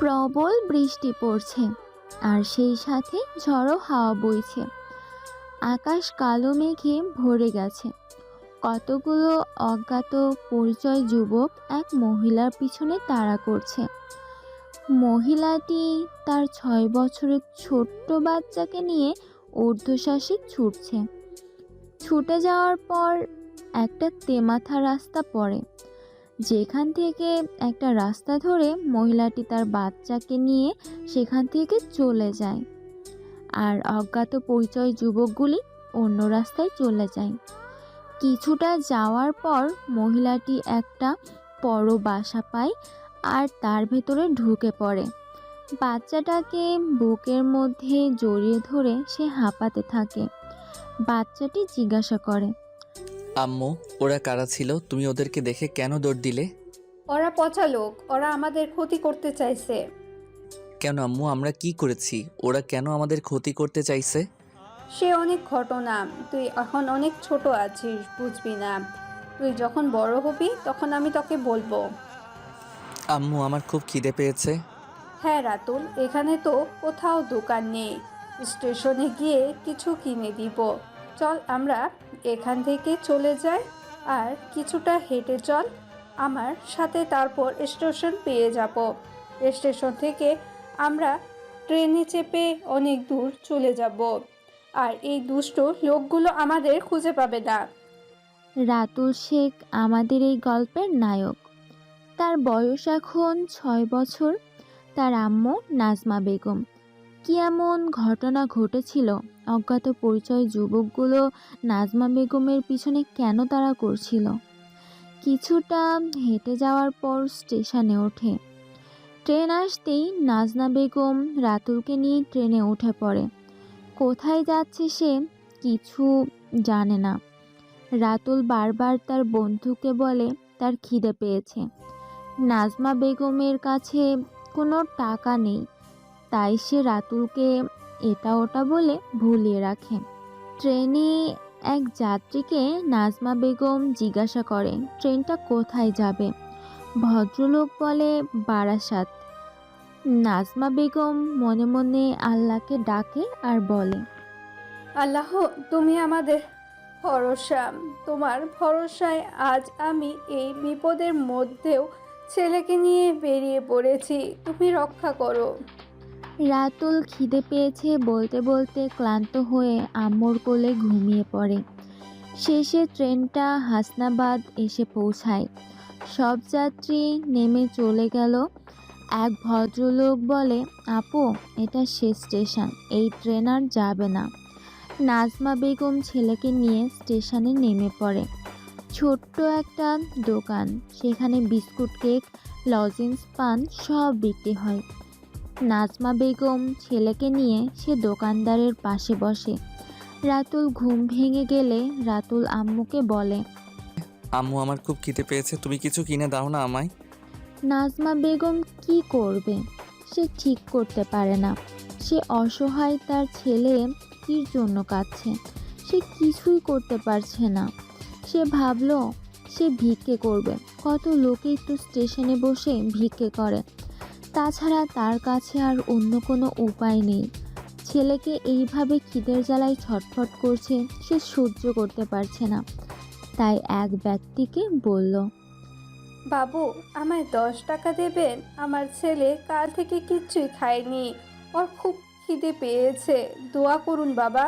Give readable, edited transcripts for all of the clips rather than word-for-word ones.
প্রবল বৃষ্টি পড়ছে আর সেই সাথে ঝড়ো হাওয়া বইছে। আকাশ কালো মেঘে ভরে গেছে। কতগুলো অজ্ঞাত পরিচয় যুবক এক মহিলার পিছনে তাড়া করছে। মহিলাটি তার 6 বছরের ছোট্ট বাচ্চাকে নিয়ে ঊর্ধ্বশ্বাসে ছুটছে। ছুটে যাওয়ার পর একটা তেমাথা রাস্তা পড়ে, যেখান থেকে একটা রাস্তা ধরে মহিলাটি তার বাচ্চাকে নিয়ে সেখান থেকে চলে যায়, আর অজ্ঞাত পরিচয় যুবকগুলি অন্য রাস্তায় চলে যায়। কিছুটা যাওয়ার পর মহিলাটি একটা বড় বাসা পায় আর তার ভেতরে ঢুকে পড়ে। বাচ্চাটাকে বুকের মধ্যে জড়িয়ে ধরে সে হাঁপাতে থাকে। বাচ্চাটি জিজ্ঞাসা করে, আম্মু, ওরা কারা ছিল? তুমি ওদেরকে দেখে কেন দৌড় দিলে? ওরা পচা লোক, ওরা আমাদের ক্ষতি করতে চাইছে। কেন আম্মু, আমরা কি করেছি? ওরা কেন আমাদের ক্ষতি করতে চাইছে? সে অনেক ঘটনা, তুই এখন অনেক ছোট আছিস, বুঝবি না। তুই যখন বড় হবি তখন আমি তোকে বলবো। আম্মু, আমার খুব খিদে পেয়েছে। হ্যাঁ রাতুল, এখানে তো কোথাও দোকান নেই, স্টেশনে গিয়ে কিছু কিনে দিব। চল আমরা এখান থেকে চলে যাই, আর কিছুটা হেঁটে চল আমার সাথে, তারপর স্টেশন পেয়ে যাব। স্টেশন থেকে আমরা ট্রেনে চেপে অনেক দূর চলে যাব, আর এই দুষ্ট লোকগুলো আমাদের খুঁজে পাবে না। রাতুল শেখ আমাদের এই গল্পের নায়ক। তার বয়স এখন 6 বছর। তার আম্মু নাজমা বেগম। কি এমন ঘটনা ঘটেছিল? অজ্ঞাত পরিচয় যুবকগুলো নাজমা বেগমের পিছনে কেন তাড়া করছিল? কিছুটা হেঁটে যাওয়ার পর স্টেশনে ওঠে। ট্রেন আসতেই নাজমা বেগম রাতুলকে নিয়ে ট্রেনে উঠে পড়ে। কোথায় যাচ্ছে সে কিছু জানে না। রাতুল বারবার তার বন্ধুকে বলে তার খিদে পেয়েছে। নাজমা বেগমের কাছে কোনো টাকা নেই, তাই সে রাতুলকে এটা ওটা বলে ভুলিয়ে রাখে। ট্রেনে এক যাত্রীকে নাজমা বেগম জিজ্ঞাসা করে ট্রেনটা কোথায় যাবে। ভদ্রলোক বলে বারাসাত। নাজমা বেগম মনে মনে আল্লাহকে ডাকে আর বলে, আল্লাহ, তুমি আমাদের ভরসা। তোমার ভরসায় আজ আমি এই বিপদের মধ্যেও ছেলেকে নিয়ে বেরিয়ে পড়েছি, তুমি রক্ষা করো। রাতুল খিদে পেয়েছে বলতে বলতে ক্লান্ত হয়ে আম্মুর কোলে ঘুমিয়ে পড়ে। শেষে ট্রেনটা হাসনাবাদ এসে পৌঁছায়। সব যাত্রী নেমে চলে গেল। এক ভদ্রলোক বলে, আপু, এটা শেষ স্টেশন, এই ট্রেন আর যাবে না। নাজমা বেগম ছেলেকে নিয়ে স্টেশনে নেমে পড়ে। ছোট্ট একটা দোকান, সেখানে বিস্কুট, কেক, লজেন্স, পান সব বিক্রি হয়। নাজমা বেগম ছেলেকে নিয়ে সে দোকানদারের পাশে বসে। রাতুল ঘুম ভেঙে গেলে রাতুল আম্মুকে বলে, আম্মু, আমার খুব খিদে পেয়েছে, তুমি কিছু কিনে দাও না আমায়। নাজমা বেগম কি করবে? সে ঠিক করতে পারে না। সে অসহায়, তার ছেলে কির জন্য কাঁদছে, সে কিছুই করতে পারছে না। সে ভাবল সে ভিক্ষে করবে। কত লোকেই তো স্টেশনে বসে ভিক্ষে করে, তাছাড়া তার কাছে আর অন্য কোনো উপায় নেই। ছেলেকে এইভাবে খিদের জ্বালায় ছটফট করছে, সে সহ্য করতে পারছে না। তাই এক ব্যক্তিকে বলল, বাবু, আমায় 10 টাকা দেবেন? আমার ছেলে কাল থেকে কিচ্ছুই খায়নি, ওর খুব খিদে পেয়েছে, দোয়া করুন বাবা।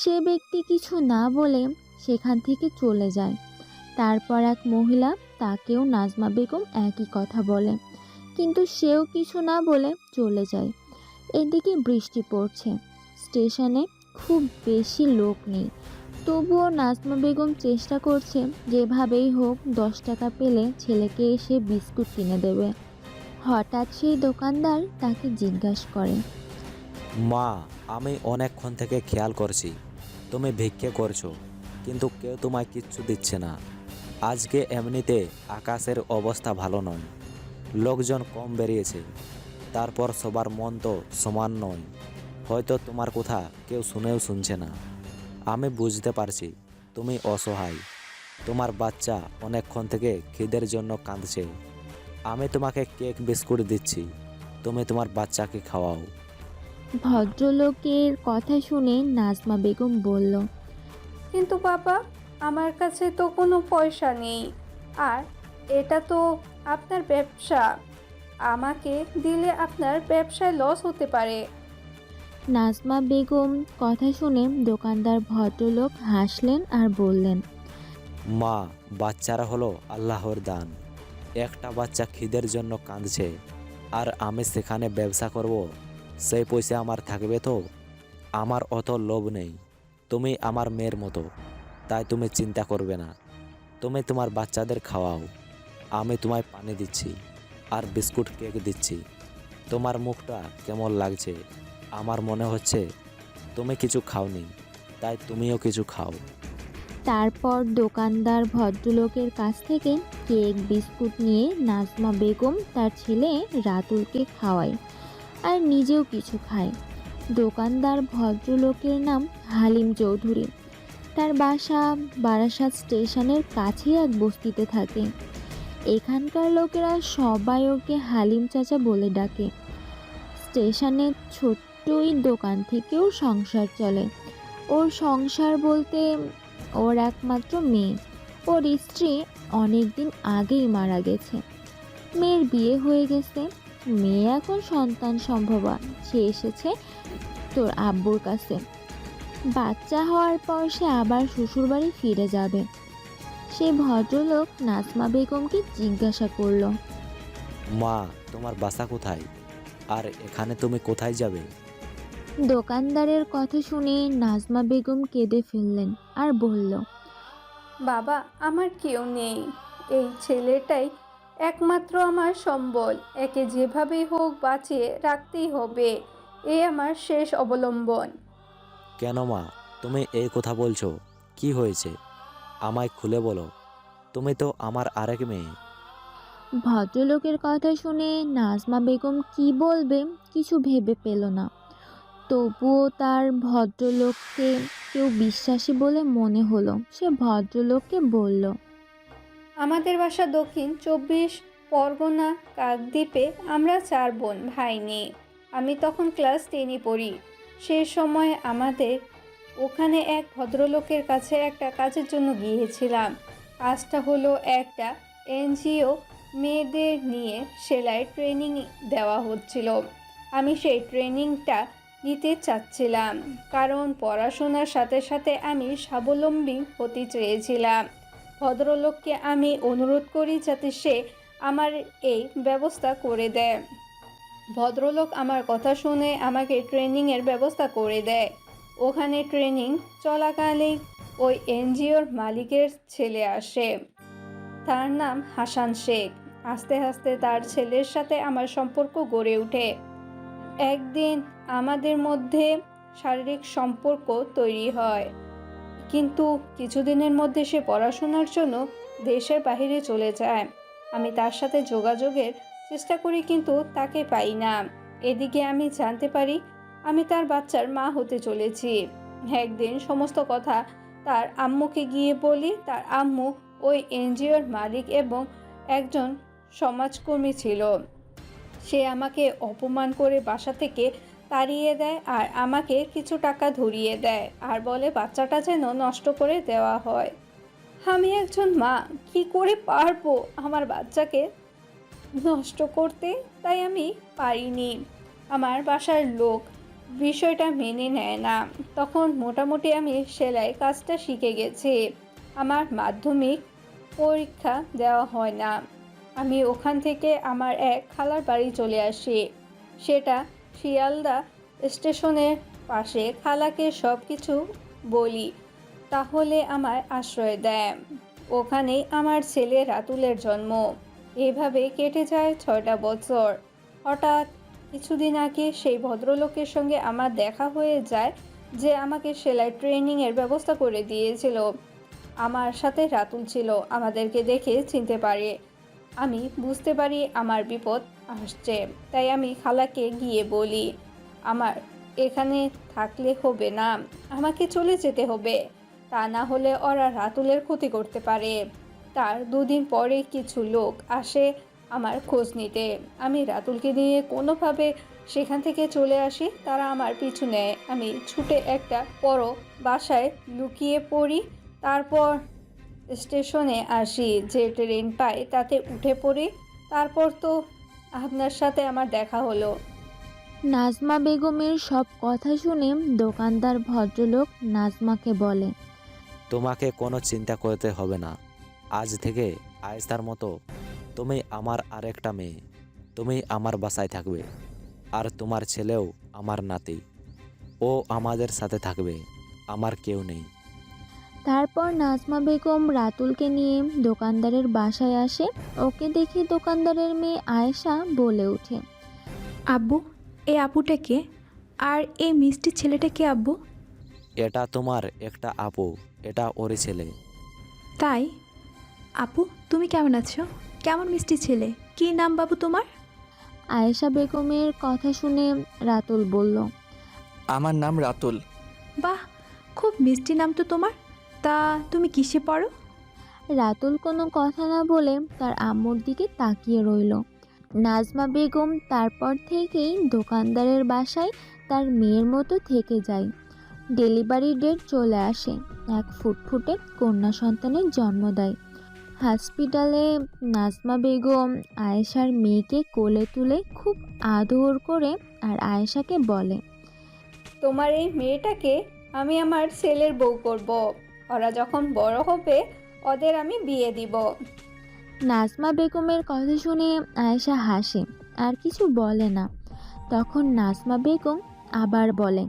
সে ব্যক্তি কিছু না বলে সেখান থেকে চলে যায়। তারপর এক মহিলা, তাকেও নাজমা বেগম একই কথা বলে, কিন্তু সেও কিছু না বলে চলে যায়। এদিকে বৃষ্টি পড়ছে। স্টেশনে খুব বেশি লোক নেই, তবুও নাজমা বেগম চেষ্টা করছে যেভাবেই হোক 10 টাকা পেলে ছেলেকে এসে বিস্কুট কিনে দেবে। হঠাৎ সেই দোকানদার তাকে জিজ্ঞাসা করে, মা, আমি অনেকক্ষণ থেকে খেয়াল করছি তুমি ভিক্ষে করছো, কিন্তু কেউ তোমায় কিচ্ছু দিচ্ছে না। আজকে এমনিতে আকাশের অবস্থা ভালো নয়, লোকজন কম বেরিয়েছে, তারপর সবার মন তো সমান নয়। হয়তো তোমার কথা কেউ শুনেও শুনছে না। আমি বুঝতে পারছি তুমি অসহায়, তোমার বাচ্চা অনেকক্ষণ থেকে খিদের জন্য কাঁদছে। আমি তোমাকে কেক বিস্কুট দিচ্ছি, তুমি তোমার বাচ্চাকে খাওয়াও। ভদ্রলোকের কথা শুনে নাজমা বেগম বলল, কিন্তু বাবা, আমার কাছে তো কোনো পয়সা নেই, আর এটা তো আপনার ব্যবসা। আমাকে দিলে আপনার ব্যবসায় লস হতে পারে। নাজমা বেগম কথা শুনে দোকানদার ভদ্রলোক হাসলেন আর বললেন, মা, বাচ্চারা হলো আল্লাহর দান। একটা বাচ্চা খিদের জন্য কাঁদছে, আর আমি সেখানে ব্যবসা করব, সেই পয়সা আমার থাকবে তো? আমার অত লোভ নেই। তুমি আমার মেয়ের মতো, তাই তুমি চিন্তা করবে না। তুমি তোমার বাচ্চাদের খাওয়াও। আমি তোমায় পানি দিচ্ছি আর বিস্কুট কেক দিচ্ছি। তোমার মুখটা কেমন লাগছে? আমার মনে হচ্ছে তুমি কিছু খাওনি, তাই তুমিও কিছু খাও। তারপর দোকানদার ভদ্রলোকের কাছ থেকে কেক বিস্কুট নিয়ে নাজমা বেগম তার ছেলে রাতুলকে খাওয়ায় আর নিজেও কিছু খায়। দোকানদার ভদ্রলোকের নাম হালিম চৌধুরী। তার বাসা বারাসাত স্টেশনের কাছেই এক বস্তিতে থাকে। এখানকার লোকেরা সবাই ওকে হালিম চাচা বলে ডাকে। স্টেশনের ছোট্টই দোকান থেকেও সংসার চলে। ওর সংসার বলতে ওর একমাত্র মেয়ে। ওর স্ত্রী অনেক দিন আগেই মারা গেছে। মেয়ের বিয়ে হয়ে গেছে। মেয়ে এখন সন্তান সম্ভবা। সে এসেছে তোর আব্বুর কাছে। বাচ্চা হওয়ার পর সে আবার শ্বশুরবাড়ি ফিরে যাবে। সে ভদ্রলোক নাজমা বেগমকে জিজ্ঞাসা করলো, মা, তোমার বাসা কোথায়? আর এখানে তুমি কোথায় যাবে? দোকানদারের কথা শুনে নাজমা বেগম কেঁদে ফেললেন আর বলল, বাবা, আমার কেউ নেই। এই ছেলেটাই একমাত্র আমার সম্বল। একে যেভাবেই হোক বাঁচিয়ে রাখতেই হবে। এ আমার শেষ অবলম্বন। কেন মা, তুমি এই কথা বলছো? কি হয়েছে? আমায় খুলে বলো। তুমি তো আমার আরেক মেয়ে। ভদ্রলোকের কথা শুনে নাজমা বেগম কি বলবে কিছু ভেবে পেল না। তবুও তার ভদ্রলোককে কেউ বিশ্বাসী বলে মনে হলো। সে ভদ্রলোককে বলল, আমাদের বাসা দক্ষিণ 24 পরগনা কাকদ্বীপে। আমরা 4 বোন ভাই নেই। আমি তখন ক্লাস 10-এ পড়ি। সে সময় আমাদের ওখানে এক ভদ্রলোকের কাছে একটা কাজের জন্য গিয়েছিলাম। কাজটা হলো একটা এনজিও মেয়েদের নিয়ে সেলাই ট্রেনিং দেওয়া হচ্ছিল। আমি সেই ট্রেনিংটা নিতে চাচ্ছিলাম, কারণ পড়াশোনার সাথে সাথে আমি স্বাবলম্বী হতে চেয়েছিলাম। ভদ্রলোককে আমি অনুরোধ করি যাতে সে আমার এই ব্যবস্থা করে দেয়। ভদ্রলোক আমার কথা শুনে আমাকে ট্রেনিংয়ের ব্যবস্থা করে দেয়। ওখানে ট্রেনিং চলাকালীন ওই এনজিওর মালিকের ছেলে আসে। তার নাম হাসান শেখ। আস্তে আস্তে তার ছেলের সাথে আমার সম্পর্ক গড়ে ওঠে। একদিন আমাদের মধ্যে শারীরিক সম্পর্ক তৈরি হয়, কিন্তু কিছুদিনের মধ্যে সে পড়াশোনার জন্য দেশের বাইরে চলে যায়। আমি তার সাথে যোগাযোগের চেষ্টা করি, কিন্তু তাকে পাই না। এদিকে আমি জানতে পারি আমি তার বাচ্চার মা হতে চলেছি। একদিন সমস্ত কথা তার আম্মুকে গিয়ে বলি। তার আম্মু ওই এনজিওর মালিক এবং একজন সমাজকর্মী ছিল। সে আমাকে অপমান করে বাসা থেকে তাড়িয়ে দেয় আর আমাকে কিছু টাকা ধরিয়ে দেয় আর বলে বাচ্চাটা যেন নষ্ট করে দেওয়া হয়। আমি একজন মা, কি করে পারবো আমার বাচ্চাকে নষ্ট করতে? তাই আমি পারিনি। আমার বাসার লোক বিষয়টা মেনে নেয় না। তখন মোটামুটি আমি সেলাই কাজটা শিখে গেছি। আমার মাধ্যমিক পরীক্ষা দেওয়া হয় না। আমি ওখান থেকে আমার এক খালার বাড়ি চলে আসি। সেটা শিয়ালদা স্টেশনের পাশে। খালাকে সব কিছু বলি, তাহলে আমার আশ্রয় দেয়। ওখানেই আমার ছেলে রাতুলের জন্ম। এভাবে কেটে যায় 6টা বছর। হঠাৎ কিছুদিন আগে সেই ভদ্রলোকের সঙ্গে আমার দেখা হয়ে যায়, যে আমাকে সেলাই ট্রেনিংয়ের ব্যবস্থা করে দিয়েছিল। আমার সাথে রাতুল ছিল। আমাদেরকে দেখে চিনতে পারে। আমি বুঝতে পারি আমার বিপদ আসছে। তাই আমি খালাকে গিয়ে বলি, আমার এখানে থাকলে হবে না, আমাকে চলে যেতে হবে। তা না হলে ওরা রাতুলের ক্ষতি করতে পারে। তার 2 দিন পরে কিছু লোক আসে আমার খোঁজ নিতে। আমি রাতুলকে নিয়ে কোনোভাবে সেখান থেকে চলে আসি, তারা আমার পিছু নেয়। আমি ছুটে একটা বড় বাসায় লুকিয়ে পড়ি। তারপর স্টেশনে আসি, যে ট্রেন পাই তাতে উঠে পড়ি। তারপর তো আপনার সাথে আমার দেখা হলো। নাজমা বেগমের সব কথা শুনে দোকানদার ভদ্রলোক নাজমাকে বলে, তোমাকে কোনো চিন্তা করতে হবে না। আজ থেকে আয়েশার মতো তুমি আমার আরেকটা মেয়ে। তুমি আমার বাসায় থাকবে, আর তোমার ছেলেও আমার নাতি। ও আমাদের সাথে থাকবে, আমার কেউ নেই। তারপর নাজমা বেগম রাতুলকে নিয়ে দোকানদারের বাসায় আসে। ওকে দেখে দোকানদারের মেয়ে আয়েশা বলে ওঠে, আব্বু, এই আপুটা কে? আর এই মিষ্টি ছেলেটা কে আব্বু? এটা তোমার একটা আপু, এটা ওরই ছেলে। তাই? আপু, তুমি কেমন আছো? কেমন মিষ্টি ছেলে? কী নাম বাবু তোমার? আয়েশা বেগমের কথা শুনে রাতুল বলল, আমার নাম রাতুল। বাহ, খুব মিষ্টি নাম তো তোমার। তা তুমি কিসে পড়ো? রাতুল কোনো কথা না বলে তার আম্মুর দিকে তাকিয়ে রইল। নাজমা বেগম তারপর থেকেই দোকানদারের বাসায় তার মেয়ের মতো থেকে যায়। ডেলিভারি ডেট চলে আসে, এক ফুটফুটে কন্যা সন্তানের জন্ম দেয়। হসপিটালে নাজমা বেগম আয়েশার মেয়েকে কোলে তুলে খুব আদর করে আর আয়েশাকে বলে, তোমার এই মেয়েটাকে আমি আমার ছেলের বউ করব। ওরা যখন বড় হবে ওদের আমি বিয়ে দিব। নাজমা বেগমের কথা শুনে আয়েশা হাসে, আর কিছু বলে না। তখন নাজমা বেগম আবার বলে,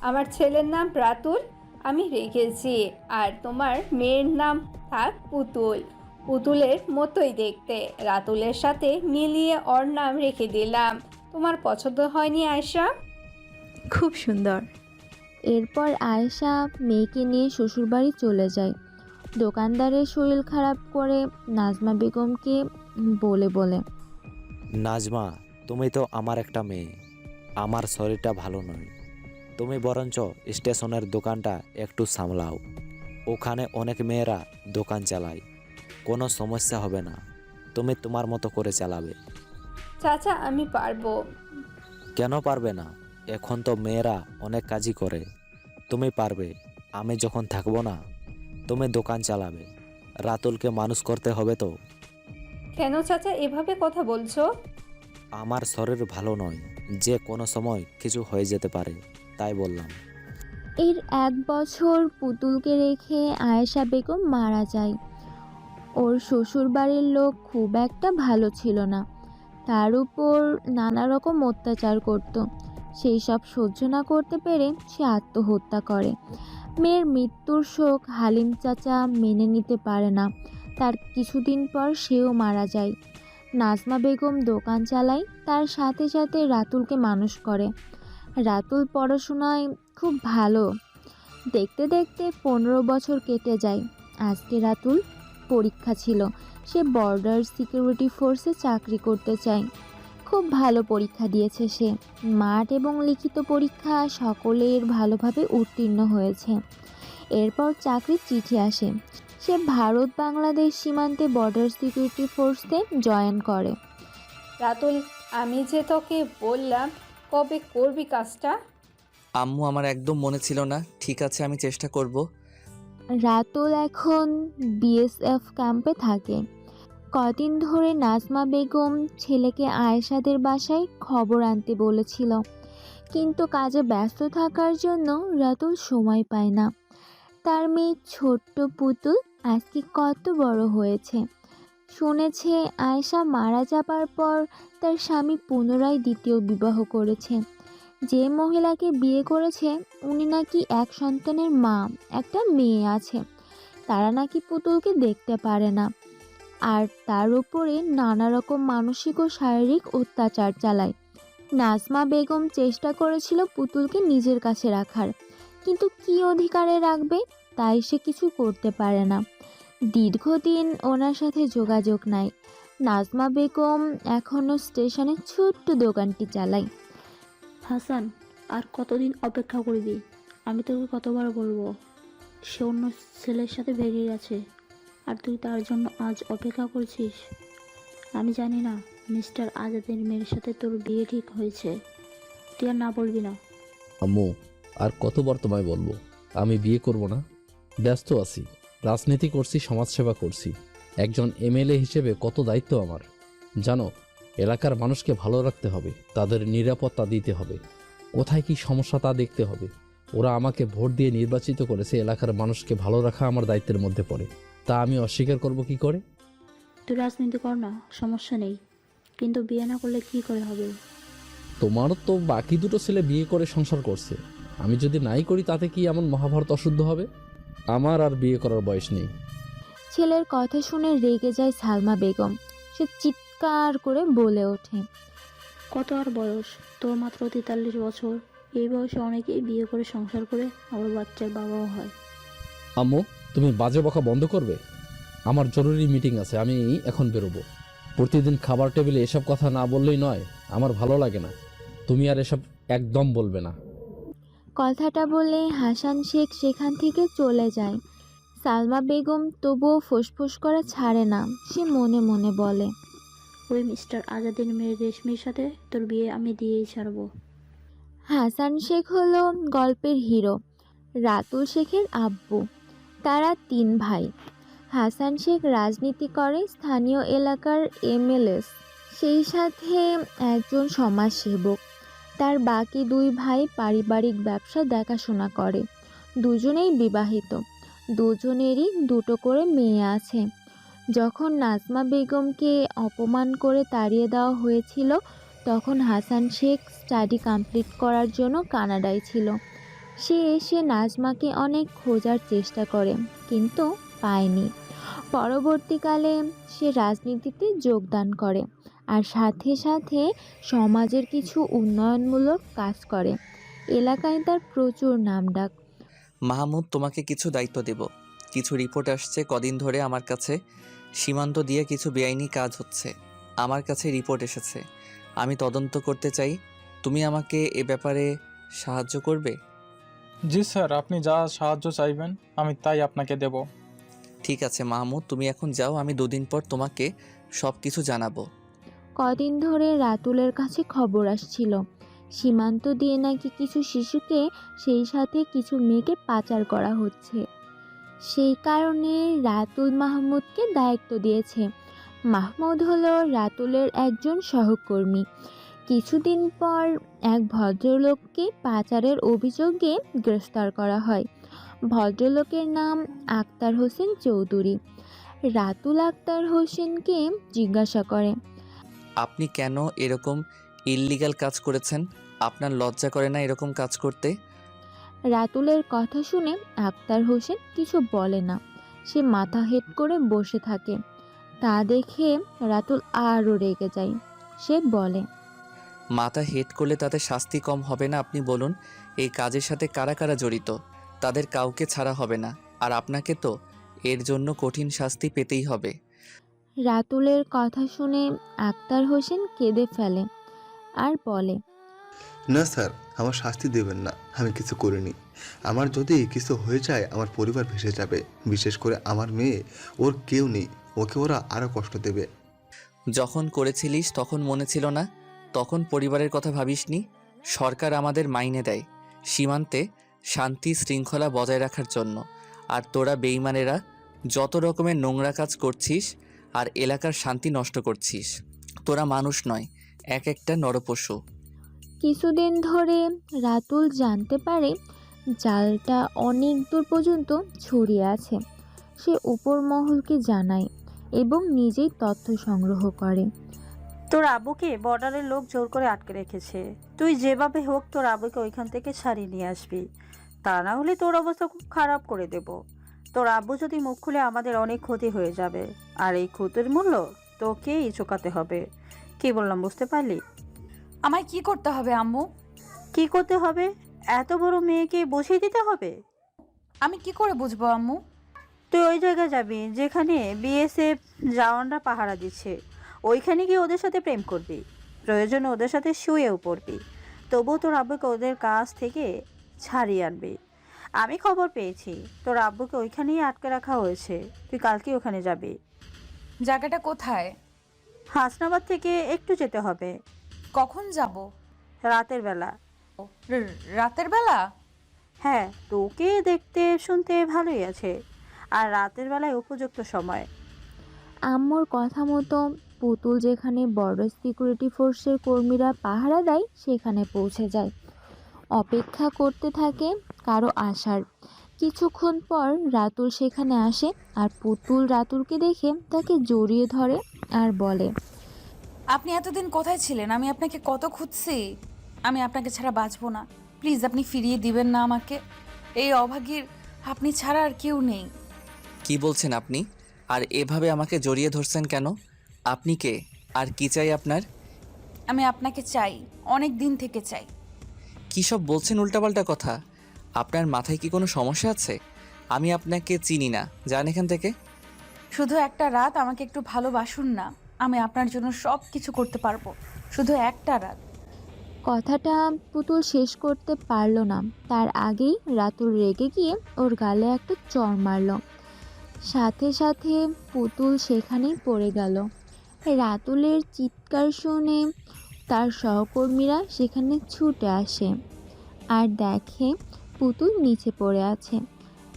আমার ছেলের নাম রাতুল, আমি রেখেছি। আর তোমার মেয়ের নাম থাক পুতুল। পুতুলের মতোই দেখতে, রাতুলের সাথে মিলিয়ে ওর নাম রেখে দিলাম। তোমার পছন্দ হয়নি আয়শা? খুব সুন্দর। এরপর আয়েশা মেয়েকে নিয়ে শ্বশুরবাড়ি চলে যায়। দোকানদারের শরীর খারাপ করে নাজমা বেগমকে বলে, নাজমা, তুমি তো আমার একটা মেয়ে। আমার শরীরটা ভালো নয়। তুমি বরঞ্চ স্টেশনের দোকানটা একটু সামলাও। ওখানে অনেক মেয়েরা দোকান চালায়, কোনো সমস্যা হবে না। তুমি তোমার মতো করে চালাবে। চাচা, আমি পারবো। কেন পারবে না? এখন তো মেয়েরা অনেক কাজই করে। তুমি পারবে। আমি যখন থাকবো না, তুমি দোকান চালাবে। রাতুলকে মানুষ করতে হবে তো। কেন চাচা এভাবে কথা বলছো? আমার শরীর ভালো নয়, যে কোনো সময় কিছু হয়ে যেতে পারে, তাই বললাম। এর 1 বছর পুতুলকে রেখে আয়েশা বেগম মারা যায়। ওর শ্বশুরবাড়ির লোক খুব একটা ভালো ছিল না, তার উপর নানা রকম অত্যাচার করত। সেই সব সহ্য না করতে পেরে সে আত্মহত্যা করে। মেয়ের মৃত্যুর শোক হালিম চাচা মেনে নিতে পারে না। তার কিছুদিন পর সেও মারা যায়। নাজমা বেগম দোকান চালায়, তার সাথে সাথে রাতুলকে মানুষ করে। রাতুল পড়াশোনায় খুব ভালো। দেখতে দেখতে 15 বছর কেটে যায়। আজকে রাতুল পরীক্ষা ছিল, সে বর্ডার সিকিউরিটি ফোর্সে চাকরি করতে চায়। খুব ভালো পরীক্ষা দিয়েছে সে। মাঠ এবং লিখিত পরীক্ষা সকলের ভালোভাবে উত্তীর্ণ হয়েছে। এরপর চাকরির চিঠি আসে, সে ভারত বাংলাদেশ সীমান্তে বর্ডার সিকিউরিটি ফোর্সে জয়েন করে। রাতুল, আমি যে তোকে বললাম, কবে করবি কাজটা? আম্মু, আমার একদম মনে ছিল না। ঠিক আছে, আমি চেষ্টা করব। রাতুল এখন বিএসএফ ক্যাম্পে থাকে। কদিন ধরে নাজমা বেগম ছেলেকে আয়েশাদের বাসায় খবর আনতে বলেছিল, কিন্তু কাজে ব্যস্ত থাকার জন্য রাতুল সময় পায় না। তার মেয়ে ছোট্ট পুতুল আজকে কত বড় হয়েছে। শুনেছে আয়েশা মারা যাবার পর তার স্বামী পুনরায় দ্বিতীয় বিবাহ করেছে। যে মহিলাকে বিয়ে করেছে উনি নাকি এক সন্তানের মা, একটা মেয়ে আছে। তারা নাকি পুতুলকে দেখতে পারে না, আর তার উপরে নানা রকম মানসিক ও শারীরিক অত্যাচার চালায়। নাজমা বেগম চেষ্টা করেছিল পুতুলকে নিজের কাছে রাখার, কিন্তু কী অধিকারে রাখবে তাই সে কিছু করতে পারে না। দীর্ঘদিন ওনার সাথে যোগাযোগ নাই। নাজমা বেগম এখনও স্টেশনের ছোট্ট দোকানটি চালায়। হাসান, আর কতদিন অপেক্ষা করবি? আমি তোকে কতবার বলবো, সে অন্য ছেলের সাথে ভেগে গেছে, আর তুই তার জন্য আজ অপেক্ষা করছিস? আমি জানি না মিস্টার আজাদের মেয়ের সাথে তোর বিয়ে ঠিক হয়েছে। তুই আর না বলবি না। আম্মু, আর কতবার তোমায় বলবো আমি বিয়ে করব না? ব্যস্ত আছি, রাজনীতি করছি, সমাজসেবা করছি। একজন এমএলএ হিসেবে কত দায়িত্ব আমার জানো। এলাকার মানুষকে ভালো রাখতে হবে, তাদের নিরাপত্তা দিতে হবে, কোথায় কি সমস্যা তা দেখতে হবে। ওরা আমাকে ভোট দিয়ে নির্বাচিত করেছে, এলাকার মানুষকে ভালো রাখা আমার দায়িত্বের মধ্যে পড়ে। তা আমি অস্বীকার করব কি করে? তুই রাজনীতি কর না, সমস্যা নেই, কিন্তু বিয়ে না করলে কি করে হবে? তোমার তো বাকি দুটো ছেলে বিয়ে করে সংসার করছে, আমি যদি নাই করি তাতে কি এমন মহাভারত অশুদ্ধ হবে? আমার আর বিয়ে করার বয়স নেই। ছেলের কথা শুনে রেগে যায় সালমা বেগম। সে চিৎকার করে বলে ওঠে, কত আর বয়স তোর? মাত্র 43 বছর। এই বয়সে অনেকেই বিয়ে করে সংসার করে আবার বাচ্চার বাবাও হয়। আম্মু, তুমি বাজে বকা বন্ধ করবে? আমার জরুরি মিটিং আছে, আমি এখন বেরোবো। প্রতিদিন খাবার টেবিলে এসব কথা না বললেই নয়, আমার ভালো লাগে না। তুমি আর এসব একদম বলবে না। কথাটা বলে হাসান শেখ সেখান থেকে চলে যায়। সালমা বেগম তবুও ফুসফুস করা ছাড়ে না। সে মনে মনে বলে, ওই মিস্টার আজাদের মেয়ের রেশমির সাথে তোর বিয়ে আমি দিয়েই ছাড়বো। হাসান শেখ হলো গল্পের হিরো, রাতুল শেখের আব্বু। তারা 3 ভাই। হাসান শেখ রাজনীতি করে, স্থানীয় এলাকার এমএলএস, সেই সাথে একজন সমাজসেবক। তার বাকি 2 ভাই পারিবারিক ব্যবসা দেখাশোনা করে। দুজনেই বিবাহিত, দুজনেরই 2টো করে মেয়ে আছে। যখন নাজমা বেগমকে অপমান করে তাড়িয়ে দেওয়া হয়েছিল, তখন হাসান শেখ স্টাডি কমপ্লিট করার জন্য কানাডায় ছিল। সে এসে নাজমাকে অনেক খোঁজার চেষ্টা করে, কিন্তু পায়নি। পরবর্তীকালে সে রাজনীতিতে যোগদান করে আর সাথে সাথে সমাজের কিছু উন্নয়নমূলক কাজ করে। এলাকায় তার প্রচুর নামডাক। মাহমুদ, তোমাকে কিছু দায়িত্ব দেব। কিছু রিপোর্ট আসছে কদিন ধরে আমার কাছে। সীমান্ত দিয়ে কিছু বেআইনি কাজ হচ্ছে। আমার কাছে রিপোর্ট এসেছে, আমি তদন্ত করতে চাই। তুমি আমাকে এ ব্যাপারে সাহায্য করবে? জি স্যার, আপনি যা সাহায্য চাইবেন আমি তাই আপনাকে দেব। ঠিক আছে মাহমুদ, তুমি এখন যাও, আমি 2 দিন পর তোমাকে সব কিছু জানাবো। কদিন ধরে রাতুলের কাছে খবর আসছিল, সীমান্ত দিয়ে নাকি কিছু শিশুকে, সেই সাথে কিছু মেয়েকে পাচার করা হচ্ছে। সেই কারণে রাতুল মাহমুদকে দায়িত্ব দিয়েছে। মাহমুদ হলো রাতুলের একজন সহকর্মী। কিছুদিন পর এক ভদ্রলোককে পাচারের অভিযোগে গ্রেফতার করা হয়। ভদ্রলোকের নাম আক্তার হোসেন চৌধুরী। রাতুল আক্তার হোসেনকে জিজ্ঞাসা করে, আপনি কেন এরকম ইললিগ্যাল কাজ করেছেন? আপনার লজ্জা করে না এরকম কাজ করতে? রাতুলের কথা শুনে আক্তার হোসেন কিছু বলে না। সে মাথা হেঁট করে বসে থাকে। তা দেখে রাতুল আরও রেগে যায়। সে বলে, মাথা হেট করলে তাতে শাস্তি কম হবে না? আপনি বলুন, এই কাজের সাথে কারা কারা জড়িত? তাদের কাউকে ছাড়া হবে না, আর আপনাকে তো এর জন্য কঠিন শাস্তি পেতেই হবে। রাতুলের কথা শুনে আক্তার হোসেন কেঁদে ফেলে আর বলে, না স্যার, আমার শাস্তি দেবেন না, আমি কিছু করিনি। আমার যদি কিছু হয়ে যায় আমার পরিবার ভেসে যাবে, বিশেষ করে আমার মেয়ে। ওর কেউ নেই, ওকে ওরা আরও কষ্ট দেবে। যখন করেছিলিস তখন মনে ছিল না? তখন পরিবারের কথা ভাবিসনি? সরকার আমাদের মাইনে দেয় সীমান্তে শান্তি শৃঙ্খলা বজায় রাখার জন্য, আর তোরা বেইমানেরা যত রকমের নোংরা কাজ করছিস আর এলাকার শান্তি নষ্ট করছিস। তোরা মানুষ নয়, এক একটা নরপশু। কিছুদিন ধরে রাতুল জানতে পারে জালটা অনেক দূর পর্যন্ত ছড়িয়ে আছে। সে উপর মহলকে জানায় এবং নিজেই তথ্য সংগ্রহ করে। তোর আব্বুকে বর্ডারের লোক জোর করে আটকে রেখেছে। তুই যেভাবে হোক তোর আব্বুকে ওইখান থেকে ছাড়িয়ে নিয়ে আসবি, তা না হলে তোর অবস্থা খুব খারাপ করে দেব। তোর আব্বু যদি মুখ খুলে আমাদের অনেক ক্ষতি হয়ে যাবে, আর এই ক্ষতির মূল্য তোকেই চোকাতে হবে। কি বললাম, বুঝতে পারলি? আমায় কি করতে হবে আম্মু? কি করতে হবে? এত বড় মেয়েকে বুঝিয়ে দিতে হবে? আমি কি করে বুঝবো আম্মু? তুই ওই জায়গায় যাবি যেখানে বিএসএফ জওয়ানরা পাহারা দিচ্ছে, ওইখানে গিয়ে ওদের সাথে প্রেম করবি, প্রয়োজনে ওদের সাথে শুয়েও পড়বি। তবুও তোর আব্বুকে ওদের কাছ থেকে ছাড়িয়ে আনবি। আমি খবর পেয়েছি তোর আব্বুকে ওইখানেই আটকে রাখা হয়েছে। তুই কালকে ওখানে যাবি। জায়গাটা কোথায়? হাসনাবাদ থেকে একটু যেতে হবে। কখন যাব? রাতের বেলা। রাতের বেলা? হ্যাঁ, তোকে দেখতে শুনতে ভালোই আছে, আর রাতের বেলায় উপযুক্ত সময়। আম্মুর কথা মতো পুতুল যেখানে বর্ডার সিকিউরিটি ফোর্সের কর্মীরা পাহারা দেয় সেখানে পৌঁছে যায়। অপেক্ষা করতে থাকে কারো আসার। কিছুক্ষণ পর রাতুল সেখানে আসে আর পুতুল রাতুলকে দেখে তাকে জড়িয়ে ধরে আর বলে, আপনি এতদিন কোথায় ছিলেন? আমি আপনাকে কত খুঁজছি। আমি আপনাকে ছাড়া বাঁচবো না। প্লিজ আপনি ফিরিয়ে দিবেন না আমাকে। এই অভাগীর আপনি ছাড়া আর কেউ নেই। কি বলছেন আপনি? আর এভাবে আমাকে জড়িয়ে ধরছেন কেন? আপনি কে? আর কি চাই আপনার? আমি আপনাকে চাই, অনেক দিন থেকে চাই। কী সব বলছেন উল্টাপাল্টা কথা? আপনার মাথায় কি কোনো সমস্যা আছে? আমি আপনাকে চিনি না, যান এখান থেকে। শুধু একটা রাত আমাকে একটু ভালোবাসুন না। আমি আপনার জন্য সব কিছু করতে পারবো, শুধু একটা রাত। কথাটা পুতুল শেষ করতে পারল না, তার আগেই রাতুল রেগে গিয়ে ওর গালে একটা চড় মারল। সাথে সাথে পুতুল সেখানেই পড়ে গেল। রাতুলের চিৎকার শুনে তার সহকর্মীরা সেখানে ছুটে আসে আর দেখে পুতুল নিচে পড়ে আছে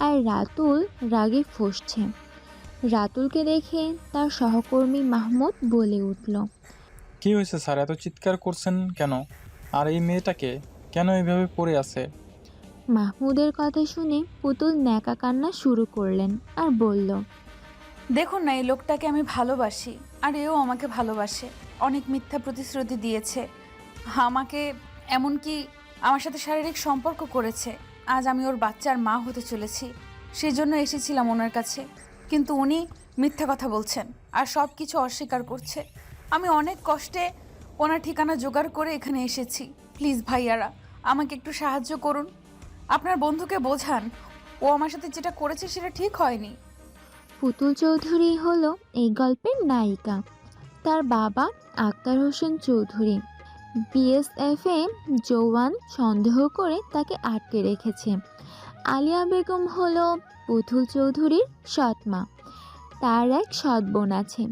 আর রাতুল রাগে ফুঁসছে। রাতুলকে দেখে তার সহকর্মী মাহমুদ বলে উঠল, কি হয়েছে স্যার, এত চিৎকার করছেন কেন? আর এই মেয়েটাকে কেন এইভাবে পড়ে আছে? মাহমুদের কথা শুনে পুতুল ন্যাকা কান্না শুরু করলেন আর বলল, দেখুন না, এই লোকটাকে আমি ভালোবাসি আর এও আমাকে ভালোবাসে। অনেক মিথ্যা প্রতিশ্রুতি দিয়েছে আমাকে, এমনকি আমার সাথে শারীরিক সম্পর্ক করেছে। আজ আমি ওর বাচ্চার মা হতে চলেছি, সেই জন্য এসেছিলাম ওনার কাছে। কিন্তু উনি মিথ্যা কথা বলছেন আর সব কিছু অস্বীকার করছে। আমি অনেক কষ্টে ওনার ঠিকানা জোগাড় করে এখানে এসেছি। প্লিজ ভাইয়ারা, আমাকে একটু সাহায্য করুন। আপনার বন্ধুকে বোঝান, ও আমার সাথে যেটা করেছে সেটা ঠিক হয়নি। পুতুল চৌধুরী হলো এই গল্পের নায়িকা। তার বাবা আক্তার হোসেন চৌধুরী বিএসএফে জওয়ান, সন্দেহ করে তাকে আটকে রেখেছে। আলিয়া বেগম হলো পুতুল চৌধুরীর সৎ মা। তার এক সৎ বোন আছে।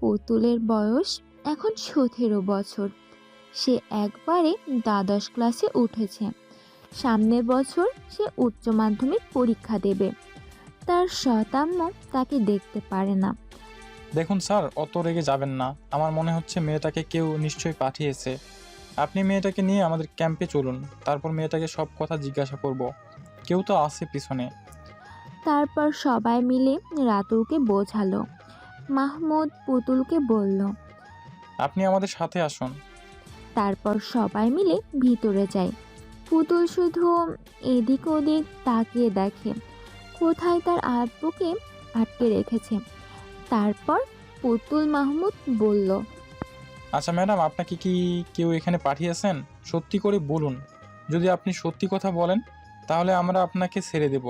পুতুলের বয়স এখন 17 বছর। সে একবারে দ্বাদশ ক্লাসে উঠেছে। সামনের বছর সে উচ্চ মাধ্যমিক পরীক্ষা দেবে। তার সৎ-আম্ম তাকে দেখতে পারে না। দেখুন স্যার, অত রেগে যাবেন না। আমার মনে হচ্ছে মেয়েটাকে কেউ নিশ্চয়ই পাঠিয়েছে। আপনি মেয়েটাকে নিয়ে আমাদের ক্যাম্পে চলুন, তারপর মেয়েটাকে সব কথা জিজ্ঞাসা করব। কেউ তো আছে পিছনে। তারপর সবাই মিলে রাতুলকে বোঝালো। মাহমুদ পুতুলকে বলল, আপনি আমাদের সাথে আসুন। তারপর সবাই মিলে ভিতরে যায়। পুতুল শুধু এদিক ওদিক তাকিয়ে দেখে কোথায় তার আব্বুকে আটকে রেখেছে। তারপর পুতুল মাহমুদ বলল, আচ্ছা ম্যাডাম, আপনাকে কি কেউ এখানে পাঠিয়েছেন? সত্যি করে বলুন। যদি আপনি সত্যি কথা বলেন তাহলে আমরা আপনাকে ছেড়ে দেব,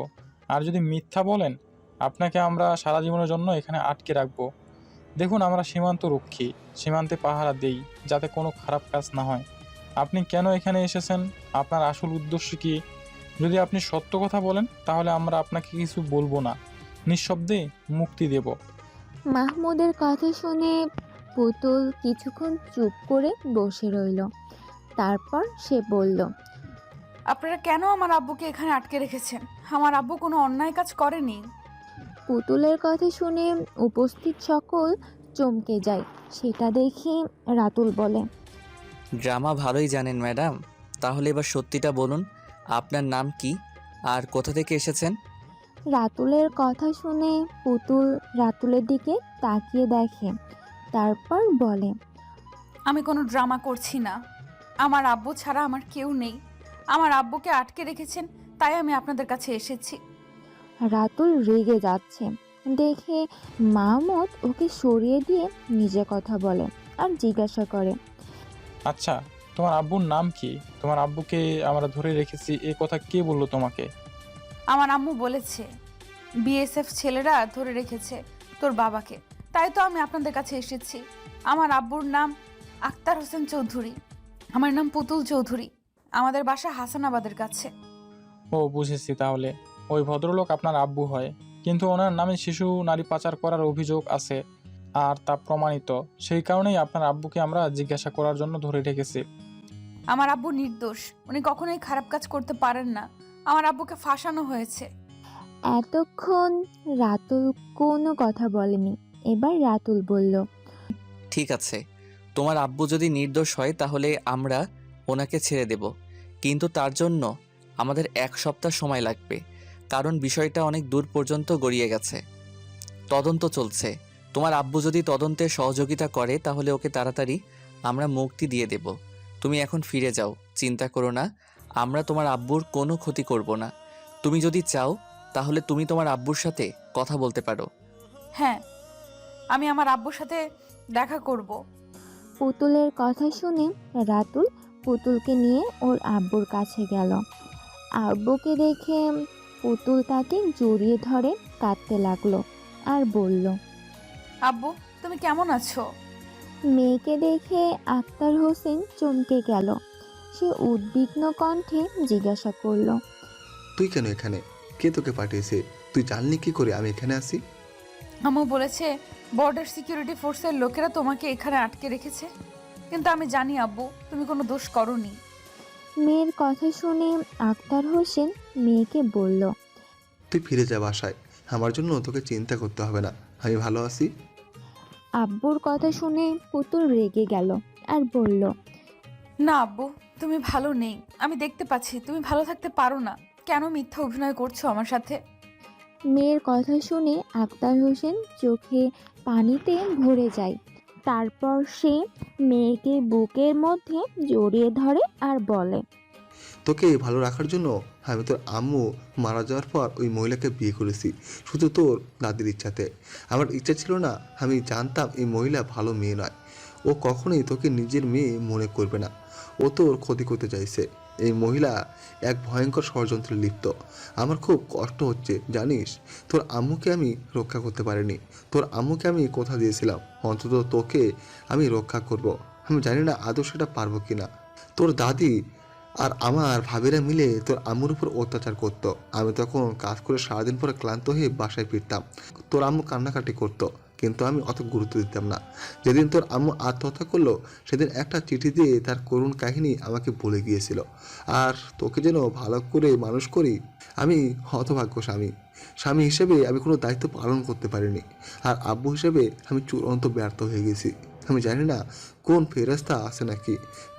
আর যদি মিথ্যা বলেন আপনাকে আমরা সারা জীবনের জন্য এখানে আটকে রাখবো। দেখুন, আমরা সীমান্ত রক্ষী, সীমান্তে পাহারা দেই যাতে কোনো খারাপ কাজ না হয়। আপনি কেন এখানে এসেছেন? আপনার আসল উদ্দেশ্য কি? যদি আপনি সত্য কথা বলেন তাহলে আমরা আপনাকে কিছু বলবো না, নিঃশব্দে মুক্তি দেব। মাহমুদের কথা শুনে পুতুল কিছুক্ষণ চুপ করে বসে রইল। তারপর সে বলল, আপনারা কেন আমার আব্বুকে এখানে আটকে রেখেছেন? আমার আব্বু কোনো অন্যায় কাজ করেনি। পুতুলের কথা শুনে উপস্থিত সকল চমকে যায়। সেটা দেখে রাতুল বলে, ড্রামা ভালোই জানেন ম্যাডাম। তাহলে এবার সত্যিটা বলুন, আপনার নাম কি আর কোথা থেকে এসেছেন? রাতুলের কথা শুনে পুতুল রাতুলের দিকে তাকিয়ে দেখে, তারপর বলে, আমি কোনো ড্রামা করছি না। আমার আব্বু ছাড়া আমার কেউ নেই। আমার আব্বুকে আটকে রেখেছেন, তাই আমি আপনাদের কাছে এসেছি। রাতুল রেগে যাচ্ছে দেখে মাহমুদ ওকে সরিয়ে দিয়ে নিজে কথা বলে আর জিজ্ঞাসা করে, আচ্ছা, তোমার আব্বুর নাম কি? তোমার আব্বুকে আমরা ধরে রেখেছি এ কথা কে বললো তোমাকে? আমার আম্মু বলেছে বিএসএফ ছেলেরা ধরে রেখেছে তোর বাবাকে, তাই তো আমি আপনাদের কাছে এসেছি। আমার আব্বুর নাম আক্তার হোসেন চৌধুরী, আমার নাম পুতুল চৌধুরী। আমাদের বাসা হাসানাবাদের কাছে। ও বুঝেছি, তাহলে ওই ভদ্রলোক আপনার আব্বু হয়, কিন্তু ওনার নামে শিশু নারী পাচার করার অভিযোগ আছে। আর তা প্রমাণিত। সেই কারণেই আপনার আব্বুকে আমরা জিজ্ঞাসা করার জন্য ধরে রেখেছি। আমার আব্বু নির্দোষ, উনি কখনোই খারাপ কাজ করতে পারেন না। আমার আব্বুকে ফাঁসানো হয়েছে। এতক্ষণ রাতুল কোনো কথা বলেনি। এবার রাতুল বলল, ঠিক আছে, তোমার আব্বু যদি নির্দোষ হয় তাহলে আমরা ওনাকে ছেড়ে দেব, কিন্তু তার জন্য আমাদের 1 সপ্তাহ সময় লাগবে, কারণ বিষয়টা অনেক দূর পর্যন্ত গড়িয়ে গেছে। তদন্ত চলছে। তোমার আব্বু যদি তদন্তে সহযোগিতা করে তাহলে ওকে তাড়াতাড়ি আমরা মুক্তি দিয়ে দেব। তুমি এখন ফিরে যাও, চিন্তা করো না, আমরা তোমার আব্বুর কোনো ক্ষতি করব না। তুমি যদি চাও তাহলে তুমি তোমার আব্বুর সাথে কথা বলতে পারো। হ্যাঁ, আমি আমার আব্বুর সাথে দেখা করব। পুতুলের কথা শুনে রাতুল পুতুলকে নিয়ে ওর আব্বুর কাছে গেল। আব্বুকে দেখে পুতুল তাকে জড়িয়ে ধরে কাঁদতে লাগলো আর বলল, আব্বু, তুমি কেমন আছো? মেয়েকে দেখে আক্তার হোসেন চমকে গেল। সে উদ্বিগ্ন কণ্ঠে জিজ্ঞাসা করলো, তুই কেন এখানে? কে তোকে পাঠিয়েছে? তুই জানলি কি করে আমি এখানে আসি? আম্মু বলেছে বর্ডার সিকিউরিটি ফোর্সের লোকেরা তোমাকে এখানে আটকে রেখেছে, কিন্তু আমি জানি আব্বু তুমি কোনো দোষ করোনি। মেয়ের কথা শুনে আক্তার হোসেন মেয়েকে বলল, তুই ফিরে যা বাসায়, আমার জন্য তোকে চিন্তা করতে হবে না, আমি ভালো আছি। আব্বুর কথা শুনে পুতুল রেগে গেল আর বলল, না আব্বু, তুমি ভালো নেই, আমি দেখতে পাচ্ছি তুমি ভালো থাকতে পারো না। কেন মিথ্যা অভিনয় করছো আমার সাথে? মেয়ের কথা শুনে আক্তার হোসেন চোখে পানিতে ভরে যায়। তারপর সে মেয়েকে বুকের মধ্যে জড়িয়ে ধরে আর বলে, তোকে ভালো রাখার জন্য আমি তোর আম্মু মারা যাওয়ার পর ওই মহিলাকে বিয়ে করেছি, শুধু তোর দাদির ইচ্ছাতে। আমার ইচ্ছা ছিল না, আমি জানতাম এই মহিলা ভালো মেয়ে নয়, ও কখনোই তোকে নিজের মেয়ে মনে করবে না, ও তোর ক্ষতি করতে চাইছে। এই মহিলা এক ভয়ঙ্কর ষড়যন্ত্রে লিপ্ত। আমার খুব কষ্ট হচ্ছে জানিস, তোর আম্মুকে আমি রক্ষা করতে পারিনি। তোর আম্মুকে আমি কথা দিয়েছিলাম অন্তত তোকে আমি রক্ষা করব। আমি জানি না আদৌ সেটা পারবো কিনা। তোর দাদি আর আমার ভাবিরা মিলে তোর আম্মুর উপর অত্যাচার করতো। আমি তখন কাজ করে সারাদিন পরে ক্লান্ত হয়ে বাসায় ফিরতাম। তোর আম্মু কান্নাকাটি করতো, কিন্তু আমি অত গুরুত্ব দিতাম না। যেদিন তোর আম্মু আত্মহত্যা করলো সেদিন একটা চিঠি দিয়ে তার করুণ কাহিনী আমাকে বলে গিয়েছিল। আর তোকে যেন ভালো করে মানুষ করি। আমি হতভাগ্য স্বামী হিসেবে আমি কোনো দায়িত্ব পালন করতে পারিনি, আর আব্বু হিসেবে আমি চূড়ান্ত ব্যর্থ হয়ে গেছি। আমি জানি না কোন ফেরেশতা আছে নাকি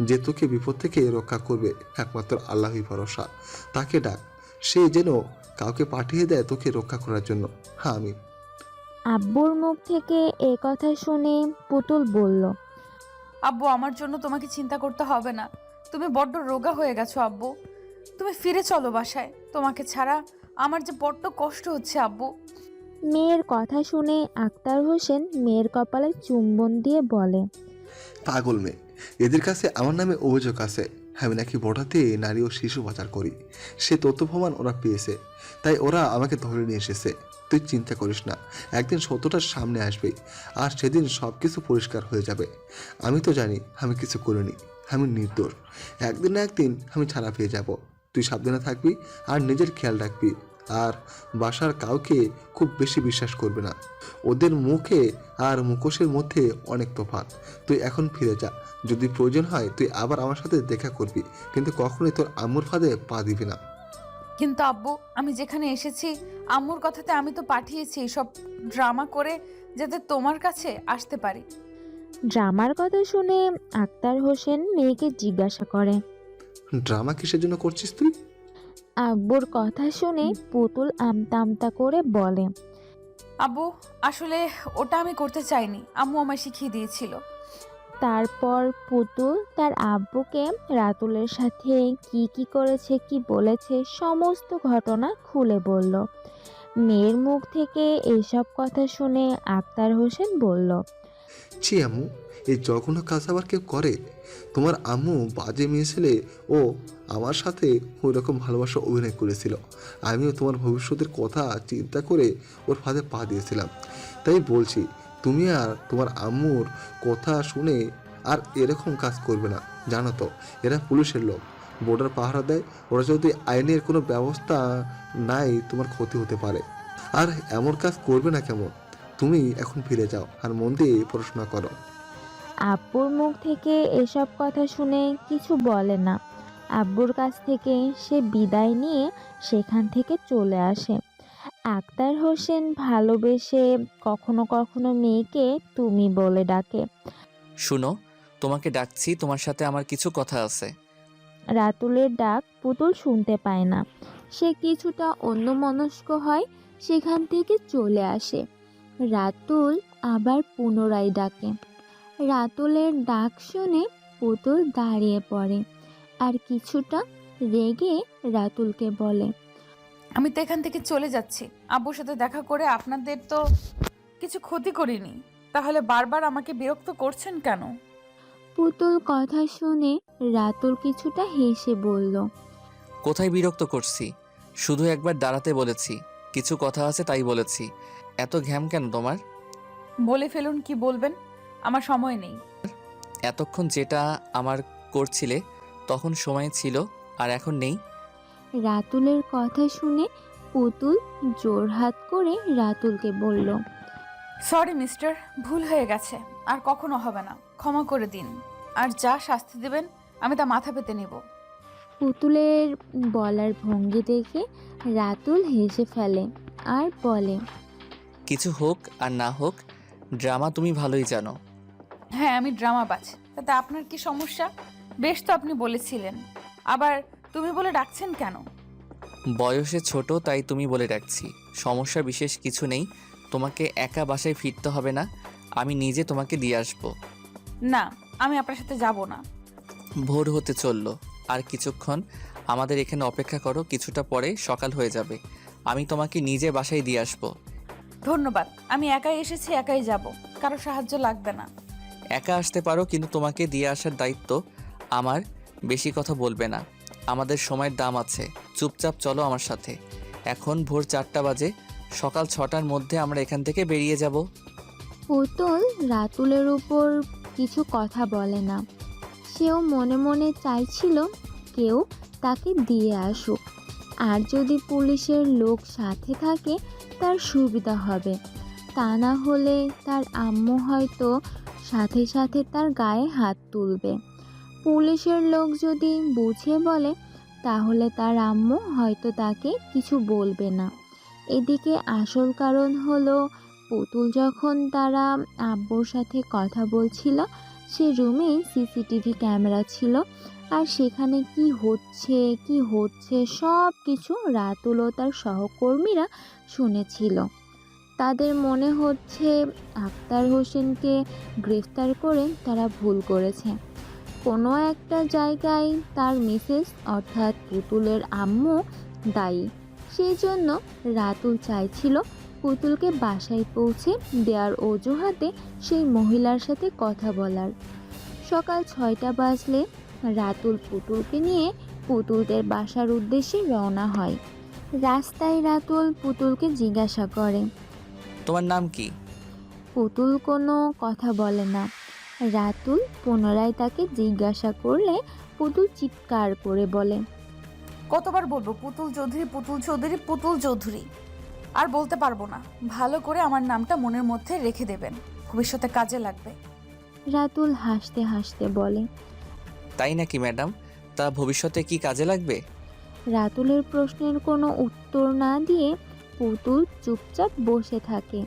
যে তোকে বিপদ থেকে রক্ষা করবে। একমাত্র আল্লাহই ভরসা, তাকে ডাক, সে যেন কাউকে পাঠিয়ে দেয় তোকে রক্ষা করার জন্য। হ্যাঁ আমি। আব্বুর মুখ থেকে এ কথা শুনে পুতুল বলল, আব্বু, আমার জন্য তোমাকে চিন্তা করতে হবে না। তুমি বড্ড রোগা হয়ে গেছো আব্বু। তুমি ফিরে চলো বাসায়, তোমাকে ছাড়া আমার যে বড্ড কষ্ট হচ্ছে আব্বু। মেয়ের কথা শুনে আক্তার হোসেন মেয়ের কপালে চুম্বন দিয়ে বলে, পাগল মেয়ে, এদের কাছে আমার নামে অভিযোগ আছে, আমি নাকি বর্ডাতে নারী ও শিশু পাচার করি। সে তথ্য প্রমাণ ওরা পেয়েছে, তাই ওরা আমাকে ধরে নিয়ে এসেছে। তুই চিন্তা করিস না, একদিন সত্যটার সামনে আসবে, আর সেদিন সব কিছু পরিষ্কার হয়ে যাবে। আমি তো জানি আমি কিছু করিনি, আমি নির্দোষ। একদিন না একদিন আমি ছাড়া পেয়ে যাব। তুই সাবধানে থাকবি আর নিজের খেয়াল রাখবি। আর বাসার কাউকে খুব বেশি বিশ্বাস করবে না, ওদের মুখে আর মুখোশের মধ্যে অনেক তফাৎ। তুই এখন ফিরে যা, যদি প্রয়োজন হয় তুই আবার আমার সাথে দেখা করবি, কিন্তু কখনোই তোর আম্মুর ফাঁদে পা দিবি না। কিন্তু আব্বু, আমি যেখানে এসেছি আম্মুর কথাতে আমি তো পাঠিয়েছি সব ড্রামা করে যাতে তোমার কাছে আসতে পারি। ড্রামার কথা শুনে আক্তার হোসেন মেয়েকে জিজ্ঞাসা করে, ড্রামা কিসের জন্য করছিস তুই? আব্বুর কথা শুনে পুতুল আমতা আমতা করে বলে, আব্বু, আসলে ওটা আমি করতে চাইনি, আম্মু আমায় শিখিয়ে দিয়েছিল। তারপর পুতুল তার আব্বুকে রাতুলের সাথে কি করেছে, কি বলেছে সমস্ত ঘটনা খুলে বলল। মেয়ের মুখ থেকে এসব কথা শুনে আক্তার হোসেন বলল, ছি আম্মু, এই জঘন্য কাজ আবার কেউ করে? তোমার আম্মু বাজে মেয়ে ছেলে, ও আমার সাথে ওই রকম ভালোবাসা অভিনয় করেছিল। আমিও তোমার ভবিষ্যতের কথা চিন্তা করে ওর ফাঁদে পা দিয়েছিলাম। তাই বলছি, তুমি আর তোমার আম্মুর কথা শুনে আর এরকম কাজ করবে না। জানো তো, এরা পুলিশের লোক, বর্ডার পাহারা দেয়। ওরা যদি আইনের কোনো ব্যবস্থা নাই, তোমার ক্ষতি হতে পারে। আর এমন কাজ করবে না কেমন? তুমি এখন ফিরে যাও আর মন দিয়ে পড়াশোনা করো। আব্বুর মুখ থেকে এসব কথা শুনে কিছু বলে না। আব্বুর কাছ থেকে সে বিদায় নিয়ে সেখান থেকে চলে আসে। আক্তার হোসেন ভালোবেসে কখনো কখনো মেয়েকে তুমি বলে ডাকে। শুনো, তোমাকে ডাকছি, তোমার সাথে আমার কিছু কথা আছে। রাতুলের ডাক পুতুল শুনতে পায় না। সে কিছুটা অন্যমনস্ক হয়, সেখান থেকে চলে আসে। রাতুল আবার পুনরায় ডাকে। রাতুলের ডাক শুনে পুতুল দাঁড়িয়ে পড়ে আর কিছুটা রেগে রাতুলকে বলে, আমি তো এখান থেকে চলে যাচ্ছি। আব্বুর সাথে দেখা করে আপনাদের তো কিছু ক্ষতি করিনি, তাহলে বারবার আমাকে বিরক্ত করছেন কেন? পুতুল কথা শুনে রাতুল কিছুটা হেসে বলল, কোথায় বিরক্ত করছি? শুধু একবার দাঁড়াতে বলেছি, কিছু কথা আছে তাই বলেছি। এত ঘ্যাম কেন তোমার? বলে ফেলুন, কি বলবেন, আমার সময় নেই। এতক্ষণ যেটা আমার করছিলে তখন সময় ছিল, আর এখন নেই। রাতুলের কথা শুনে পুতুল জোরহাত করে রাতুলকে বলল, সরি মিস্টার, ভুল হয়ে গেছে, আর কখনো হবে না, ক্ষমা করে দিন। আর যা শাস্তি দেবেন আমি তা মাথা পেতে নেব। পুতুলের বলার ভঙ্গি দেখে রাতুল হেসে ফেলে আর বলে, কিছু হোক আর না হোক, ড্রামা তুমি ভালোই জানো। হ্যাঁ, আমি ড্রামাবাজ, তাতে আপনার কি সমস্যা? বেশ তো আপনি বলেছিলেন, আবার তুমি বলে ডাকছেন কেন? বয়সে ছোট তাই তুমি বলে ডাকছি। সমস্যা বিশেষ কিছু নেই, তোমাকে একা বাসায় ফিরতে হবে না, আমি নিজে তোমাকে দিয়ে আসবো। না, আমি আপনার সাথে যাব না। ভোর হতে চললো, আর কিছুক্ষণ আমাদের এখানে অপেক্ষা করো, কিছুটা পরে সকাল হয়ে যাবে, আমি তোমাকে নিজে বাসায় দিয়ে আসবো। ধন্যবাদ, আমি একাই এসেছি, একাই যাব, কারো সাহায্য লাগবে না। একা আসতে পারো, কিন্তু তোমাকে দিয়ে আসার দায়িত্ব আমার। বেশি কথা বলবে না, আমাদের সময়ের দাম আছে। চুপচাপ চলো আমার সাথে। এখন ভোর 4টা বাজে, সকাল 6টার মধ্যে আমরা এখান থেকে বেরিয়ে যাব। পুতুল রাতুলের উপর কিছু কথা বলে না। সেও মনে মনে চাইছিল কেউ তাকে দিয়ে আসুক, আর যদি পুলিশের লোক সাথে থাকে তার সুবিধা হবে। তা না হলে তার আম্মু হয়তো সাথে সাথে তার গায়ে হাত তুলবে। পুলিশের লোক যদি বুঝিয়ে বলে তাহলে তার আম্মু হয়তো তাকে কিছু বলবে না। এদিকে আসল কারণ হলো, পুতুল যখন তারা আব্বুর সাথে কথা বলছিল সে রুমে সিসিটিভি ক্যামেরা ছিল, আর সেখানে কি হচ্ছে সব কিছু রাতুল ও তার সহকর্মীরা শুনেছিল। তাদের মনে হচ্ছে আক্তার হোসেনকে গ্রেফতার করে তারা ভুল করেছে। কোনো একটা জায়গায় তার মিসেস অর্থাৎ পুতুলের আম্মু দায়ী। সেই জন্য রাতুল চাইছিল পুতুলকে বাসায় পৌঁছে দেওয়ার অজুহাতে সেই মহিলার সাথে কথা বলার। সকাল 6টা বাজলে রাতুল পুতুলকে নিয়ে পুতুলদের বাসার উদ্দেশ্যে রওনা হয়। রাস্তায় রাতুল পুতুলকে জিজ্ঞাসা করে, তোমার নাম কি? পুতুল কোনো কথা বলে না। রাতুল পুনরায় তাকে জিজ্ঞাসা করলে পুতুল চিৎকার করে বলে, কতবার বলবো পুতুল চৌধুরী, পুতুল চৌধুরী, পুতুল চৌধুরী? আর বলতে পারবো না। ভালো করে আমার নামটা মনের মধ্যে রেখে দেবেন, ভবিষ্যতে কাজে লাগবে। রাতুল হাসতে হাসতে বলে, তাই নাকি ম্যাডাম? তা ভবিষ্যতে কি কাজে লাগবে? রাতুলের প্রশ্নের কোনো উত্তর না দিয়ে পুতুল চুপচাপ বসে থাকে।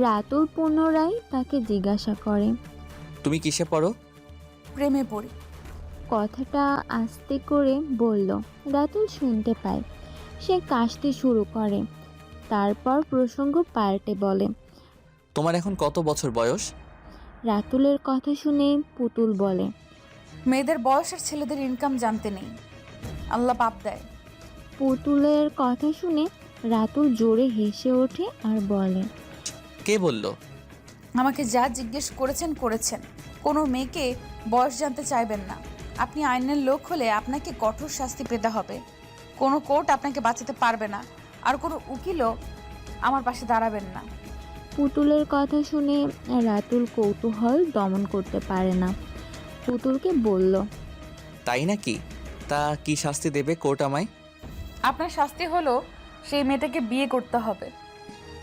রাতুল পুনরায় তাকে জিজ্ঞাসা করে, তুমি কিসে পড়ো? প্রেমে পড়ি। কথাটা আস্তে করে বলল। রাতুল শুনতে পায়। সে কাশতে শুরু করে, তারপর প্রসঙ্গ পাল্টে বলে, তোমার এখন কত বছর বয়স? রাতুলের কথা শুনে পুতুল বলে, মেয়েদের বয়স আর ছেলেদের ইনকাম জানতে নেই, আল্লাহ পাপ দেয়। পুতুলের কথা শুনে রাতুল জোরে হেসে ওঠে আর বলে, কে বলল? আমাকে যা জিজ্ঞেস করেছেন। কোনো মেয়েকে বয়স জানতে চাইবেন না। আপনি আইনের লোক হলে আপনাকে কঠোর শাস্তি পেতে হবে। কোনো কোর্ট আপনাকে বাঁচাতে পারবে না, আর কোনো উকিলও আমার পাশে দাঁড়াবেন না। পুতুলের কথা শুনে রাতুল কৌতূহল দমন করতে পারে না। পুতুলকে বলল, তাই নাকি? তা কি শাস্তি দেবে কোর্ট আমায়? আপনার শাস্তি হলো সেই মেয়েটাকে বিয়ে করতে হবে।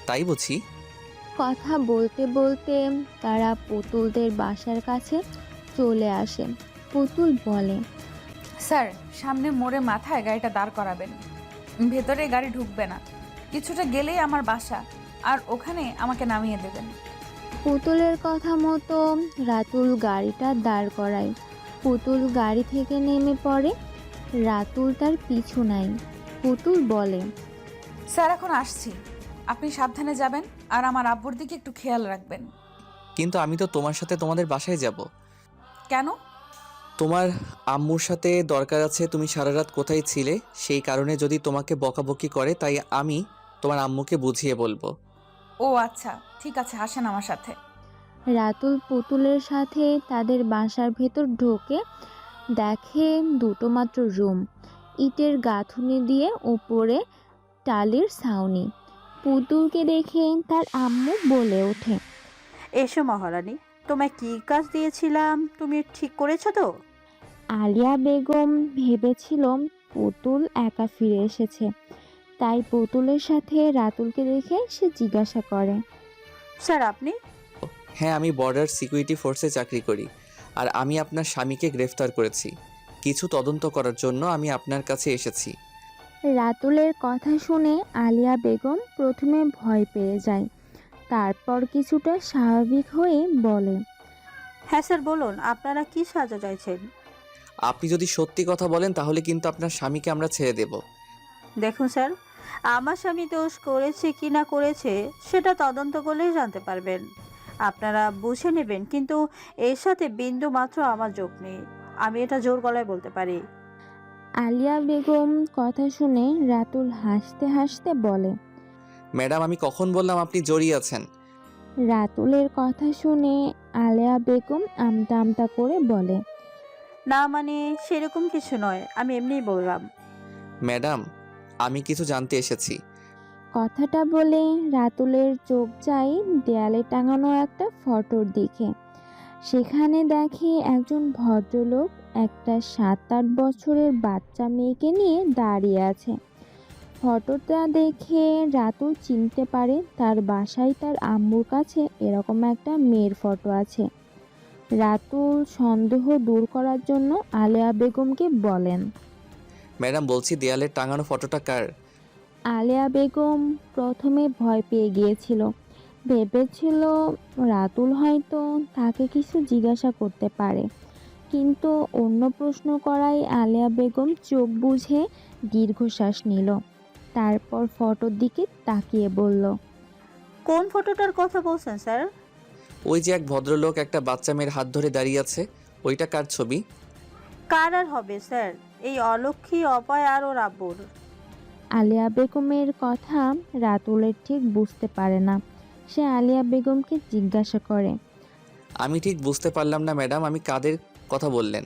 তাই বুঝি? কথা বলতে বলতে তারা পুতুলদের বাসার কাছে চলে আসে। পুতুল বলে, স্যার, সামনে মোড়ে মাথায় গাড়িটা দাঁড় করাবেন। ভেতরে গাড়ি ঢুকবে না, কিছুটা গেলেই আমার বাসা, আর ওখানে আমাকে নামিয়ে দেবেন। পুতুলের কথা মতো রাতুল গাড়িটা দাঁড় করায়। পুতুল গাড়ি থেকে নেমে পড়ে। রাতুল তার পিছু নাই। পুতুল বলে, স্যার এখন আসছি, আপনি সাবধানে যাবেন আর আমার আব্বুর দিকে একটু খেয়াল রাখবেন। কিন্তু আমি তো তোমার সাথে তোমাদের বাসায় যাব। কেন? তোমার আম্মুর সাথে দরকার আছে। তুমি সারা রাত কোথায় ছিলে সেই কারণে যদি তোমাকে বকাবকি করে, তাই আমি তোমার আম্মুকে বুঝিয়ে বলবো। ও আচ্ছা, ঠিক আছে, আসেন আমার সাথে। রাতুল পুতুলের সাথে তাদের বাসার ভেতর ঢোকে। দেখে দুটো মাত্র রুম, ইটের গাঁথুনি দিয়ে উপরে টালির ছাউনি। পুতুলকে দেখে তার আম্মু বলে ওঠে, এসো মহারানী, তোমায় কী কাজ দিয়েছিলাম তুমি ঠিক করেছো তো? আলিয়া বেগম ভেবেছিল পুতুল একা ফিরে এসেছে, তাই পুতুলের সাথে রাতুলকে দেখে সে জিজ্ঞাসা করে, স্যার আপনি? হ্যাঁ, আমি বর্ডার সিকিউরিটি ফোর্সে চাকরি করি, আর আমি আপনার স্বামীকে গ্রেফতার করেছি। কিছু তদন্ত করার জন্য আমি আপনার কাছে এসেছি। রাতুলের কথা শুনে আলিয়া বেগম প্রথমে ভয় পেয়ে যায়, তারপর কিছুটা স্বাভাবিক হয়ে বলে, হ্যাঁ স্যার বলুন, আপনারা কি সাহায্য চাইছেন? আপনি যদি সত্যি কথা বলেন তাহলে কিন্তু আপনার স্বামীকে আমরা ছেড়ে দেব। দেখুন স্যার, আমার স্বামী দোষ করেছে কি না করেছে সেটা তদন্ত করলেই জানতে পারবেন। আপনারা বুঝে নেবেন, কিন্তু এর সাথে বিন্দু মাত্র আমার যোগ নেই, আমি এটা জোর গলায় বলতে পারি। আলিয়া বেগম কথা শুনে রাতুল হাসতে হাসতে বলে, ম্যাডাম, আমি কখন বললাম আপনি জড়িয়ে আছেন? রাতুলের কথা শুনে আলিয়া বেগম আমতা আমতা করে বলে, না মানে সেরকম কিছু নয়, আমি এমনিই বললাম। ম্যাডাম, আমি কিছু জানতে এসেছি। কথাটা বলে রাতুলের চোখ যায় দেয়ালে টাঙানো একটা ফটোর দিকে। সেখানে দেখে একজন ভদ্রলোক একটা 7-8 বছরের বাচ্চা মেয়েকে নিয়ে দাঁড়িয়ে আছে। ফটোটা দেখে রাতুল চিনতে পারে তার বাসায় তার আম্মুর কাছে এরকম একটা মেয়ের ফটো আছে। রাতুল সন্দেহ দূর করার জন্য আলেয়া বেগমকে বলেন, ম্যাডাম, বলছি দেয়ালে টাঙানো ফটোটা কার? আলেয়া বেগম প্রথমে ভয় পেয়ে গিয়েছিল, ভেবেছিল রাতুল হয়তো তাকে কিছু জিজ্ঞাসা করতে পারে, কিন্তু অন্য প্রশ্ন করায় আলেয়া বেগম চোখ বুজে দীর্ঘশ্বাস নিল। তারপর ফটোর দিকে তাকিয়ে বলল, কোন ফটোটার কথা বলছেন স্যার? ওই যে এক ভদ্রলোক একটা বাচ্চা মেয়ের হাত ধরে দাঁড়িয়ে আছে, ওইটা কার ছবি? কার আর হবে স্যার, এই অলক্ষী অপয় আর ওর আব্বুর। আলিয়া বেগমের কথা রাতুলের ঠিক বুঝতে পারে না। সে আলিয়া বেগমকে জিজ্ঞাসা করে, আমি ঠিক বুঝতে পারলাম না ম্যাডাম, আমি কাদের কথা বললেন?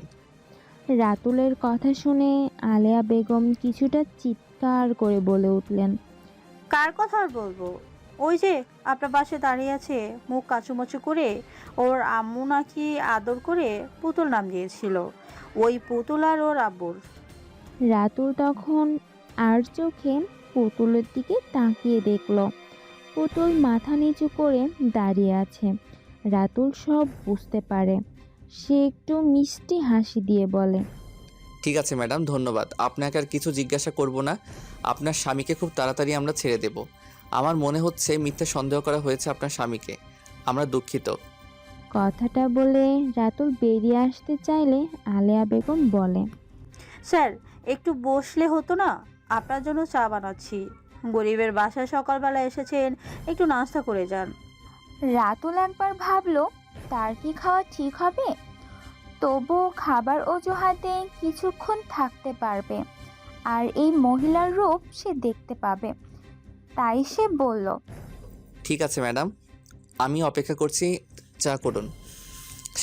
রাতুলের কথা শুনে আলিয়া বেগম কিছুটা চিৎকার করে বলে উঠলেন, কার কথা আর বলবো, ওই যে আপনার পাশে দাঁড়িয়ে আছে, মুখ কাচুমাচু করে, ওর আম্মু নাকি আদর করে পুতুল নাম দিয়েছিল, ওই পুতুল আর ওর আব্বুর। রাতুল তখন আর চোখে পুতুলের দিকে তাকিয়ে দেখল পুতুল মাথা নিচু করে দাঁড়িয়ে আছে। রাতুল সব বুঝতে পারে। সে একটু মিষ্টি হাসি দিয়ে বলে, ঠিক আছে ম্যাডাম, ধন্যবাদ। আপনাকে আর কিছু জিজ্ঞাসা করব না। আপনার স্বামীকে খুব তাড়াতাড়ি আমরা ছেড়ে দেব। আমার মনে হচ্ছে মিথ্যে সন্দেহ করা হয়েছে আপনার স্বামীকে। আমরা দুঃখিত। কথাটা বলে রাতুল বেরিয়ে আসতে চাইলে আলেয়া বেগম বলে, স্যার একটু বসলে হতো না, আপনার জন্য চা বানাচ্ছি। গরিবের বাসায় সকালবেলা এসেছেন, একটু নাস্তা করে যান। রাতুল একবার ভাবলো তার কি খাওয়া ঠিক হবে, তবু খাবার অজুহাতে কিছুক্ষণ থাকতে পারবে, আর এই মহিলার রূপ সে দেখতে পাবে। তাই সে বলল, ঠিক আছে ম্যাডাম, আমি অপেক্ষা করছি, চা করুন।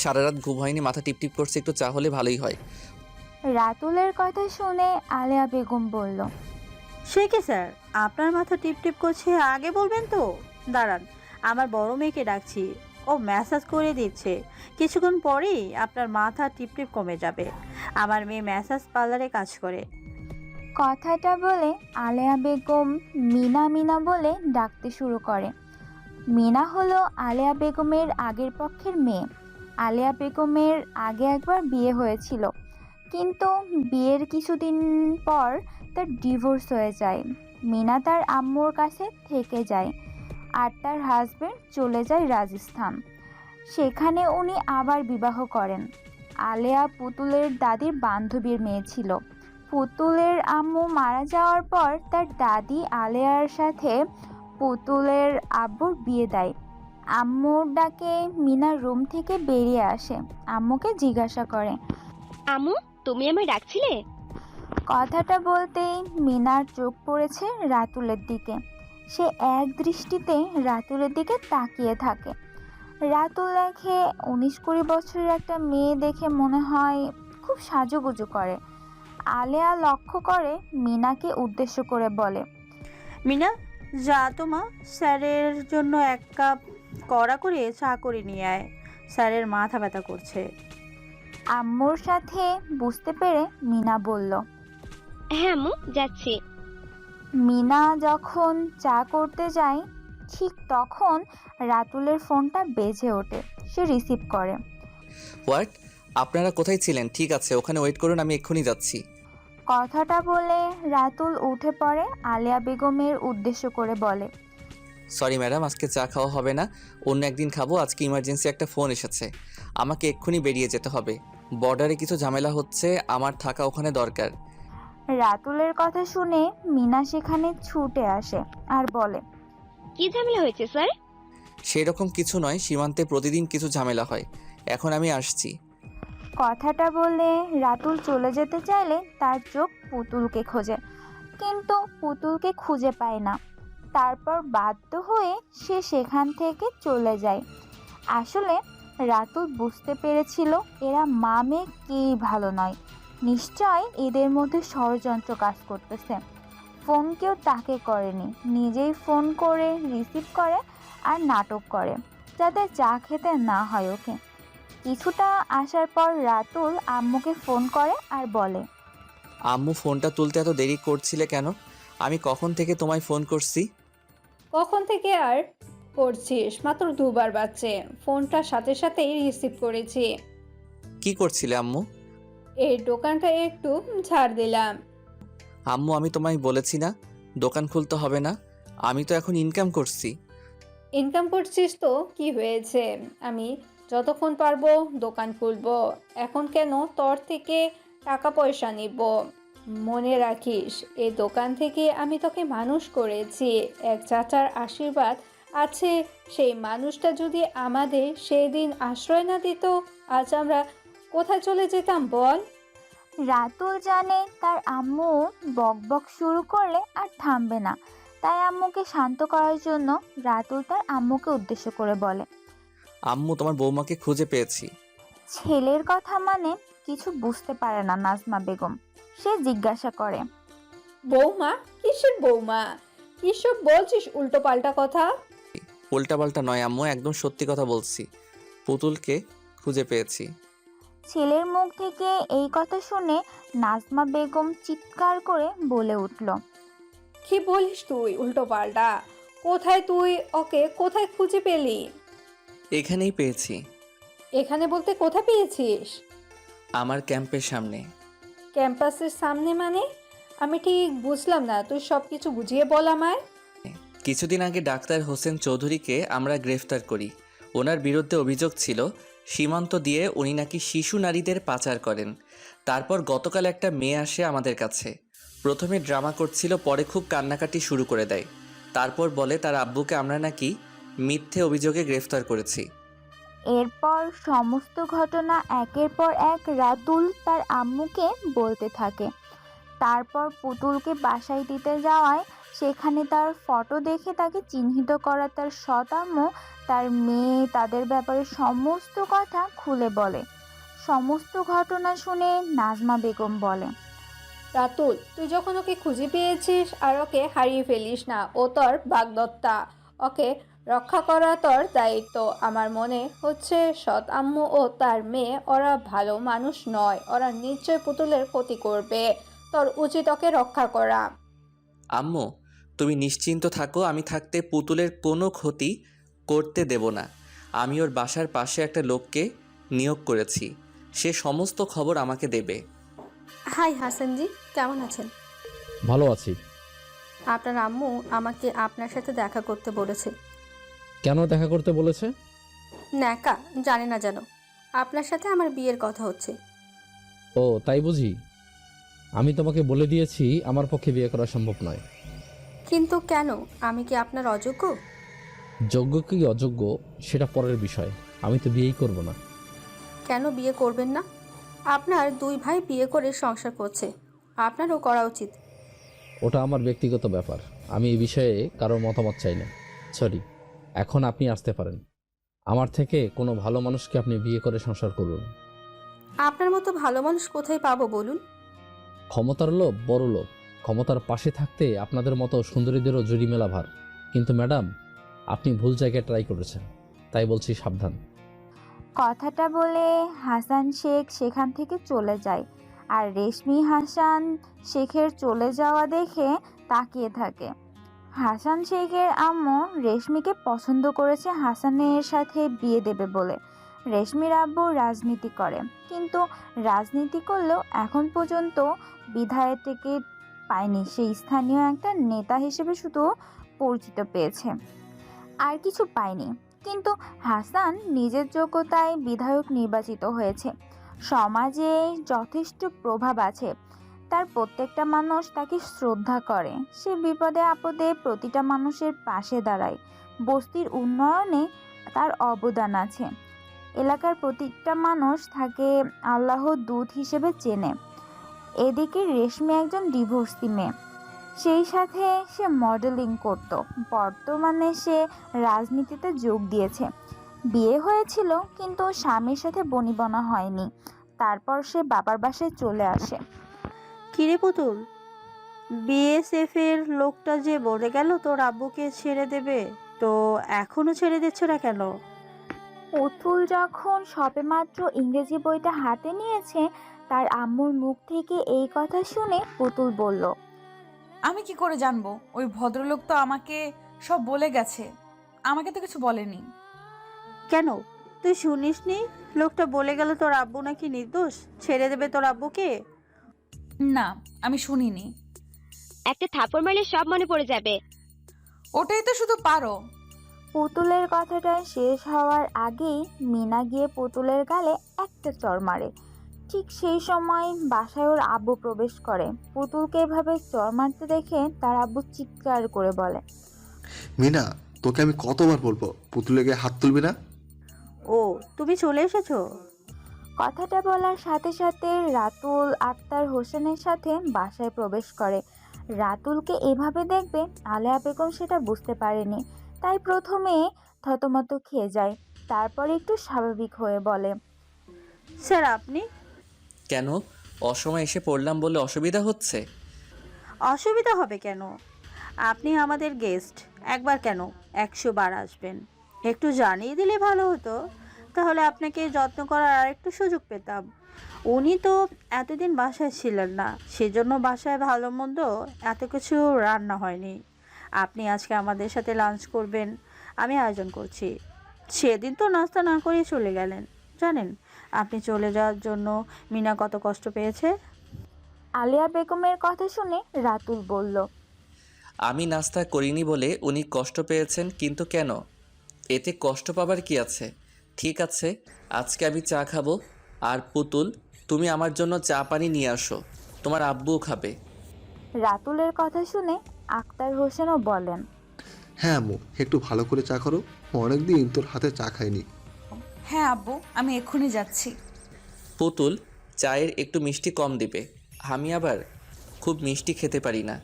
সারা রাত ঘুম হয়নি, মাথা টিপটিপ করছে, একটু চা হলে ভালোই হয়। রাতুলের কথা শুনে আলেয়া বেগম বলল, সে কি স্যার, আপনার মাথা টিপ টিপ করছে, আগে বলবেন তো। দাঁড়ান, আমার বড় মেয়েকে ডাকছি, ও ম্যাসাজ করে দিচ্ছে, কিছুক্ষণ পরেই আপনার মাথা টিপ টিপ কমে যাবে। আমার মেয়ে ম্যাসাজ পার্লারে কাজ করে। কথাটা বলে আলেয়া বেগম মিনা মিনা বলে ডাকতে শুরু করে। মিনা হলো আলেয়া বেগমের আগের পক্ষের মেয়ে। আলেয়া বেগমের আগে একবার বিয়ে হয়েছিল, কিন্তু বিয়ের কিছুদিন পর তার ডিভোর্স হয়ে যায়। মিনা তার আম্মুর কাছে থেকে যায় আর তার হাজবেন্ড চলে যায় রাজস্থান। সেখানে উনি আবার বিবাহ করেন। আলেয়া পুতুলের দাদির বান্ধবীর মেয়ে ছিল। পুতুলের আম্মু মারা যাওয়ার পর তার দাদি আলেয়ার সাথে পুতুলের আব্বুর বিয়ে দেয়। আম্মুর ডাকে মিনা রুম থেকে বেরিয়ে আসে। আম্মুকে জিজ্ঞাসা করে, আম্মু, তুমি আমায় ডাকছিলে? কথাটা বলতেই মিনার চোখ পড়েছে রাতুলের দিকে। সে এক দৃষ্টিতে রাতুলের দিকে তাকিয়ে থাকে। রাতুল দেখে 19-20 বছরের একটা মেয়ে, দেখে মনে হয় খুব সাজুগুজু করে। আলেয়া লক্ষ্য করে মিনাকে উদ্দেশ্য করে বলে, মিনা, যা তো মা, স্যারের জন্য 1 কাপ কড়া করে চা করে নিয়ে আয়। স্যারের মাথা ব্যথা করছে। আম্মুর সাথে বুঝতে পেরে মিনা বলল। হ্যাঁ আম্মু, যাচ্ছি। মিনা যখন চা করতে যায় ঠিক তখন রাতুলের ফোনটা বেজে ওঠে। সে রিসিভ করে। হোয়াট? আপনারা কোথায় ছিলেন? ঠিক আছে, ওখানে ওয়েট করুন, আমি এক্ষুনি যাচ্ছি। কথাটা বলে রাতুল উঠে পড়ে। আলেয়া বেগমের উদ্দেশ্য করে বলে, সরি ম্যাডাম, আজকে চা খাওয়া হবে না, অন্য একদিন খাবো। আজকে ইমার্জেন্সি একটা ফোন এসেছে, আমাকে এক্ষুনি বেরিয়ে যেতে হবে। বর্ডারে কিছু ঝামেলা হচ্ছে, আমার থাকা ওখানে দরকার। রাতুলের কথা শুনে মিনা সেখানে ছুটে আসে আর বলে, কি ঝামেলা হয়েছে স্যার? সেরকম কিছু নয়, সীমান্তে প্রতিদিন কিছু ঝামেলা হয়, এখন আমি আসছি। কথাটা বলে রাতুল চলে যেতে চাইলে তার চোখ পুতুলকে খোঁজে, কিন্তু পুতুলকে খুঁজে পায় না। তারপর বাধ্য হয়ে সে সেখান থেকে চলে যায়। আসলে রাতুল বুঝতে পেরেছিল এরা মা মেয়ে কেউই ভালো নয়। নিশ্চয় এদের মধ্যে ষড়যন্ত্র কাজ করতেছে। ফোন কেউ তাকে করেনি, নিজেই ফোন করে রিসিভ করে আর নাটক করে যাতে চা খেতে না হয় ওকে। কিছুটা আসার পর রাতুল আম্মুকে ফোন করে আর বলে, আম্মু, ফোনটা তুলতে এত দেরি করছিলে কেন? আমি কখন থেকে তোমায় ফোন করছি। কখন থেকে আর করছিস? মাত্র 2 বার বাজছে। ফোনটা সাথে সাথেই রিসিভ করেছি। কি করছিলে আম্মু? এই দোকানটা একটু ছাড় দিলাম। আম্মু, আমি তোমায় বলেছি না দোকান খুলতে হবে না, আমি তো এখন ইনকাম করছি। ইনকাম করছিস তো কি হয়েছে? আমি যতক্ষণ পারবো দোকান খুলবো। এখন কেন তোর থেকে টাকা পয়সা নিব? মনে রাখিস, এই দোকান থেকে আমি তোকে মানুষ করেছি। এক চাচার আশীর্বাদ আছে। সেই মানুষটা যদি আমাদের সেই দিন আশ্রয় না দিত, আজ আমরা কোথায় চলে যেতাম বল? রাতুল জানে তার আম্মু বকবক শুরু করলে আর থামবে না। তাই আম্মুকে শান্ত করার জন্য রাতুল তার আম্মুকে উদ্দেশ্য করে বলে, আম্মু, তোমার বৌমাকে খুঁজে পেয়েছি। ছেলের কথা মানে কিছু বুঝতে পারে না নাজমা বেগম। সে জিজ্ঞাসা করে, বৌমা? কিসের বৌমা? কিসব বলছিস উল্টো পাল্টা কথা? উল্টাপাল্টা নয় আম্মু, একদম সত্যি কথা বলছি, পুতুলকে খুঁজে পেয়েছি। ছেলের মুখ থেকে এই কথা শুনে নাজমা বেগম চিৎকার করে বলে উঠল, কি বলিস তুই উল্টো পাল্টা? কোথায় তুই ওকে কোথায় খুঁজে পেলি? এখানেই পেয়েছি। এখানে বলতে কোথায় পেয়েছিস? আমার ক্যাম্পের সামনে। ক্যাম্পাসের সামনে মানে? আমি ঠিক বুঝলাম না, তুই সব কিছু বুঝিয়ে বল আমায়। কিছুদিন আগে ডাক্তার হোসেন চৌধুরীকে আমরা গ্রেফতার করি। ওনার বিরুদ্ধে অভিযোগ ছিল সীমান্ত দিয়ে উনি নাকি শিশু নারীদের পাচার করেন। তারপর গতকাল একটা মেয়ে আসে আমাদের কাছে। প্রথমে ড্রামা করছিল, পরে খুব কান্নাকাটি শুরু করে দেয়। তারপর বলে তার আব্বুকে আমরা নাকি মিথ্যে অভিযোগে গ্রেফতার করেছি। এরপর সমস্ত ঘটনা একের পর এক রাতুল তার আম্মুকে বলতে থাকে। তারপর পুতুলকে বাসায় দিতে যাওয়ায় সেখানে তার ফটো দেখে তাকে চিহ্নিত করা তার সৎ আম্মু তার মেয়ে তাদের ব্যাপারে সমস্ত কথা খুলে বলে। সমস্ত ঘটনা শুনে নাজমা বেগম বলে, রাতুল, তুই যখন ওকে খুঁজে পেয়েছিস আর ওকে হারিয়ে ফেলিস না। ও তোর বাগদত্তা, ওকে রক্ষা করা তোর দায়িত্ব। আমার মনে হচ্ছে সৎ আম্মু ও তার মেয়ে ওরা ভালো মানুষ নয়, ওরা নিশ্চয় পুতুলের ক্ষতি করবে। তোর উচিত ওকে রক্ষা করা। আম্মু, তুমি নিশ্চিন্ত থাকো, আমি থাকতে পুতুলের কোনো ক্ষতি করতে দেব না। আমি ওর বাসার পাশে একটা লোককে নিয়োগ করেছি, সে সমস্ত খবর আমাকে দেবে। হাই হাসানজি, কেমন আছেন? ভালো আছি। আপনার আম্মু আমাকে আপনার সাথে দেখা করতে বলেছে। কেন দেখা করতে বলেছে? ন্যাকা, জানে না যেন আপনার সাথে আমার বিয়ের কথা হচ্ছে। ও তাই বুঝি? আমি তোমাকে বলে দিয়েছি আমার পক্ষে বিয়ে করা সম্ভব নয়। কিন্তু কেন? আমি কি আপনার অযোগ্য? যোগ্য কি অযোগ্য সেটা পরের বিষয়, আমি তো বিয়েই করব না। কেন বিয়ে করবেন না? আপনার দুই ভাই বিয়ে করে সংসার করছে, আপনারও করা উচিত। ওটা আমার ব্যক্তিগত ব্যাপার, আমি এই বিষয়ে কারোর মতামত চাই না। সরি, এখন আপনি আসতে পারেন। আমার থেকে কোনো ভালো মানুষকে আপনি বিয়ে করে সংসার করুন। আপনার মতো ভালো মানুষ কোথায় পাবো বলুন? ক্ষমতার লোভ বড় লোভ, ক্ষমতার পাশে থাকতে আপনাদের মতো সুন্দরীদেরও জুড়ি মেলা ভার। কিন্তু ম্যাডাম, আপনি ভুল জায়গায় ট্রাই করেছেন, তাই বলছি সাবধান। কথাটা বলে হাসান শেখ সেখান থেকে চলে যায় আর রেশমি হাসান শেখের চলে যাওয়া দেখে তাকিয়ে থাকে। হাসান শেখের আম্মু রেশমিকে পছন্দ করেছে হাসানের সাথে বিয়ে দেবে বলে। রেশমির আব্বু রাজনীতি করে, কিন্তু রাজনীতি করলেও এখন পর্যন্ত বিধায়ক টিকিট পায়নি, সেই স্থানীয় একটা নেতা হিসেবে শুধু পরিচিত পেয়েছে, আর কিছু পায়নি। কিন্তু হাসান নিজের যোগ্যতায় বিধায়ক নির্বাচিত হয়েছে, সমাজে যথেষ্ট প্রভাব আছে, তার প্রত্যেকটা মানুষ তাকে শ্রদ্ধা করে, সে বিপদে আপদে প্রতিটা মানুষের পাশে দাঁড়ায়, বস্তির উন্নয়নে তার অবদান আছে, এলাকার প্রতিটা মানুষ তাকে আল্লাহর দূত হিসেবে চেনে। এদিকে রেশমি একজন ডিভোর্সি মেয়ে, সেই সাথে সে মডেলিং করত, বর্তমানে সে রাজনীতিতে যোগ দিয়েছে। বিয়ে হয়েছিল কিন্তু স্বামীর সাথে বনিবনা হয়নি, তারপর সে বাবার বাসায় চলে আসে। কিরে পুতুল, বিএসএফ এর লোকটা যে বলে গেল তোর আব্বুকে ছেড়ে দেবে, তো এখনো ছেড়ে দিচ্ছ না কেন? পুতুল যখন সবেমাত্র ইংরেজি বইটা হাতে নিয়েছে, তার আম্মুর মুখ থেকে এই কথা শুনে পুতুল বলল, আমি কি করে জানবো? ওই ভদ্রলোক তো আমাকে সব বলে গেছে, আমাকে তো কিছু বলেনি। কেন, তুই শুনিসনি লোকটা বলে গেল তোর আব্বু নাকি নির্দোষ, ছেড়ে দেবে তোর আব্বুকে? না, আমি শুনিনি। একটা থাপ্পড় মারলে সব মনে পড়ে যাবে। ওটাই তো শুধু পারো। পুতুলের কথাটা শেষ হওয়ার আগেই মিনা গিয়ে পুতুলের গালে একটা চড় মারে। ঠিক সেই সময় বাসায় ওর আব্বু প্রবেশ করে। পুতুলকে এভাবে চড় মারতে দেখে তার আব্বু চিৎকার করে বলে, মিনা, তোকে আমি কতবার বলবো পুতুলের গায়ে হাত তুলবি না? ও, তুমি চলে এসেছো? কথাটা বলার সাথে সাথে রাতুল আক্তার হোসেনের সাথে বাসায় প্রবেশ করে। রাতুলকে এভাবে দেখবে আলেয়া বেগম সেটা বুঝতে পারেনি, তাই প্রথমে থতমত খেয়ে যায়, তারপর একটু স্বাভাবিক হয়ে বলে, স্যার আপনি? কেন, অসময় এসে পড়লাম বলে অসুবিধা হচ্ছে? অসুবিধা হবে কেন? আপনি আমাদের গেস্ট, একবার কেন 100 বার আসবেন। একটু জানিয়ে দিলে ভালো হতো, তাহলে আপনাকে যত্ন করার আর একটু সুযোগ পেতাম। উনি তো এতদিন বাসায় ছিলেন না, সেজন্য বাসায় ভালো মন্দ এত কিছু রান্না হয়নি। আপনি আজকে আমাদের সাথে লাঞ্চ করবেন, আমি আয়োজন করছি। সেদিন তো নাস্তা না করে চলে গেলেন। জানেন আপনি চলে যাওয়ার জন্য মিনা কত কষ্ট পেয়েছে? আলিয়া বেগমের কথা শুনে রাতুল বলল, আমি নাস্তা করিনি বলে উনি কষ্ট পেয়েছেন, কিন্তু কেন? এতে কষ্ট পাবার কি আছে? ঠিক আছে, আজকে আমি চা খাবো। আর পুতুল, তুমি আমার জন্য চা পানি নিয়ে আসো, তোমার আব্বুও খাবে। রাতুলের কথা শুনে আক্তার হোসেনও বলেন, হ্যাঁ আম্মু, একটু ভালো করে চা করো, অনেকদিন তোর হাতে চা খাইনি। হ্যাঁ আব্বু, আমি এক্ষুনি যাচ্ছি। পুতুল, চায়ের একটু মিষ্টি কম দিবে, আমি আবার খুব মিষ্টি খেতে পারি না।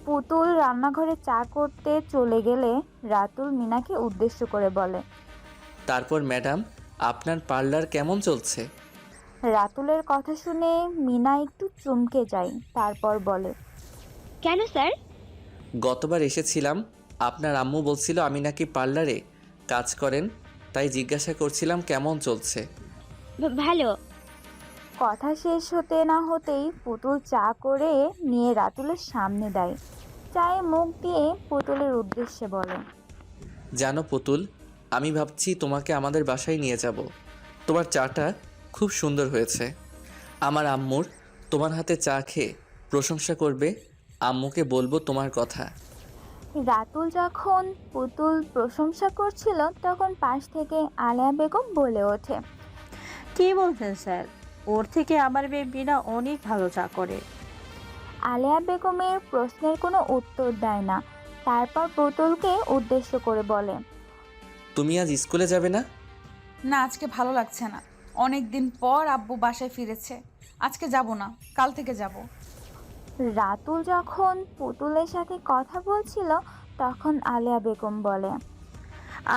পুতুল রান্নাঘরে চা করতে চলে গেলে রাতুল মিনাকে উদ্দেশ্য করে বলে, তারপর ম্যাডাম, আপনার পার্লার কেমন চলছে? রাতুলের কথা শুনে মিনা একটু চমকে যায়, তারপর বলে, কেন স্যার? গতবার এসেছিলাম, আপনার আম্মু বলছিল আমি নাকি পার্লারে কাজ করেন, তাই জিজ্ঞাসা করছিলাম কেমন চলছে। ভালো। কথা শেষ হতে না হতেই পুতুল চা করে নিয়ে রাতুলের সামনে দেয়। চায়ে মুখ দিয়ে পুতুলের উদ্দেশ্যে বলে, জানো পুতুল, আমি ভাবছি তোমাকে আমাদের বাসায় নিয়ে যাব। তোমার চাটা খুব সুন্দর হয়েছে। আমার আম্মুর তোমার হাতে চা খেয়ে প্রশংসা করবে। আম্মুকে বলবো তোমার কথা। রাতুল যখন পুতুল প্রশংসা করছিল তখন পাশ থেকে আলেয়া বেগম বলে ওঠে, কি বলছেন স্যার? ওর থেকে আমার মেয়ে বিনা অনেক ভালো চা করে। আলেয়া বেগমের প্রশ্নের কোনো উত্তর দেয় না। তারপর পুতুলকে উদ্দেশ্য করে বলে, তুমি আজ স্কুলে যাবে না? না, আজকে ভালো লাগছে না। অনেক দিন পর আব্বু বাসায় ফিরেছে। আজকে যাব না, কাল থেকে যাব। রাতুল যখন পুতুলের সাথে কথা বলছিল তখন আলেয়া বেগম বলে,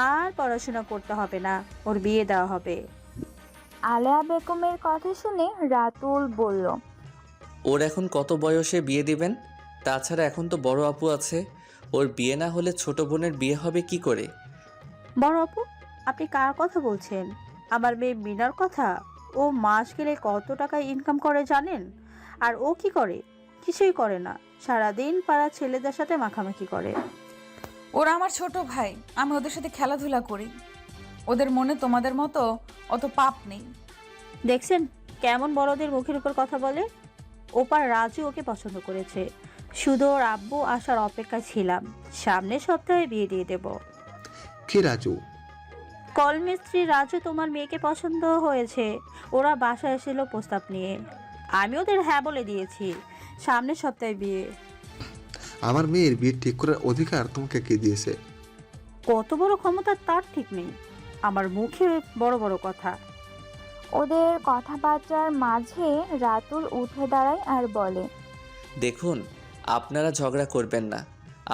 আর পড়াশোনা করতে হবে না, ওর বিয়ে দেওয়া হবে। আলেয়া বেগমের কথা শুনে রাতুল বলল, ওর এখন কত বয়সে বিয়ে দিবেন? তাছাড়া এখন তো বড় আপু আছে, ওর বিয়ে না হলে ছোট বোনের বিয়ে হবে কি করে? বড় আপু, আপনি কার কথা বলছেন? আমার মেয়ে মিনার কথা। ও মাস গেলে কত টাকা ইনকাম করে জানেন? আর ও কি করে? কিছুই করে না, সারাদিন পাড়া ছেলেদের সাথে মাখামাখি করে। ওরা আমার ছোট ভাই, আমি ওদের সাথে খেলাধুলা করি। ওদের মনে তোমাদের মতো অত পাপ নেই। দেখছেন কেমন বড়দের মুখের উপর কথা বলে? ওপার রাজু ওকে পছন্দ করেছে, শুধু ওর আব্বু আসার অপেক্ষায় ছিলাম। সামনের সপ্তাহে বিয়ে দিয়ে দেব। কে রাজু? কলমিস্ত্রি রাজু তোমার মেয়েকে পছন্দ হয়েছে। ওরা বাসায় এসেছিল প্রস্তাব নিয়ে, আমি ওদের হ্যাঁ বলে দিয়েছি। সামনের সপ্তাহে বিয়ে। আমার মেয়ের বিয়ে ঠিক করার অধিকার তোমাকে কে দিয়েছে? কত বড় ক্ষমতা তার ঠিক নেই। আমার মুখে বড় বড় কথা। ওদের কথাবার্তার মাঝে রাতুল উঠে দাঁড়ায় আর বলে, দেখুন, আপনারা ঝগড়া করবেন না।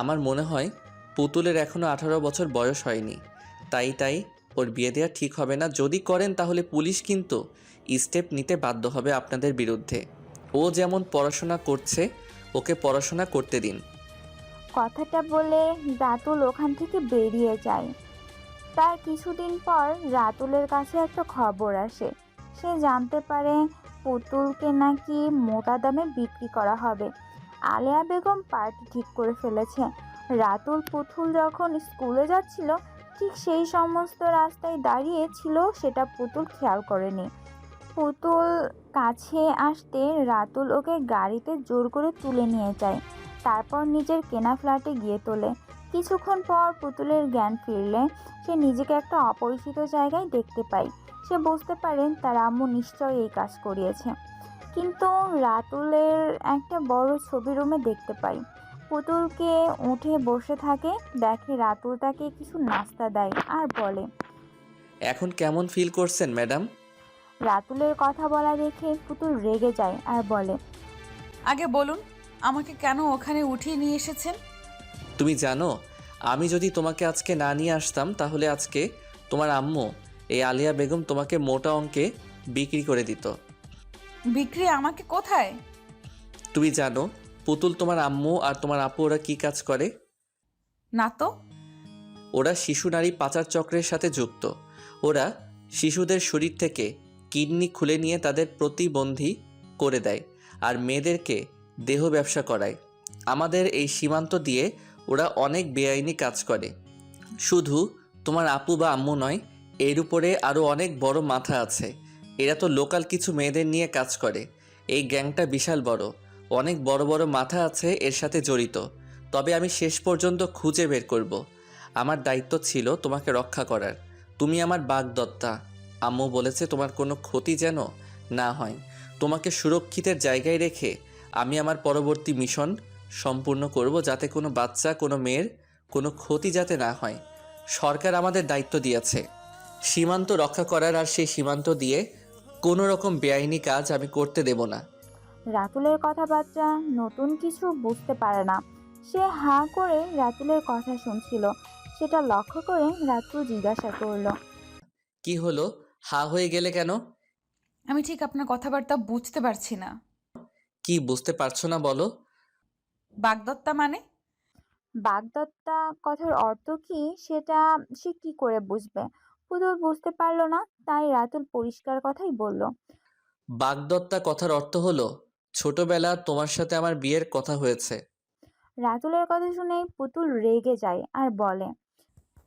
আমার মনে হয় পুতুলের এখনও 18 বছর বয়স হয়নি, তাই ওর বিয়ে দেওয়া ঠিক হবে না। যদি করেন তাহলে পুলিশ কিন্তু স্টেপ নিতে বাধ্য হবে আপনাদের বিরুদ্ধে। ও যেমন পড়াশোনা করছে, ওকে পড়াশোনা করতে দিন। কথাটা বলে রাতুল ওখান থেকে বেরিয়ে যায়। তার কিছুদিন পর রাতুলের কাছে একটা খবর আসে। সে জানতে পারে পুতুলকে নাকি মোটা দামে বিক্রি করা হবে। আলেয়া বেগম পার্টি ঠিক করে ফেলেছে। রাতুল পুতুল যখন স্কুলে যাচ্ছিল ঠিক সেই সমস্ত রাস্তায় দাঁড়িয়ে ছিল, সেটা পুতুল খেয়াল করেনি। পুতুল কাছে আসতে রাতুল ওকে গাড়িতে জোর করে তুলে নিয়ে যায়। তারপর নিজের কেনা ফ্ল্যাটে গিয়ে তোলে। কিছুক্ষণ পর পুতুলের জ্ঞান ফিরলে সে নিজেকে একটা অপরিচিত জায়গায় দেখতে পায়। সে বুঝতে পারেন তার আম্মু নিশ্চয়ই এই কাজ করিয়েছে। কিন্তু রাতুলের একটা বড় ছবি রুমে দেখতে পাই। পুতুলকে উঠে বসে থাকে, দেখে রাতুল তাকে কিছু নাস্তা দেয় আর বলে, এখন কেমন ফিল করছেন ম্যাডাম? রাতুলের কথা বলা দেখে পুতুল রেগে যায় আর বলে, আগে বলুন, আমাকে কেন ওখানে উঠিয়ে নিয়ে এসেছেন? তুমি জানো, আমি যদি তোমাকে আজকে না নিয়ে আসতাম তাহলে আজকে তোমার আম্মু এই আলিয়া বেগম তোমাকে মোটা অঙ্কে বিক্রি করে দিত। বিক্রি আমাকে কোথায়? তুমি জানো পুতুল তোমার আম্মু আর তোমার আপু ওরা কি কাজ করে? না তো। ওরা শিশু নারী পাচার চক্রের সাথে যুক্ত। ওরা শিশুদের শরীর থেকে কিডনি খুলে নিয়ে তাদের প্রতিবন্ধী করে দেয় আর মেয়েদেরকে দেহ ব্যবসা করায়। আমাদের এই সীমান্ত দিয়ে ওরা অনেক বেআইনি কাজ করে। শুধু তোমার আপু বা আম্মু নয়, এর উপরে আরও অনেক বড় মাথা আছে। এরা তো লোকাল কিছু মেয়েদের নিয়ে কাজ করে। এই গ্যাংটা বিশাল বড়, অনেক বড় বড় মাথা আছে এর সাথে জড়িত। তবে আমি শেষ পর্যন্ত খুঁজে বের করব। আমার দায়িত্ব ছিল তোমাকে রক্ষা করার। তুমি আমার বাগদত্তা। আম্মু বলেছে তোমার কোনো ক্ষতি যেন না হয়। তোমাকে সুরক্ষিতের জায়গায় রেখে আমি আমার পরবর্তী মিশন সম্পূর্ণ করব, যাতে কোনো বাচ্চা, কোনো মেয়ের কোনো ক্ষতি যাতে না হয়। সরকার আমাদের দায়িত্ব দিয়েছে সীমান্ত রক্ষা করার, আর সেই সীমান্ত দিয়ে কোনো রকম বেআইনি কাজ আমি করতে দেব না। রাতুলের কথাবার্তা নতুন কিছু বুঝতে পারে না। সে হাঁ করে রাতুলের কথা শুনছিল। সেটা লক্ষ্য করে রাতুল জিজ্ঞাসা করলো, কি হলো, হা হয়ে গেলে কেন? আমি ঠিক আপনার কথাবার্তা বুঝতে পারছি না। কি বুঝতে পারছো না বলো? বাগদত্তা মানে? বাগদত্তা কথার অর্থ কি সেটা সে কি করে বুঝবে? পুতুল বুঝতে পারলো না, তাই রাতুল পরিষ্কার কথাই বলল, বাগদত্তা কথার অর্থ হলো ছোটবেলা তোমার সাথে আমার বিয়ের কথা হয়েছে। রাতুলের কথা শুনে পুতুল রেগে যায় আর বলে,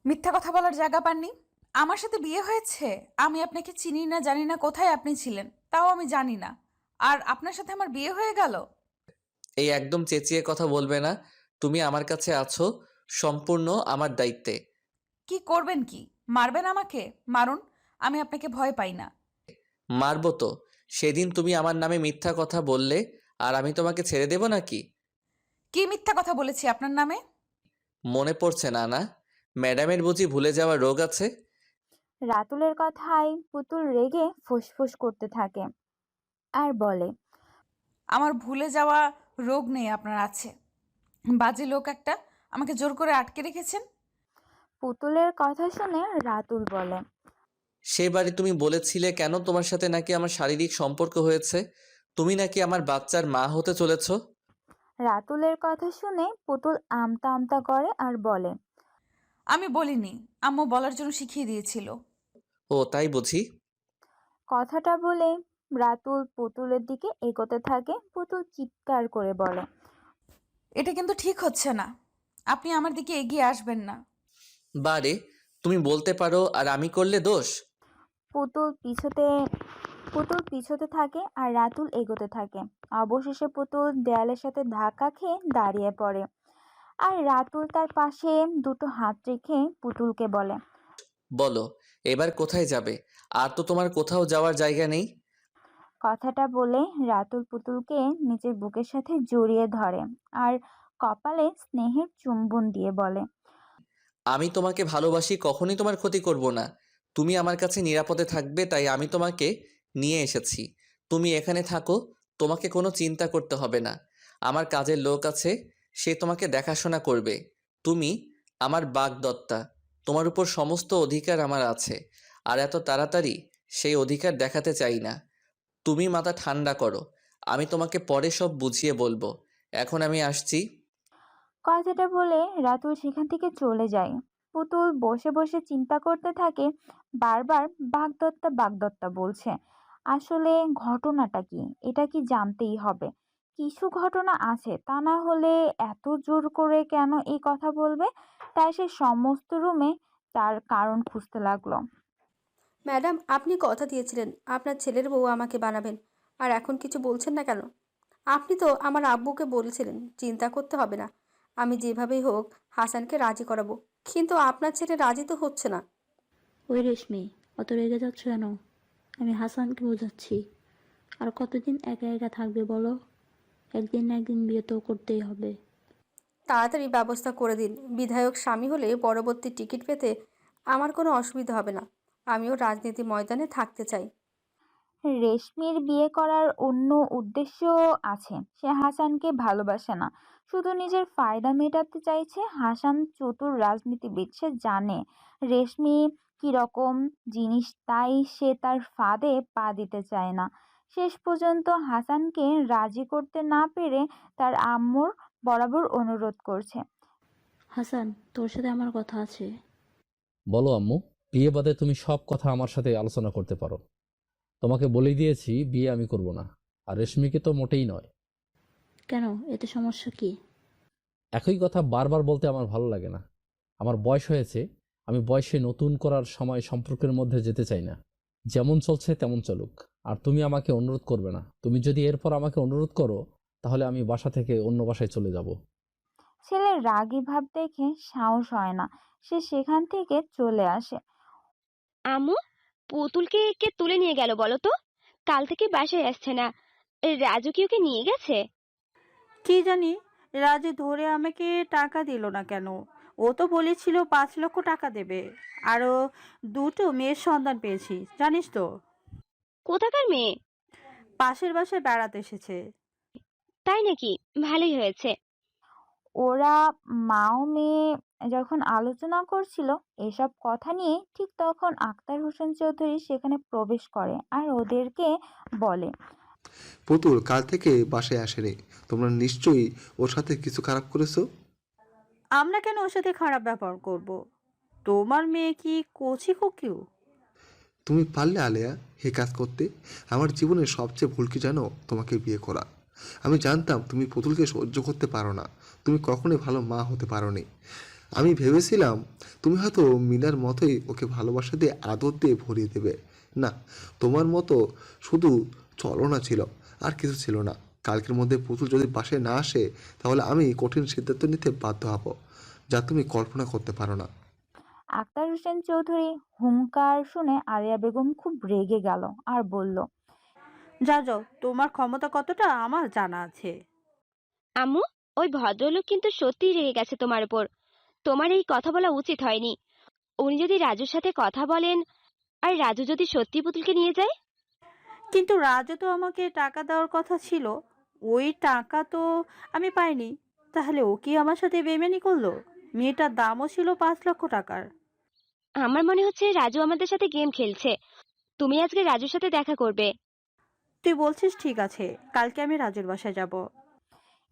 মিথ্যা কথা বলার জায়গা পাননি। আমার সাথে বিয়ে হয়েছে, আমি আপনাকে চিনি না, জানি না কোথায় আপনি ছিলেন, তাও আমি জানি না। আর আপনার সাথে আমার বিয়ে হয়ে গেল। এই একদম চেঁচিয়ে কথা বলবে না। তুমি আমার কাছে আছো সম্পূর্ণ আমার দায়িত্বে। কি করবেন? কি মারবেন আমাকে? মারুন, আমি আপনাকে ভয় পাই না। মারবো তো। সেদিন তুমি আমার নামে মিথ্যা কথা বললে, আর আমি তোমাকে ছেড়ে দেব নাকি? কি মিথ্যা কথা বলেছি আপনার নামে? মনে পড়ছে না? না, ম্যাডামের বুঝি ভুলে যাওয়ার রোগ আছে? রাতুলের কথায় পুতুল রেগে ফুসফুস করতে থাকে আর বলে, আমার ভুলে যাওয়া রোগ নেই, আপনার আছে। বাজে লোক একটা, আমাকে জোর করে আটকে রেখেছেন। পুতুলের কথা শুনে রাতুল বলে, সেবারে তুমি বলেছিলে কেন তোমার সাথে নাকি আমার শারীরিক সম্পর্ক হয়েছে, তুমি নাকি আমার বাচ্চার মা হতে চলেছ। রাতুলের কথা শুনে পুতুল আমতা আমতা করে আর বলে, আমি বলিনি, আম্মু বলার জন্য শিখিয়ে দিয়েছিল। ও তাই বুঝি। কথাটা বলে রাতুল পুতুলের দিকে এগোতে থাকে। পুতুল চিৎকার করে বলে, এটা কিন্তু ঠিক হচ্ছে না, আপনি আমার দিকে এগিয়ে আসবেন না। বারে, তুমি বলতে পারো আর আমি করলে দোষ? পুতুল পিছোতে থাকে আর রাতুল এগোতে থাকে। অবশেষে পুতুল দেয়ালের সাথে ধাক্কা খেয়ে দাঁড়িয়ে পড়ে আর রাতুল তার পাশে দুটো হাত রেখে পুতুলকে বলে, বলো এবার কোথায় যাবে? আর তো তোমার কোথাও যাওয়ার জায়গা নেই। কথাটা বলে রাতুল পুতুলকে নিজের বুকের সাথে জড়িয়ে ধরে আর কপালে স্নেহের চুম্বন দিয়ে বলে, আমি তোমাকে ভালোবাসি, কখনোই তোমার ক্ষতি করব না। তুমি আমার কাছে নিরাপদে থাকবে, তাই আমি তোমাকে নিয়ে এসেছি। তুমি এখানে থাকো, তোমাকে কোনো চিন্তা করতে হবে না। আমার কাজের লোক আছে, সে তোমাকে দেখাশোনা করবে। তুমি আমার বাগদত্তা, তোমার উপর সমস্ত অধিকার আমার আছে। আর এত তাড়াতাড়ি সেই অধিকার দেখাতে চাই না। তুমি মাথা ঠান্ডা করো, আমি তোমাকে পরে সব বুঝিয়ে বলবো। এখন আমি আসছি। কথাটা বলে রাতুল সেখান থেকে চলে যায়। পুতুল বসে বসে চিন্তা করতে থাকে, বারবার বাগদত্তা বাগদত্তা বলছে। আসলে ঘটনাটা কি, এটা কি জানতেই হবে। কিছু ঘটনা আছে, তা না হলে এত জোর করে কেন এই কথা বলবে। তাই সে সমস্ত রুমে তার কারণ খুঁজতে লাগলো। ম্যাডাম, আপনি কথা দিয়েছিলেন আপনার ছেলের বউ আমাকে বানাবেন, আর এখন কিছু বলছেন না কেন? আপনি তো আমার আব্বুকে বলেছিলেন চিন্তা করতে হবে না, আমি যেভাবেই হোক হাসানকে রাজি করাবো, কিন্তু আপনার ছেলে রাজি তো হচ্ছে না। ওই রেশমি, অত রেগে যাচ্ছ কেন? আমি হাসানকে বোঝাচ্ছি। আর কতদিন একা একা থাকবে বলো? একদিন না একদিন বিয়ে তো করতেই হবে। তাড়াতাড়ি ব্যবস্থা করে দিন। বিধায়ক স্বামী হলে পরবর্তী টিকিট পেতে আমার কোনো অসুবিধা হবে না। আমিও রাজনীতি ময়দানে থাকতে চাই। রেশমির বিয়ে করার অন্য উদ্দেশ্য আছে। সে হাসানকে ভালোবাসে না, শুধু নিজের ফায়দা মেটাতে চাইছে। হাসান চতুর রাজনীতিবিদ, সে জানে রেশমি কিরকম জিনিস, তাই সে তার ফাঁদে পা দিতে চায় না। শেষ পর্যন্ত হাসানকে রাজি করতে না পেরে তার আম্মুর বরাবর অনুরোধ করছে। হাসান, তোর সাথে আমার কথা আছে। বলো আম্মু। বিয়ে বাদে তুমি সব কথা আমার সাথে আলোচনা করতে পারো। তোমাকে বলেই দিয়েছি বিয়ে আমি করব না, আর রেশমিকে তো মোটেই নয়। কেন, এতে সমস্যা কি? একই কথা বারবার বলতে আমার ভালো লাগে না। আমার বয়স হয়েছে, আমি বয়সে নতুন করার সময় সম্পর্কের মধ্যে যেতে চাই না। যেমন চলছে তেমন চলুক, আর তুমি আমাকে অনুরোধ করবে না। তুমি যদি এরপর আমাকে অনুরোধ করো, তাহলে আমি বাসা থেকে অন্য বাসায় চলে যাব। ছেলের রাগী ভাব দেখে সাহস হয় না, সে সেখান থেকে চলে আসে। আম্মু, পুতুলকে কে তুলে নিয়ে গেল বলো তো? কাল থেকে বাসায় আসছে না। রাজু কি ওকে নিয়ে গেছে? কি জানি, রাজু ধরে আমাকে টাকা দিল না কেন। ও তো বলেছিল 5 লক্ষ টাকা দেবে। আরও 2টো মেয়ের সন্ধান পেয়েছি, জানিস তো। কোথাকার মেয়ে? পাশের বাসায় বেড়াতে এসেছে। তাই নাকি? ভালোই হয়েছে। ওরা মা ও মেয়ে যখন আলোচনা করছিল এসব কথা নিয়ে, ঠিক তখন আক্তার হোসেন চৌধুরী সেখানে প্রবেশ করে আর ওদেরকে বলে, পুতুল কাল থেকে বাসায় আসেনি। তোমরা নিশ্চয়ই ওর সাথে কিছু খারাপ করেছো। আমরা কেন ওর সাথে খারাপ ব্যবহার করব? তোমার মেয়ে কি কচি খুকিও? তুমি পারলে আলেয়া হে কাজ করতে? আমার জীবনের সবচেয়ে ভুল কি জানো? তোমাকে বিয়ে করা। আমি জানতাম তুমি পুতুলকে সহ্য করতে পারো না, তুমি কখনোই ভালো মা হতে পারোনি। আমি ভেবেছিলাম তুমি হয়তো মিনার মতোই ওকে ভালোবাসা দিয়ে আদর দিয়ে ভরিয়ে দেবে। না, তোমার মতো শুধু ছলনা ছিল, আর কিছু ছিল না। কালকের মধ্যে পুতুল যদি বাসায় না আসে তাহলে আমি কঠিন সিদ্ধান্ত নিতে বাধ্য হব, যা তুমি কল্পনা করতে পারো না। আক্তার হোসেন চৌধুরী হুঙ্কার শুনে আলিয়া বেগম খুব রেগে গেল আর বলল, যা যাও, তোমার ক্ষমতা কতটা আমার জানা আছে। আম্মু, ওই ভদ্রলোক কিন্তু সত্যিই রেগে গেছে তোমার উপর। তোমার এই কথা বলা উচিত হয়নি। উনি যদি রাজুর সাথে কথা বলেন, আর রাজু যদি সত্যি পুতুলকে নিয়ে যায়? কিন্তু রাজু তো আমাকে টাকা দেওয়ার কথা ছিল, ওই টাকা তো আমি পাইনি। তাহলে ও কি আমার সাথে বেইমানি করলো? মেয়েটার দামও ছিল 5 লক্ষ টাকার। আমার মনে হচ্ছে রাজু আমাদের সাথে গেম খেলছে। তুমি আজকে রাজুর সাথে দেখা করবে। তুই বলছিস ঠিক আছে, কালকে আমি রাজুর বাসায় যাব।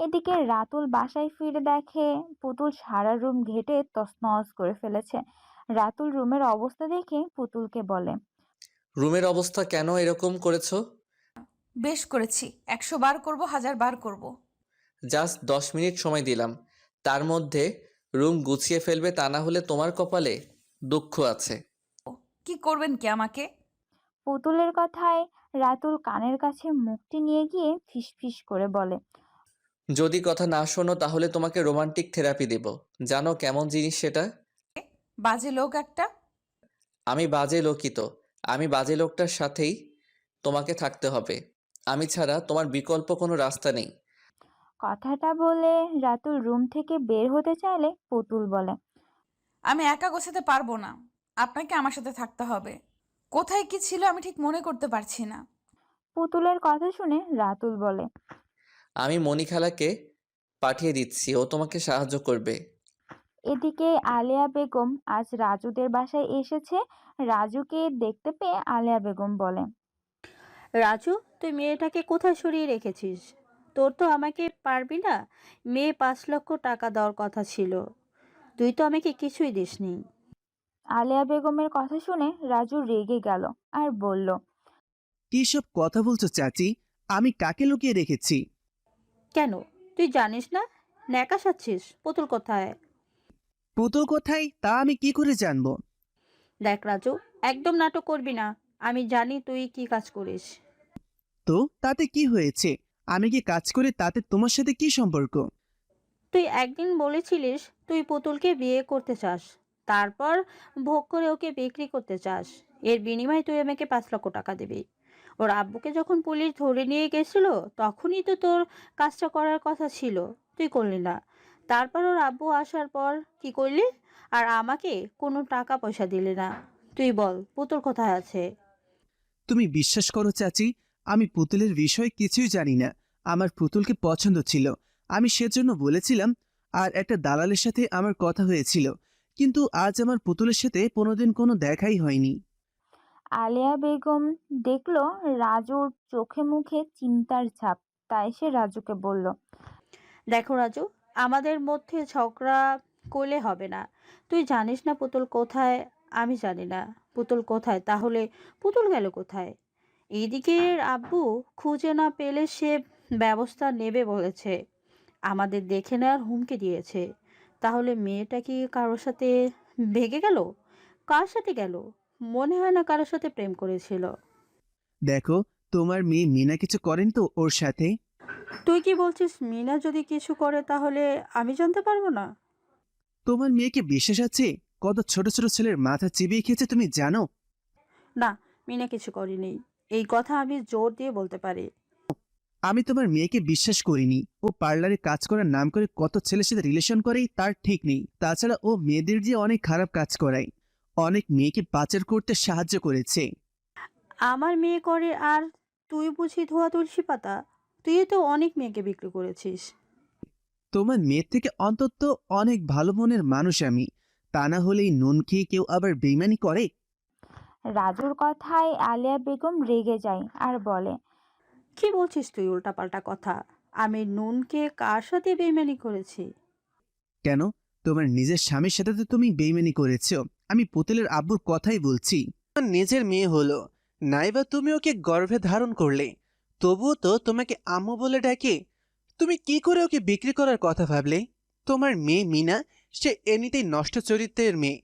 এদিকে রাতুল বাসায় ফিরে দেখে পুতুল সারা রুম ঘেটে তছনছ করে ফেলেছে। রাতুল রুমের অবস্থা দেখে পুতুলকে বলে, রুমের অবস্থা কেন এরকম করেছো? বেশ করেছি, 100 বার করব, 1000 বার করব। জাস্ট 10 মিনিট সময় দিলাম, তার মধ্যে রুম গুছিয়ে ফেলবে, তা না হলে তোমার কপালে দুঃখ আছে। কি করবেন কি আমাকে? পুতুলের কথায় রাতুল কানের কাছে মুখটি নিয়ে গিয়ে ফিসফিস করে বলে, যদি কথা না শোনো তাহলে তোমাকে রোমান্টিক থেরাপি দেব। জানো কেমন জিনিস সেটা? বাজে লোক একটা। আমি বাজে লোকই তো। আমি বাজে লোকটার সাথেই তোমাকে থাকতে হবে। আমি ছাড়া তোমার বিকল্প কোনো রাস্তা নেই। কথাটা বলে রাতুল রুম থেকে বের হতে চাইলে পুতুল বলে, আমি একা গোছাতে পারবো না, আপনাকে আমার সাথে থাকতে হবে। কোথায় কি ছিল আমি ঠিক মনে করতে পারছি না। পুতুলের কথা শুনে রাতুল বলে, আমি মণিখালাকে পাঠিয়ে দিচ্ছি, ও তোমাকে সাহায্য করবে। এদিকে আলিয়া বেগম আজ রাজুদের বাসায় এসেছে। রাজুকে দেখতে পেয়ে আলিয়া বেগম বলে, রাজু, তুই মেয়েটাকে কোথায় সরিয়ে রেখেছিস? তোর তো আমাকে পারবি না। মেয়ে 5 লক্ষ টাকা দেওয়ার কথা ছিল, তুই তো আমাকে কিছুই দিসনি। আলিয়া বেগমের কথা শুনে রাজু রেগে গেল আর বলল, কি সব কথা বলছো চাচি? আমি কাকে লুকিয়ে রেখেছি? কেন, তুই জানিস না? ন্যাকা সাচ্ছিস। পুতুল কোথায়? পুতুল কোথায় তা আমি কি করে জানবো? দেখ রাজু, একদম নাটক করবি না। আমি জানি তুই কি কাজ করিস। তো তাতে কি হয়েছে? আমি কি কাজ করে তাতে তোমার সাথে কি সম্পর্ক? তুই একদিন বলেছিলিস তুই পুতুলকে বিয়ে করতে চাস, তারপর ভোগ করে ওকে বিক্রি করতে চাস। এর বিনিময়ে তুই আমাকে 5 লক্ষ টাকা দিবি। ওর আব্বুকে যখন পুলিশ ধরে নিয়ে গেছিল তখনই তো তোর কাজটা করার কথা ছিল, তুই করলি না। তারপর ওর আব্বু আসার পর কি করলি? আর আমাকে কোনো টাকা পয়সা দিলি না। তুই বল, পুতুল কোথায় আছে? তুমি বিশ্বাস করো চাচি, আমি পুতুলের বিষয়ে কিছুই জানি না। আমার পুতুলকে পছন্দ ছিল, আমি সেজন্য বলেছিলাম। আর একটা দালালের সাথে আমার কথা হয়েছিল, কিন্তু আজ আমার পুতুলের সাথে কোনোদিন কোনো দেখাই হয়নি। আলিয়া বেগম দেখলো রাজুর চোখে মুখে চিন্তার ছাপ, তাই সে রাজুকে বলল, দেখো রাজু, আমাদের মধ্যে ঝগড়া করলে হবে না। তুই জানিস না পুতুল কোথায়, আমি জানি না পুতুল কোথায়। তাহলে পুতুল গেল কোথায়? এইদিকে আব্বু খুঁজে না পেলে সে ব্যবস্থা নেবে বলেছে, আমাদের দেখে নেওয়ার হুমকি দিয়েছে। তাহলে মেয়েটা কি কারোর সাথে ভেগে গেল? কার সাথে গেল? মনে হয় না কারোর সাথে প্রেম করেছিল। দেখো, তোমার মেয়ে মিনা কিছু করেন তো ওর সাথে? তুই কি বলছিস? মিনা যদি কিছু করে তাহলে আমি জানতে পারবো না? তোমার মেয়েকে বিশ্বাস আছে? কত ছোট ছোট ছেলের মাথা চিবিয়ে খেয়েছে তুমি জানো? না, মিনা কিছু করেনি, এই কথা আমি জোর দিয়ে বলতে পারি। আমি তোমার মেয়েকে বিশ্বাস করিনি। ও পার্লারে কাজ করার নাম করে কত ছেলের সাথে রিলেশন করে তার ঠিক নেই। তাছাড়া ও মেয়েদের দিয়ে অনেক খারাপ কাজ করায়, অনেক মেয়েকে পাচার করতে সাহায্য করেছে। আমার মেয়ে করে আর তুই বুঝি ধোয়া তুলসী পাতা? তুই তো অনেক মেয়েকে বিক্রি করেছিস। তোমার মেয়ের থেকে অন্তত অনেক ভালো মনের মানুষ আমি, তা না হলেই নুন খেয়ে কেউ আবার বেইমানি করে? রাজুর কথায় আলিয়া বেগম রেগে যায় আর বলে, কি বলছিস তুই উল্টাপাল্টা কথা? আমি নুনকে কার সাথে বেইমানি করেছি? কেন, তোমার নিজের স্বামীর সাথে তো তুমি বেইমানি করেছো। আমি পুতুলের আব্বুর কথাই বলছি। নিজের মেয়ে হলো, নাইবা তুমি ওকে গর্ভে ধারণ করলে, তবুও তো তোমাকে আম্মু বলে ডাকে। তুমি কি করে ওকে বিক্রি করার কথা ভাবলে? তোমার মেয়ে মিনা সে এমনিতেই নষ্ট চরিত্রের মেয়ে।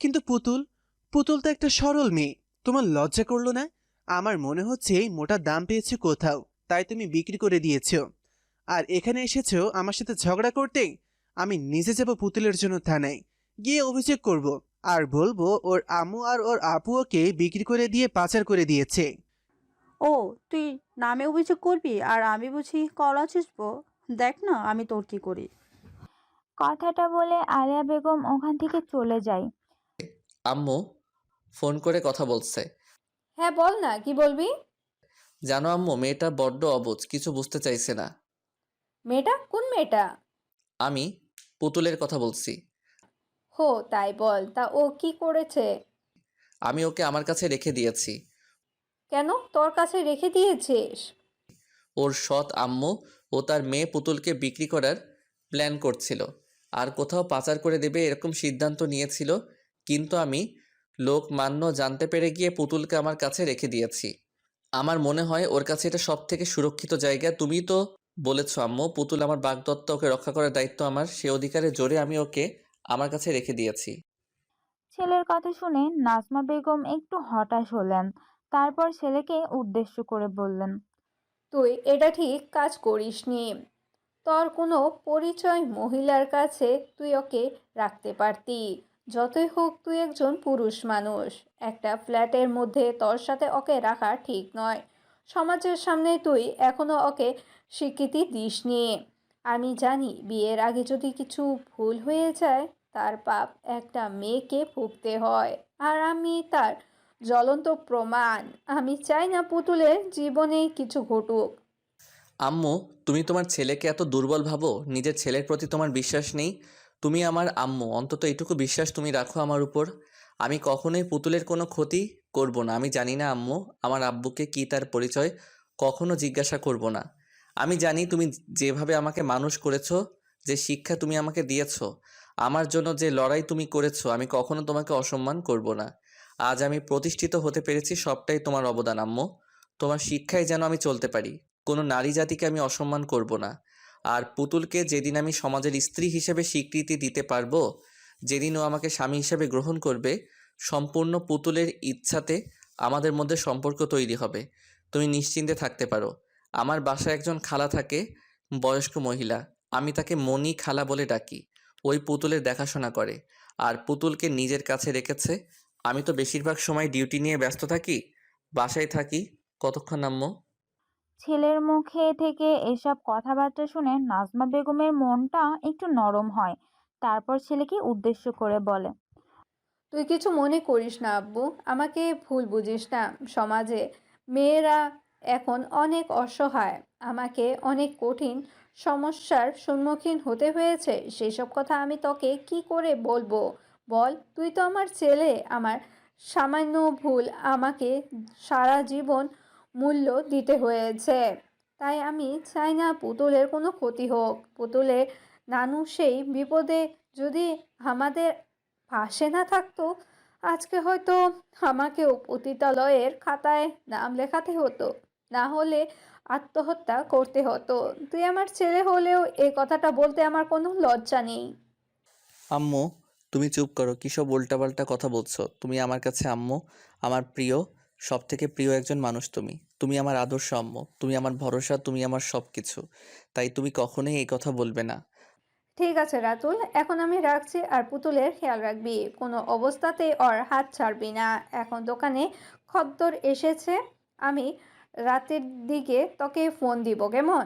কিন্তু পুতুল, পুতুল তো একটা সরল মেয়ে। তোমার লজ্জা করলো না? আমার মনে হচ্ছে মোটা দাম পেয়েছো কোথাও, তাই তুমি বিক্রি করে দিয়েছো। আর এখানে এসেছো আমার সাথে ঝগড়া করতে। আমি নিজে যাব পুতুলের জন্য থানায়, গিয়ে অভিযোগ করব। আর বলবো ওর আম্মু আর ওর আপু ওকে বিক্রি করে দিয়ে পাচার করে দিয়েছে। ও, তুই নামে অভিযোগ করবি আর আমি বুঝি কলা চুষবো? দেখ না আমি তোর কি করি। কথাটা বলে আলিয়া বেগম ওখান থেকে চলে যায়। আম্মু ফোন করে কথা বলছে। হ্যাঁ বল না, কি বলবি? জানো আম্মু, মেয়েটা বড্ড অবুঝ, কিছু বুঝতে চাইছে না। মেয়েটা? কোন মেয়েটা? আমি পুতুলের কথা বলছি। হো, তাই বল। তা ও কি করেছে? আমি ওকে আমার কাছে রেখে দিয়েছি। কেন তোর কাছে রেখে দিয়েছিস? ওর সৎ আম্মু ও তার মেয়ে পুতুলকে বিক্রি করার প্ল্যান করছিল, আর কোথাও পাচার করে দেবে এরকম সিদ্ধান্ত নিয়েছিল। কিন্তু আমি লোকমান্য জানতে পেরে গিয়ে পুতুলকে আমার কাছে রেখে দিয়েছি। আমার মনে হয় ওর কাছে এটা সব থেকে সুরক্ষিত জায়গা। তুমি তো বলেছো আম্মু, পুতুল আমার বাগদত্তা, ওকে রক্ষা করার দায়িত্ব আমার। সে অধিকারে জোরে আমি ওকে আমার কাছে রেখে দিয়েছি। ছেলের কথা শুনে নাজমা বেগম একটু হতাশ হলেন। তারপর ছেলেকে উদ্দেশ্য করে বললেন, তুই এটা ঠিক কাজ করিসনি। তোর কোনো পরিচয় মহিলার কাছে তুই ওকে রাখতে পারতি। যতই হোক তুই একজন পুরুষ মানুষ। একটা ফ্ল্যাটের মধ্যে তোর সাথে ওকে রাখা ঠিক নয়। সমাজের সামনে তুই এখনো ওকে স্বীকৃতি দিসনি। আমি জানি বিয়ের আগে যদি কিছু ভুল হয়ে যায় তার পাপ একটা মেয়েকে ভুগতে হয়। আর আমি তার জ্বলন্ত প্রমাণ। আমি চাই না পুতুলের জীবনে কিছু ঘটুক। আম্মু, তুমি তোমার ছেলেকে এত দুর্বল ভাবো? নিজের ছেলের প্রতি তোমার বিশ্বাস নেই? তুমি আমার আম্মু, অন্তত এইটুকু বিশ্বাস তুমি রাখো আমার উপর। আমি কখনোই পুতুলের কোনো ক্ষতি করব না। আমি জানি না আম্মু, আমার আব্বুকে কি তার পরিচয় কখনো জিজ্ঞাসা করব না। আমি জানি তুমি যেভাবে আমাকে মানুষ করেছো, যে শিক্ষা তুমি আমাকে দিয়েছো, আমার জন্য যে লড়াই তুমি করেছো, আমি কখনো তোমাকে অসম্মান করব না। আজ আমি প্রতিষ্ঠিত হতে পেরেছি, সবটাই তোমার অবদান আম্মু। তোমার শিক্ষায় যেন আমি চলতে পারি। কোনো নারী জাতিকে আমি অসম্মান করব না। আর পুতুলকে যেদিন আমি সমাজের স্ত্রী হিসেবে স্বীকৃতি দিতে পারবো, যেদিন ও আমাকে স্বামী হিসেবে গ্রহণ করবে, সম্পূর্ণ পুতুলের ইচ্ছাতে আমাদের মধ্যে সম্পর্ক তৈরি হবে। তুমি নিশ্চিন্তে থাকতে পারো। আমার বাসায় একজন খালা থাকে, বয়স্ক মহিলা। আমি তাকে মনি খালা বলে ডাকি। ওই পুতুলের দেখাশোনা করে আর পুতুলকে নিজের কাছে রেখেছে। আমি তো বেশিরভাগ সময় ডিউটি নিয়ে ব্যস্ত থাকি, বাসায় থাকি। কতক্ষণ আম্মু? ছেলের মুখে থেকে এসব কথাবার্তা শুনে নাজমা বেগমের মনটা একটু নরম হয়। তারপর ছেলেকে উদ্দেশ্য করে বলে, তুই কিছু মনে করিস না আব্বু, আমাকে ভুল বুঝিস না। সমাজে মেয়েরা এখন অনেক অসহায়। আমাকে অনেক কঠিন সমস্যার সম্মুখীন হতে হয়েছে। সেসব কথা আমি তোকে কি করে বলবো বল? তুই তো আমার ছেলে। আমার সামান্য ভুল আমাকে সারা জীবন মূল্য দিতে হয়েছে। তাই আমি চাই না পুতুলের কোনো ক্ষতি হোক। পুতুলের নানু সেই বিপদে যদি আমাদের পাশে না থাকতো, আজকে হয়তো আমাকেও পতিতালয়ের খাতায় নাম লেখাতে হতো, না হলে আত্মহত্যা করতে হতো। তুই আমার ছেলে হলেও এই কথাটা বলতে আমার কোনো লজ্জা নেই। আম্মু, তুমি চুপ করো। কিসব উল্টাপাল্টা কথা বলছো? তুমি আমার কাছে আম্মু, আমার প্রিয়, সব থেকে প্রিয় একজন মানুষ। তুমি তুমি আমার আদর্শ আম্মু, তুমি আমার ভরসা, তুমি আমার সব কিছু। তাই তুমি কখনোই এই কথা বলবে না। ঠিক আছে রাতুল, এখন আমি রাখছি। আর পুতুলের খেয়াল রাখবি, কোনো অবস্থাতেই ওর হাত ছাড়বি না। এখন দোকানে খদ্দের এসেছে, আমি রাতের দিকে তোকে ফোন দিব, কেমন?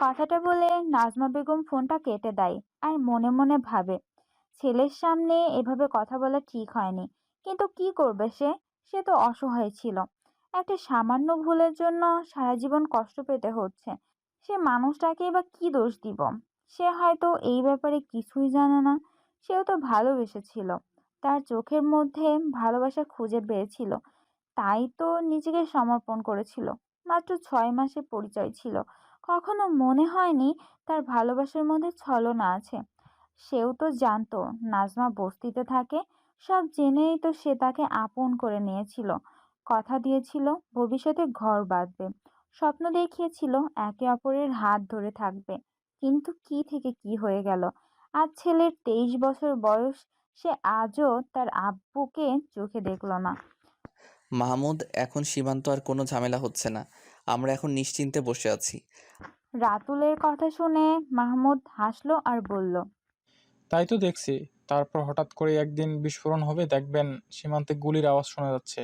কথাটা বলে নাজমা বেগম ফোনটা কেটে দেয়। আর মনে মনে ভাবে, ছেলের সামনে এভাবে কথা বলা ঠিক হয়নি। কিন্তু কি করবে সে? সে তো অসহায় ছিল। একটা সামান্য ভুলের জন্য সারা জীবন কষ্ট পেতে হচ্ছে। সে মানুষটাকেই বা কি দোষ দিব? সে হয়তো এই ব্যাপারে কিছুই জানে না। সেও তো ভালোবেসেছিল, তার চোখের মধ্যে ভালোবাসা খুঁজে পেয়েছিল, তাই তো নিজেকে সমর্পণ করেছিল। মাত্র 6 মাসের পরিচয় ছিল। কখনো মনে হয়নি তার ভালোবাসার মধ্যে ছলনা আছে। সেও তো জানতো নাজমা বস্তিতে থাকে। সব জেনেই তো সে তাকে আপন করে নিয়েছিল। কথা দিয়েছিল ভবিষ্যতে ঘর বাঁধবে। স্বপ্ন দেখিয়েছিল একে অপরের হাত ধরে থাকবে। কিন্তু কি থেকে কি হয়ে গেল। আজ ছেলের 23 বছর বয়স, সে আজও তার আব্বুকে চোখে দেখল না। মাহমুদ, এখন সীমান্ত আর কোনো ঝামেলা হচ্ছে না। আমরা এখন নিশ্চিন্তে বসে আছি। রাতুলের কথা শুনে মাহমুদ হাসলো আর বলল, তাই তো দেখছি। তারপর হঠাৎ করে একদিন বিস্ফোরণ হবে, দেখবেন সীমান্তে গুলির আওয়াজ শোনা যাচ্ছে।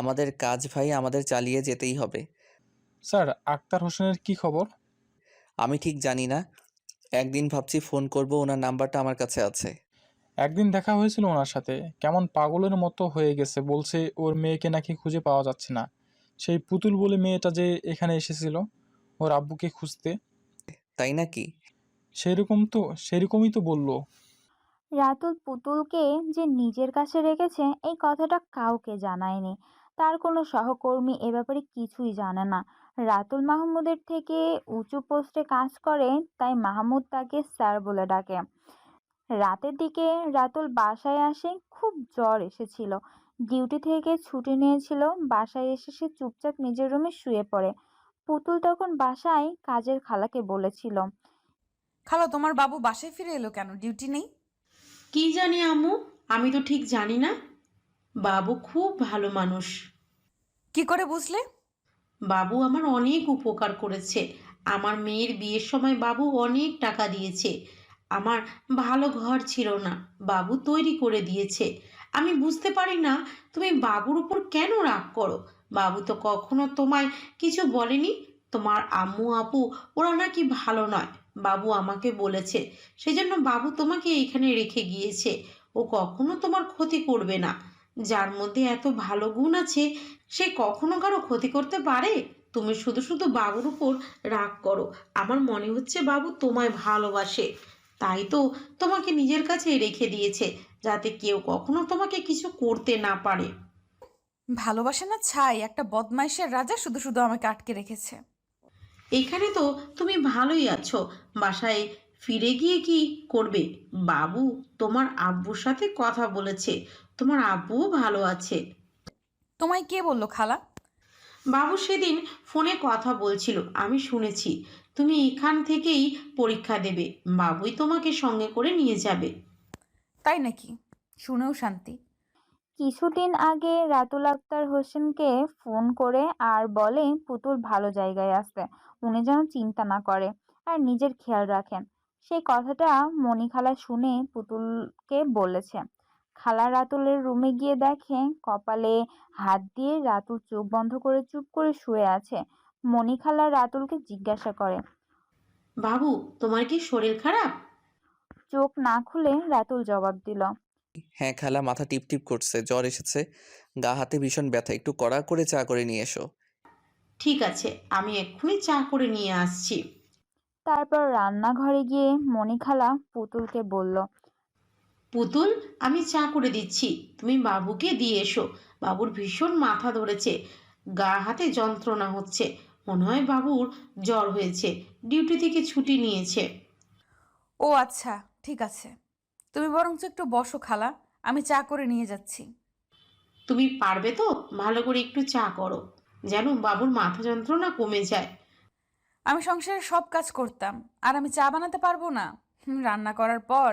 আমাদের কাজ ভাই, আমাদের চালিয়ে যেতেই হবে। স্যার, আক্তার হোসেনের কি খবর? আমি ঠিক জানি না। একদিন ভাবছি ফোন করব, ওনার নাম্বারটা আমার কাছে আছে। একদিন দেখা হয়েছিল ওনার সাথে, কেমন পাগলের মতো হয়ে গেছে, বলছে ওর মেয়েকে নাকি খুঁজে পাওয়া যাচ্ছে না। সেই পুতুল বলে মেয়েটা যে এখানে এসেছিল ওর আব্বুকে খুঁজতে। তাই নাকি? সেরকমই তো বললো। রাতুল পুতুলকে যে নিজের কাছে রেখেছে এই কথাটা কাউকে জানায়নি। তার কোনো সহকর্মী এ ব্যাপারে কিছুই জানে না। রাতুল মাহমুদের থেকে উঁচু পোস্টে কাজ করে, তাই মাহমুদ তাকে স্যার বলে ডাকে। রাতের দিকে রাতুল বাসায় আসে, খুব জ্বর এসেছিল। ডিউটি থেকে ছুটি নিয়েছিল। বাসায় এসে সে চুপচাপ নিজের রুমে শুয়ে পড়ে। পুতুল তখন বাসায় কাজের খালাকে বলেছিল, খালা, তোমার বাবু বাসায় ফিরে এলো কেন? ডিউটি নেই? কি জানি আম্মু, আমি তো ঠিক জানি না। বাবু খুব ভালো মানুষ। কি করে বুঝলে? বাবু আমার অনেক উপকার করেছে। আমার মেয়ের বিয়ের সময় বাবু অনেক টাকা দিয়েছে। আমার ভালো ঘর ছিল না, বাবু তৈরি করে দিয়েছে। আমি বুঝতে পারি না তুমি বাবুর উপর কেন রাগ করো। বাবু তো কখনো তোমায় কিছু বলেনি। তোমার আম্মু আপু ওরা নাকি ভালো নয়, বাবু আমাকে বলেছে। সেজন্য বাবু তোমাকে এইখানে রেখে গিয়েছে। ও কখনো তোমার ক্ষতি করবে না। যার মধ্যে এত ভালো গুণ আছে সে কখনো কারো ক্ষতি করতে পারে? তুমি শুধু শুধু বাবুর উপর রাগ করো। আমার মনে হচ্ছে বাবু তোমায় ভালোবাসে, তাই তো তোমাকে নিজের কাছে রেখে দিয়েছে, যাতে কেউ কখনো তোমাকে কিছু করতে না পারে। ভালোবাসে না ছাই, একটা বদমাইশের রাজা শুধু শুধু আমাকে আটকে রেখেছে। এখানে তো তুমি ভালোই আছো। বাসায় ফিরে গিয়ে কি করবে? বাবু তোমার আব্বুর সাথে কথা বলেছে, তোমার আব্বুও ভালো আছে। তোমায় কে বললো খালা? বাবু সেদিন ফোনে কথা বলছিল, আমি শুনেছি। তুমি এখান থেকেই পরীক্ষা দেবে, বাবুই তোমাকে সঙ্গে করে নিয়ে যাবে। তাই নাকি? শুনেও শান্তি। কিছুদিন আগে রাতুল আক্তার হোসেনকে ফোন করে আর বলে পুতুল ভালো জায়গায় আছে, উনি যেন চিন্তা না করে আর নিজের খেয়াল রাখেন। সেই কথাটা মনি খালা শুনে পুতুলকে বলেছে। খালা রাতুলের রুমে গিয়ে দেখে কপালে হাত দিয়ে রাতুল চোখ বন্ধ করে চুপ করে শুয়ে আছে। মনি খালা রাতুলকে জিজ্ঞাসা করে, বাবু তোমার কি শরীর খারাপ? চোখ না খুলে রাতুল জবাব দিল, হ্যাঁ খালা, মাথা টিপ টিপ করছে, জ্বর এসেছে, গা হাতে ভীষণ ব্যথা, একটু কড়া করে চা করে নিয়ে এসো। ঠিক আছে, আমি এক্ষুনি চা করে নিয়ে আসছি। তারপর রান্নাঘরে গিয়ে মনি খালা পুতুলকে বলল, পুতুল, আমি চা করে দিচ্ছি, তুমি বাবুকে দিয়ে এসো। বাবুর ভীষণ মাথা ধরেছে, গা হাতে যন্ত্রণা হচ্ছে, মনে হয় বাবুর জ্বর হয়েছে, ডিউটি থেকে ছুটি নিয়েছে। ও আচ্ছা, ঠিক আছে। তুমি বরঞ্চ একটু বসো খালা, আমি চা করে নিয়ে যাচ্ছি। তুমি পারবে তো? ভালো করে একটু চা করো, যেন বাবুর মাথা যন্ত্রণা কমে যায়। আমি সংসারের সব কাজ করতাম, আর আমি চা বানাতে পারবো না? রান্না করার পর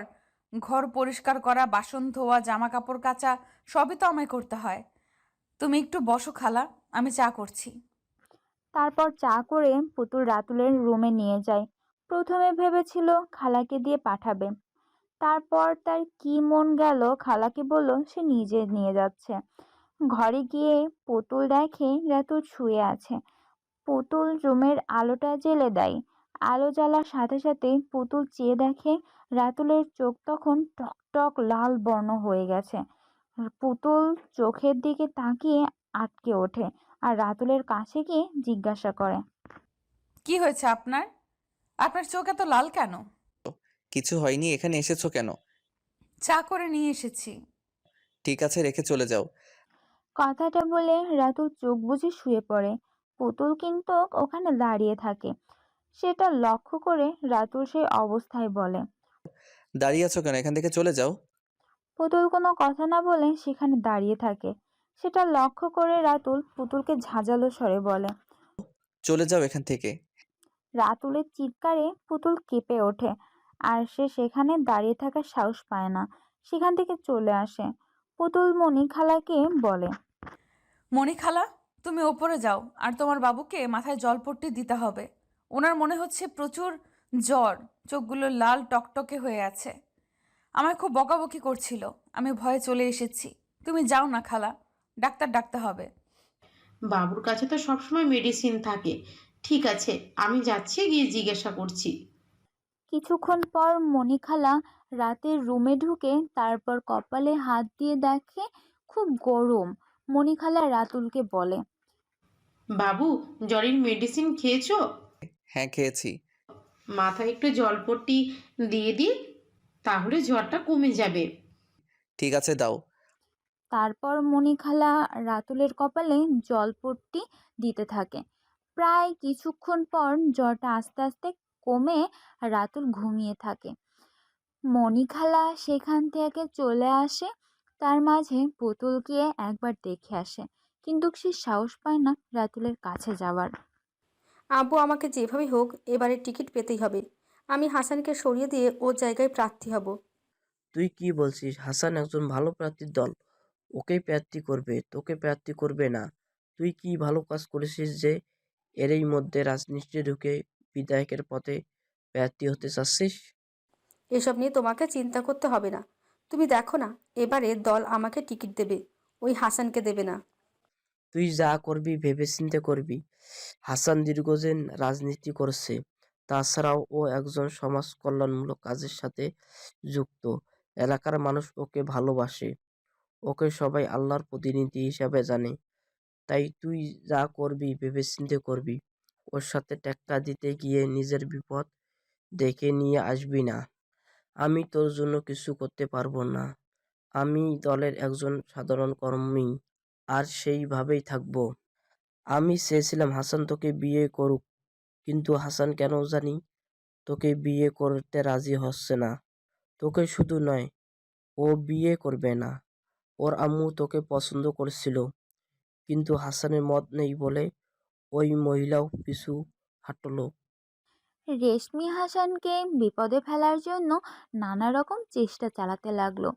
ঘর পরিষ্কার করা, বাসন ধোয়া, জামা কাপড় কাচা সবই তো আমায় করতে হয়। তুমি একটু বসো খালা, আমি চা করছি। তারপর চা করে পুতুল রাতুলের রুমে নিয়ে যায়। প্রথমে ভেবেছিল খালাকে দিয়ে পাঠাবে, তারপর তার কি মন গেল, খালাকে বলল সে নিজে নিয়ে যাচ্ছে। ঘরে গিয়ে পুতুল দেখে রাতুল শুয়ে আছে। পুতুল রুমের আলোটা জ্বেলে দেয়। আলো জ্বালার সাথে সাথে পুতুল চেয়ে দেখে রাতুলের চোখ তখন টকটক লাল বর্ণ হয়ে গেছে। পুতুল চোখের দিকে তাকিয়ে আটকে ওঠে আর রাতুলের কাছে গিয়ে জিজ্ঞাসা করে, কি হয়েছে আপনার? আপনার চোখ এত লাল কেন? কিছু হয়নি, এখানে এসেছো কেন? চা করে নিয়ে এসেছি। ঠিক আছে, রেখে চলে যাও। কথাটা বলে রাতুল চোখ বুজে শুয়ে পড়ে। পুতুল কিন্তু ওখানে দাঁড়িয়ে থাকে। সেটা লক্ষ্য করে রাতুল সেই অবস্থায় বলে, দাঁড়িয়ে আছো কেন? এখান থেকে চলে যাও। পুতুল কোনো কথা না বলে সেখানে দাঁড়িয়ে থাকে। সেটা লক্ষ্য করে রাতুল পুতুলকে ঝাঁঝালো স্বরে বলে, চলে যাও এখান থেকে। রাতুলের চিৎকারে পুতুল কেঁপে ওঠে। আর সে সেখানে দাঁড়িয়ে থাকার সাহস পায় না, সেখান থেকে চলে আসে। পুতুল মনি খালাকে বলে, মণি খালা, তুমি ওপরে যাও আর তোমার বাবুকে মাথায় জলপট্টি দিতে হবে। ওনার মনে হচ্ছে প্রচুর জ্বর, চোখগুলো লাল টকটকে হয়ে আছে। আমায় খুব বকাবকি করছিল, আমি ভয়ে চলে এসেছি। তুমি যাও না খালা, ডাক্তার ডাকতে হবে। বাবুর কাছে তো সবসময় মেডিসিন থাকে। ঠিক আছে, আমি যাচ্ছি, গিয়ে জিজ্ঞাসা করছি। কিছুক্ষণ পর মণিখালা রাতের রুমে ঢুকে তারপর কপালে হাত দিয়ে দেখে খুব গরম। মণিখালা রাতুলকে বলে, বাবু, জ্বরের মেডিসিন খেয়েছো? হ্যাঁ, খেয়েছি। মাথায় একটু জলপট্টি দিয়ে দিই, তাহলে জ্বরটা কমে যাবে। ঠিক আছে, দাও। তারপর মণিখালা রাতুলের কপালে জলপট্টি দিতে থাকে। প্রায় কিছুক্ষণ পর জ্বরটা আস্তে আস্তে কমে রাতুল ঘুমিয়ে থাকে। মণিখালা সেখান থেকে চলে আসে। তার মাঝে পুতুলকে একবার দেখে আসে, কিন্তু সে সাহস পায় না রাতুলের কাছে যাওয়ার। আব্বু আমাকে যেভাবেই হোক এবারে টিকিট পেতেই হবে। আমি হাসানকে সরিয়ে দিয়ে ওর জায়গায় প্রার্থী হব। তুই কি বলছিস? হাসান একজন ভালো প্রার্থীর দল, ওকেই প্রার্থী করবে, তোকে প্রার্থী করবে না। তুই কি ভালো কাজ করেছিস যে এরই মধ্যে রাজনীতিতে ঢুকে বিধায়কের পদে প্রার্থী হতে চাচ্ছিস? এসব নিয়ে তোমাকে চিন্তা করতে হবে না। তুমি দেখো না, এবারে দল আমাকে টিকিট দেবে, ওই হাসানকে দেবে না। তুই যা করবি ভেবেচিন্তে করবি। হাসান দীর্ঘদিন রাজনীতি করছে, তাছাড়াও ও একজন সমাজ কল্যাণমূলক কাজের সাথে যুক্ত। এলাকার মানুষ ওকে ভালোবাসে, ওকে সবাই আল্লাহর প্রতিনিধি হিসাবে জানে। তাই তুই যা করবি ভেবেচিন্তে করবি। ওর সাথে টেক্কা দিতে গিয়ে নিজের বিপদ ডেকে নিয়ে আসবি না। আমি তোর জন্য কিছু করতে পারবো না। আমি দলের একজন সাধারণ কর্মী, আর সেইভাবেই থাকবো। আমি চেয়েছিলাম হাসান তোকে বিয়ে করুক, কিন্তু হাসান কেন জানি তোকে বিয়ে করতে রাজি হচ্ছে না। তোকে শুধু নয়, ও বিয়ে করবে না। ওর আম্মু তোকে পছন্দ করছিল, কিন্তু হাসানের মত নেই বলে ওই মহিলাও পিছু হাঁটলো। রেশমি হাসানকে বিপদে ফেলার জন্য নানা রকম চেষ্টা চালাতে লাগলো।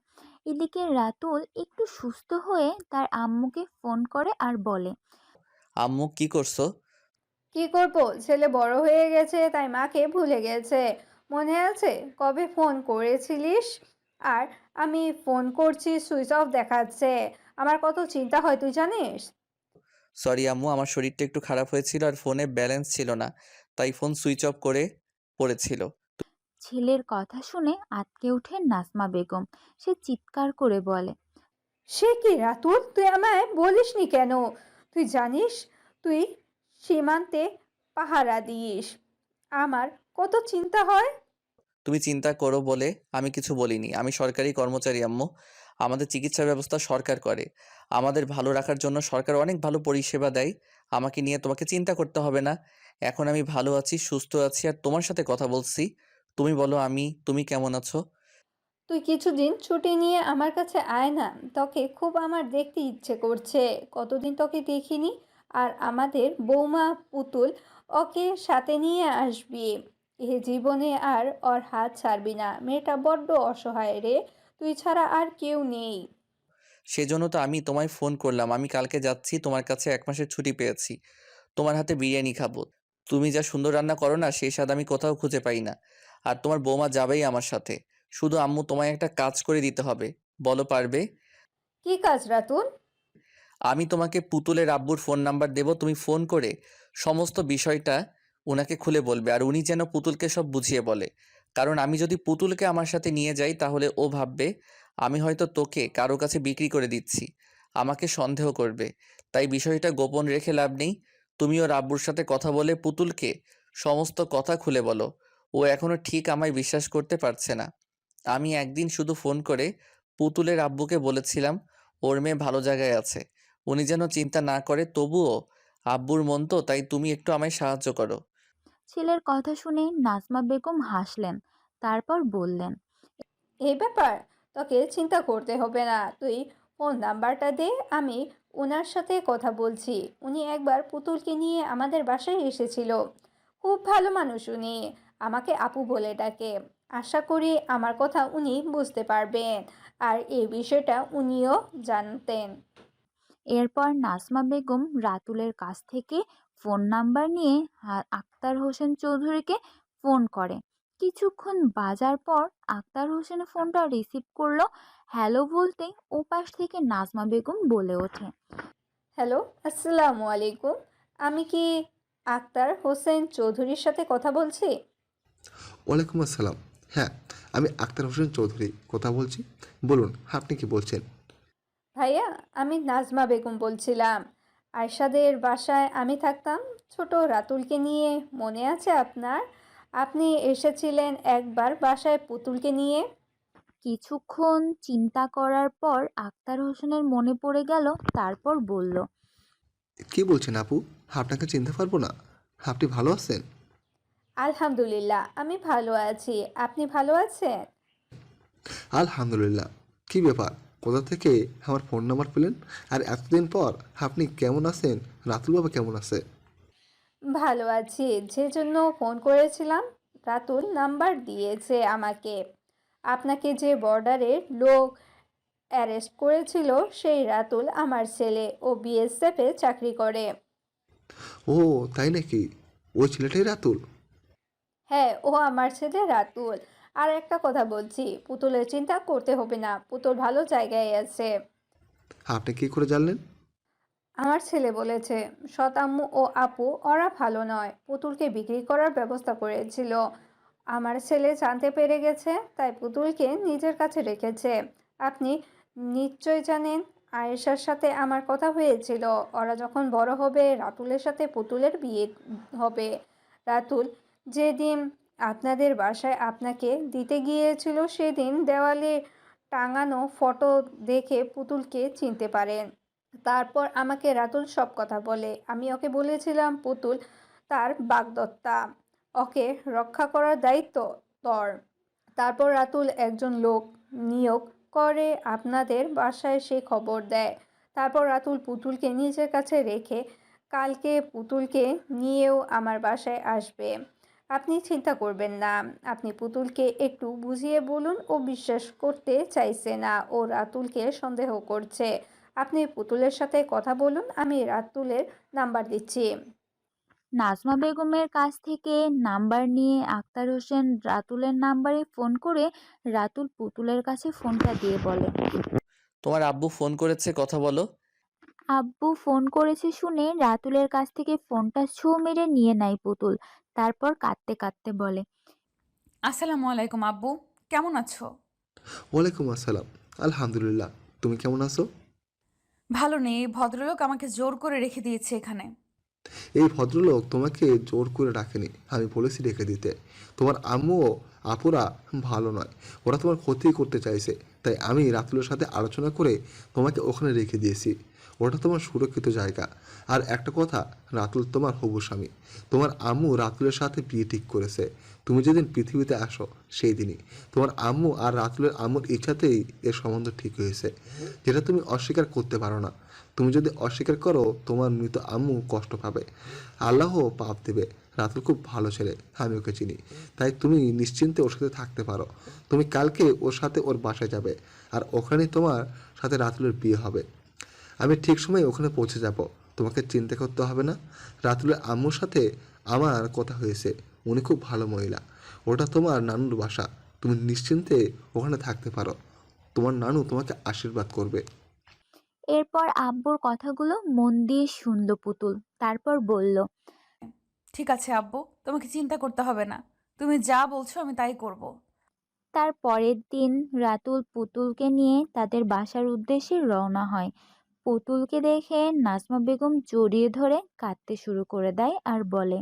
এদিকে রাতুল একটু সুস্থ হয়ে তার আম্মুকে ফোন করে আর বলে, আম্মু, কি করছো? কি করব, ছেলে বড় হয়ে গেছে তাই মাকে ভুলে গেছে। মনে আছে কবে ফোন করেছিলিস? আর আমি ফোন করছি, সুইচ অফ দেখাচ্ছে। আমার কত চিন্তা হয় তুই জানিস? সরি আম্মু, আমার শরীরটা একটু খারাপ হয়েছিল আর ফোনে ব্যালেন্স ছিল না, তাই ফোন সুইচ অফ করে পড়েছিল। ছেলের কথা শুনে আঁতকে ওঠে নাজমা বেগম। সে চিৎকার করে বলে, সে কি রাতুল, তুই আমায় বলিসনি কেন? তুই জানিস তুই সীমান্তে পাহারা দিস, আমার কত চিন্তা হয়। তুমি চিন্তা করো বলে আমি কিছু বলিনি। আমি সরকারি কর্মচারী আম্মু। আমাদের চিকিৎসা ব্যবস্থা সরকার করে। আমাদের ভালো রাখার জন্য সরকার অনেক ভালো পরিষেবা দেয়। আমাকে নিয়ে তোমাকে চিন্তা করতে হবে না। এখন আমি ভালো আছি, সুস্থ আছি আর তোমার সাথে কথা বলছি। তুমি বলো, তুমি কেমন আছো? তুই কিছুদিন ছুটি নিয়ে আমার কাছে আয় না, তোকে খুব আমার দেখতে ইচ্ছে করছে। কতদিন তোকে দেখিনি। আর আমাদের বৌমা পুতুল, ওকে সাথে নিয়ে আসবি। এ জীবনে আর ওর হাত ছাড়বি না। মেয়েটা বড্ড অসহায় রে, তুই ছাড়া আর কেউ নেই। সেজন্য তো আমি তোমায় ফোন করলাম। আমি কালকে যাচ্ছি তোমার কাছে, 1 মাসের ছুটি পেয়েছি। তোমার হাতে বিরিয়ানি খাবো। তুমি যা সুন্দর রান্না করো না, সেই স্বাদ আমি কোথাও খুঁজে পাই না। আর তোমার বৌমা যাবেই আমার সাথে। শুধু আম্মু তোমায় একটা কাজ করে দিতে হবে। বলো, পারবে? কি কাজ রাতুল? আমি তোমাকে পুতুলের আব্বুর ফোন নাম্বার দেব, তুমি ফোন করে সমস্ত বিষয়টা ওনাকে খুলে বলবে, আর উনি যেন পুতুলকে সব বুঝিয়ে বলে। কারণ আমি যদি পুতুলকে আমার সাথে নিয়ে যাই তাহলে ও ভাববে আমি হয়তো তোকে কারো কাছে বিক্রি করে দিচ্ছি, আমাকে সন্দেহ করবে। তাই বিষয়টা গোপন রেখে লাভ নেই। তুমি ওর আব্বুর সাথে কথা বলে পুতুলকে সমস্ত কথা খুলে বলো। ও এখনো ঠিক আমায় বিশ্বাস করতে পারছে না। আমি একদিন শুধু ফোন করে পুতুলের আব্বুকে বলেছিলাম ওর মেয়ে ভালো জায়গায় আছে, উনি যেন চিন্তা না করে। তবুও আব্বুর মন তো, তাই তুমি একটু আমায় সাহায্য করো। ছেলের কথা শুনে নাজমা বেগম হাসলেন, তারপর বললেন, এই ব্যাপার তোকে চিন্তা করতে হবে না। তুই ফোন নাম্বারটা দে, আমি ওনার সাথে কথা বলছি। উনি একবার পুতুলকে নিয়ে আমাদের বাসায় এসেছিল। খুব ভালো মানুষ উনি, আমাকে আপু বলে ডাকে। আশা করি আমার কথা উনি বুঝতে পারবেন, আর এই বিষয়টা উনিও জানতেন। এরপর নাজমা বেগম রাতুলের কাছ থেকে ফোন নাম্বার নিয়ে আক্তার হোসেন চৌধুরীকে ফোন করে। কিছুক্ষণ বাজার পর আক্তার হোসেন ফোনটা রিসিভ করলো। হ্যালো বলতে ওপাশ থেকে নাজমা বেগম বলে ওঠে, হ্যালো, আসসালামু আলাইকুম। আমি কি আক্তার হোসেন চৌধুরীর সাথে কথা বলছি? ওয়ালাইকুম আসসালাম। হ্যাঁ, আমি আক্তার হোসেন চৌধুরী কথা বলছি। বলুন, আপনি কি বলছেন? ভাইয়া, আমি নাজমা বেগম বলছিলাম। আয়শাদের বাসায় আমি থাকতাম ছোট রাতুলকে নিয়ে, মনে আছে আপনার? আপনি এসেছিলেন একবার বাসায় পুতুলকে নিয়ে। কিছুক্ষণ চিন্তা করার পর আক্তার হোসেনের মনে পড়ে গেল। তারপর বলল, কি বলছেন আপু? আপনাকে চিনতে পারবো না? আপনি ভালো আছেন? আলহামদুলিল্লাহ, আমি ভালো আছি। আপনি ভালো আছেন? আলহামদুলিল্লাহ। কি ব্যাপার, কোথা থেকে আমার ফোন নাম্বার পেলেন? আর এতদিন পর আপনি কেমন আছেন? রাতুল বাবা কেমন আছে? ভালো আছি। যে জন্য ফোন করেছিলাম, রাতুল নাম্বার দিয়েছে আমাকে। আপনাকে যে বর্ডারের লোক অ্যারেস্ট করেছিল, সেই রাতুল আমার ছেলে। ও বিএসএফে চাকরি করে। ও, তাই নাকি? ওই ছেলেটাই রাতুল? হ্যাঁ, ও আমার ছেলে রাতুল। আর একটা কথা বলছি, পুতুলের চিন্তা করতে হবে না, পুতুল ভালো জায়গায় আছে। আপনি কি করে জানলেন? আমার ছেলে বলেছে। সৎ আম্মু ও আপু ওরা ভালো নয়, পুতুলকে বিক্রি করার ব্যবস্থা করেছিল। আমার ছেলে জানতে পেরে গেছে, তাই পুতুলকে নিজের কাছে রেখেছে। আপনি নিশ্চয় জানেন, আয়েশার সাথে আমার কথা হয়েছিল। ওরা যখন বড় হবে, রাতুলের সাথে পুতুলের বিয়ে হবে। রাতুল যেদিন আপনাদের বাসায় আপনাকে দিতে গিয়েছিল, সেদিন দেওয়ালে টাঙানো ফটো দেখে পুতুলকে চিনতে পারেন। তারপর আমাকে রাতুল সব কথা বলে। আমি ওকে বলেছিলাম পুতুল তার বাগদত্তা, ওকে রক্ষা করার দায়িত্ব তোর। তারপর রাতুল একজন লোক নিয়োগ করে আপনাদের বাসায়, সে খবর দেয়। তারপর রাতুল পুতুলকে নিজের কাছে রেখে কালকে পুতুলকে নিয়েও আমার বাসায় আসবে। আপনি চিন্তা করবেন না। আপনি পুতুলকে একটু বুঝিয়ে বলুন, ও বিশ্বাস করতে চাইছে না, ও রাতুলকে সন্দেহ করছে। আপনি পুতুলের সাথে কথা বলুন, আমি রাতুলের নাম্বার দিচ্ছি। নাজমা বেগমের কাছ থেকে নাম্বার নিয়ে আক্তার হোসেন রাতুলের নাম্বারে ফোন করে রাতুল পুতুলের কাছে ফোনটা দিয়ে বলে, তোমার আব্বু ফোন করেছে, কথা বলো। আব্বু ফোন করেছে শুনে রাতুলের কাছ থেকে ফোনটা ছো মেরে নিয়ে নেয় পুতুল। তারপর কাঁদতে কাঁদতে বলে, আসসালামু আলাইকুম আব্বু, কেমন আছো? ওয়ালাইকুম আসসালাম। আলহামদুলিল্লাহ। তুমি কেমন আছো? ভালো নেই, এই ভদ্রলোক আমাকে জোর করে রেখে দিয়েছে এখানে। এই ভদ্রলোক তোমাকে জোর করে রাখেনি, আমি বলেছি রেখে দিতে। তোমার আম্মু ও আপুরা ভালো নয়, ওরা তোমার ক্ষতি করতে চাইছে। তাই আমি রাতুলের সাথে আলোচনা করে তোমাকে ওখানে রেখে দিয়েছি। ওটা তোমার সুরক্ষিত জায়গা। আর একটা কথা, রাতুল তোমার হবু স্বামী। তোমার আম্মু রাতুলের সাথে বিয়ে ঠিক করেছে। তুমি যেদিন পৃথিবীতে আসো সেই দিনই তোমার আম্মু আর রাতুলের আম্মুর ইচ্ছাতেই এর সম্বন্ধ ঠিক হয়েছে, যেটা তুমি অস্বীকার করতে পারো না। তুমি যদি অস্বীকার করো, তোমার মৃত আম্মু কষ্ট পাবে, আল্লাহ পাপ দেবে। রাতুল খুব ভালো ছেলে, আমি ওকে চিনি। তাই তুমি নিশ্চিন্তে ওর সাথে থাকতে পারো। তুমি কালকে ওর সাথে ওর বাসায় যাবে, আর ওখানে তোমার সাথে রাতুলের বিয়ে হবে। আমি ঠিক সময় ওখানে পৌঁছে যাব, তোমাকে চিন্তা করতে হবে না। রাতুলের আম্মুর সাথে আমার কথা হয়েছে, উনি খুব ভালো মহিলা। ওটা তোমার নানুর বাসা, তুমি নিশ্চিন্তে ওখানে থাকতে পারো। তোমার নানু তোমাকে আশীর্বাদ করবে। এরপর আব্বুর কথাগুলো মন দিয়ে শুনল পুতুল। তারপর বলল, ঠিক আছে আব্বু, তোমাকে চিন্তা করতে হবে না, তুমি যা বলছো আমি তাই করব। তার পরের দিন রাতুল পুতুলকে নিয়ে তাদের বাসার উদ্দেশ্যে রওনা হয়। পুতুলকে দেখে নাজমা বেগম জড়িয়ে ধরে কাঁদতে শুরু করে দেয় আর বলে,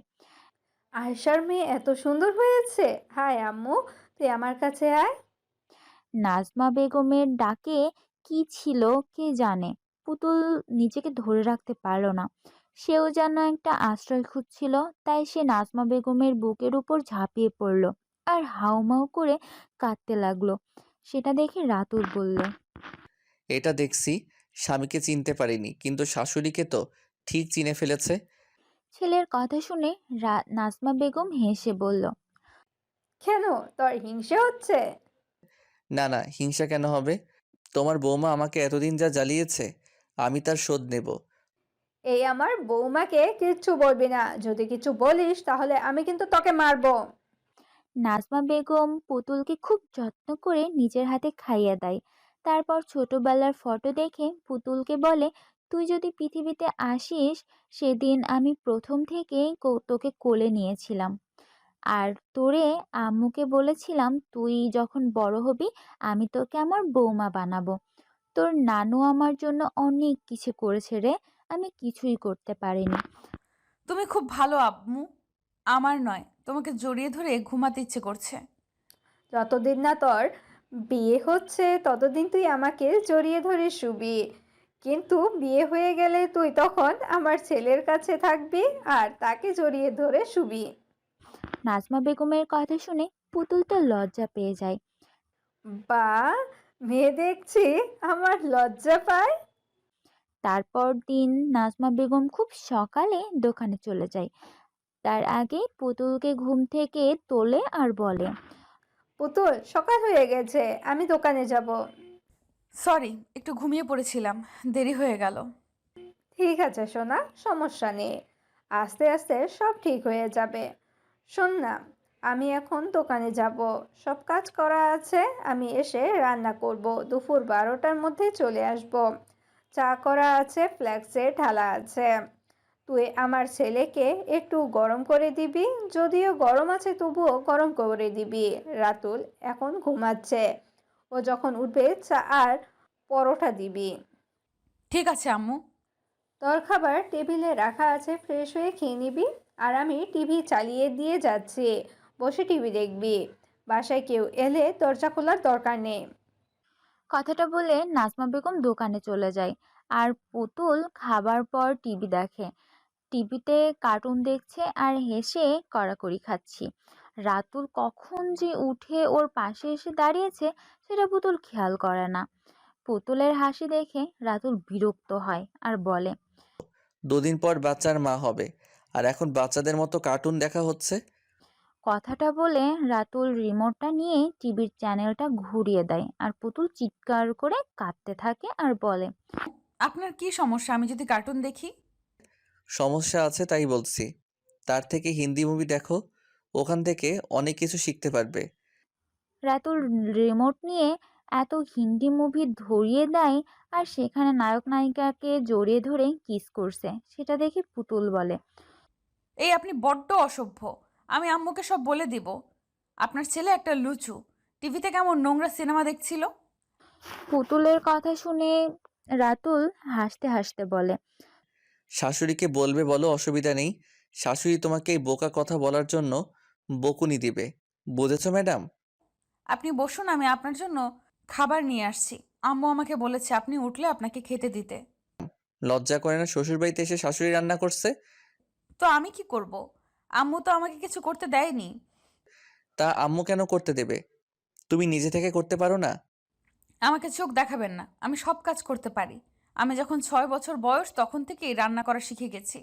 আয়েশার মেয়ে এত সুন্দর হয়েছে। হায় আম্মু, তুই আমার কাছে আয়। নাজমা বেগমের ডাকে কি ছিল কে জানে, পুতুল নিজেকে ধরে রাখতে পারল না। সেও যেন একটা আশ্রয় খুঁজছিল, তাই সে নাজমা বেগমের বুকের উপর ঝাঁপিয়ে পড়ল আর হাউমাউ করে কাঁদতে লাগলো। সেটা দেখে রাতুল বলল, এটা দেখছি স্বামীকে চিনতে পারিনি, কিন্তু শাশুড়িকে তো ঠিক চিনে ফেলেছে। ছেলের কথা শুনে নাজমা বেগম হেসে বলল, কেন, তোর হিংসে হচ্ছে? না না, হিংসা কেন হবে? তোমার বৌমা আমাকে এতদিন যা জ্বালিয়েছে, আমি তার শোধ নেব। এই আমার বৌমাকে কিচ্ছু বলবি না, যদি কিছু বলিস তাহলে আমি কিন্তু তোকে মারবো। নাজমা বেগম পুতুলকে খুব যত্ন করে নিজের হাতে খাইয়ে দেয়। তারপর ছোটবেলার ফটো দেখে পুতুলকে বলে, তুই যদি পৃথিবীতে আসিস সেদিন আমি প্রথম থেকেই তোকে কোলে নিয়েছিলাম। আর তোরে আম্মুকে বলেছিলাম তুই যখন বড় হবি আমি তোকে আমার বৌমা বানাবো। তোর নানু আমার জন্য অনেক কিছু করেছে রে, আমি কিছুই করতে পারিনি। তুমি খুব ভালো আম্মু, আমার নয়, তোমাকে জড়িয়ে ধরে ঘুমাতে ইচ্ছে করছে। যতদিন না তোর বিয়ে হচ্ছে ততদিন তুই আমাকে জড়িয়ে ধরে শুবি, কিন্তু বিয়ে হয়ে গেলে তুই তখন আমার ছেলের কাছে থাকবি আর তাকে জড়িয়ে ধরে শুবি। নাজমা বেগমের কথা শুনে পুতুল তো লজ্জা পেয়ে যায়। বা, মেয়ে দেখছি আমার লজ্জা পায়। তারপর দিন নাজমা বেগম খুব সকালে দোকানে চলে যায়। তার আগে পুতুলকে ঘুম থেকে তোলে আর বলে, পুতুল, সকাল হয়ে গেছে, আমি দোকানে যাব। সরি, একটু ঘুমিয়ে পড়েছিলাম, দেরি হয়ে গেল। ঠিক আছে সোনা, সমস্যা নেই, আস্তে আস্তে সব ঠিক হয়ে যাবে। শোন না, আমি এখন দোকানে যাব, সব কাজ করা আছে, আমি এসে রান্না করব, দুপুর 12টার মধ্যে চলে আসব। চা করা আছে, ফ্ল্যাক্সে ঢালা আছে। তুই আমার ছেলেকে একটু গরম করে দিবি, যদিও গরম আছে তবুও গরম করে দিবি। রাতুল এখন ঘুমাচ্ছে, ও যখন উঠবে চা আর পরোটা দিবি। ঠিক আছে আম্মু। তোর খাবার টেবিলে রাখা আছে, ফ্রেশ হয়ে খেয়ে নিবি। আর আমি টিভি চালিয়ে দিয়ে যাচ্ছি, বসে টিভি দেখবি। বাসায় কেউ এলে দরজা খোলার দরকার নেই। কথাটা বলে নাজমা বেগম দোকানে চলে যায়। আর পুতুল খাবার পর টিভি দেখে। টিভিতে কার্টুন দেখছে আর হেসে কড়াকড়ি খাচ্ছি। রাতুল কখন যে উঠে ওর পাশে এসে দাঁড়িয়েছে সেটা পুতুল খেয়াল করে না। পুতুলের হাসি দেখে রাতুল বিরক্ত হয় আর বলে, 2 দিন পর বাচ্চার মা হবে, আর এখন বাচ্চাদের মতো কার্টুন দেখা হচ্ছে। কথাটা বলে রাতুল রিমোটটা নিয়ে টিভির চ্যানেলটা ঘুরিয়ে দেয় আর পুতুল চিৎকার করে কাঁদতে থাকে আর বলে, আপনার কি সমস্যা আমি যদি কার্টুন দেখি? সমস্যা আছে তাই বলছি। তার থেকে হিন্দি মুভি দেখো, ওখান থেকে অনেক কিছু শিখতে পারবে। রাতুল রিমোট নিয়ে এত হিন্দি মুভি ধরিয়ে দেয় আর সেখানে নায়ক নায়িকাকে জড়িয়ে ধরে কিস করছে, সেটা দেখে পুতুল বলে, এই আপনি বড্ড অসভ্য, আমি আম্মুকে সব বলে দিব। আপনার ছেলে একটা লুচু, টিভিতে কেমন নোংরা সিনেমা দেখছিল। পুতুলের কথা শুনে রাতুল হাসতে হাসতে বলে, শাশুড়িকে বলবে বলো, অসুবিধা নেই। শাশুড়ি তোমাকে এই বোকা কথা বলার জন্য বকুনি দিবে, বুঝেছো ম্যাডাম? আপনি বসুন, আমি আপনার জন্য খাবার নিয়ে আসছি। আম্মু আমাকে বলেছে আপনি উঠলে আপনাকে খেতে দিতে। লজ্জা করে না শ্বশুরবাড়িতে এসে শাশুড়ি রান্না করছে? তো আমি কি করব? আম্মু তো আমাকে কিছু করতে দেয়নি। তা আম্মু কেন করতে দেবে? তুমি নিজে থেকে করতে পারো না? আমাকে চোখ দেখাবেন না, আমি সব কাজ করতে পারি। আমি যখন 6 বছর বয়স তখন থেকেই রান্না করা শিখে গেছি।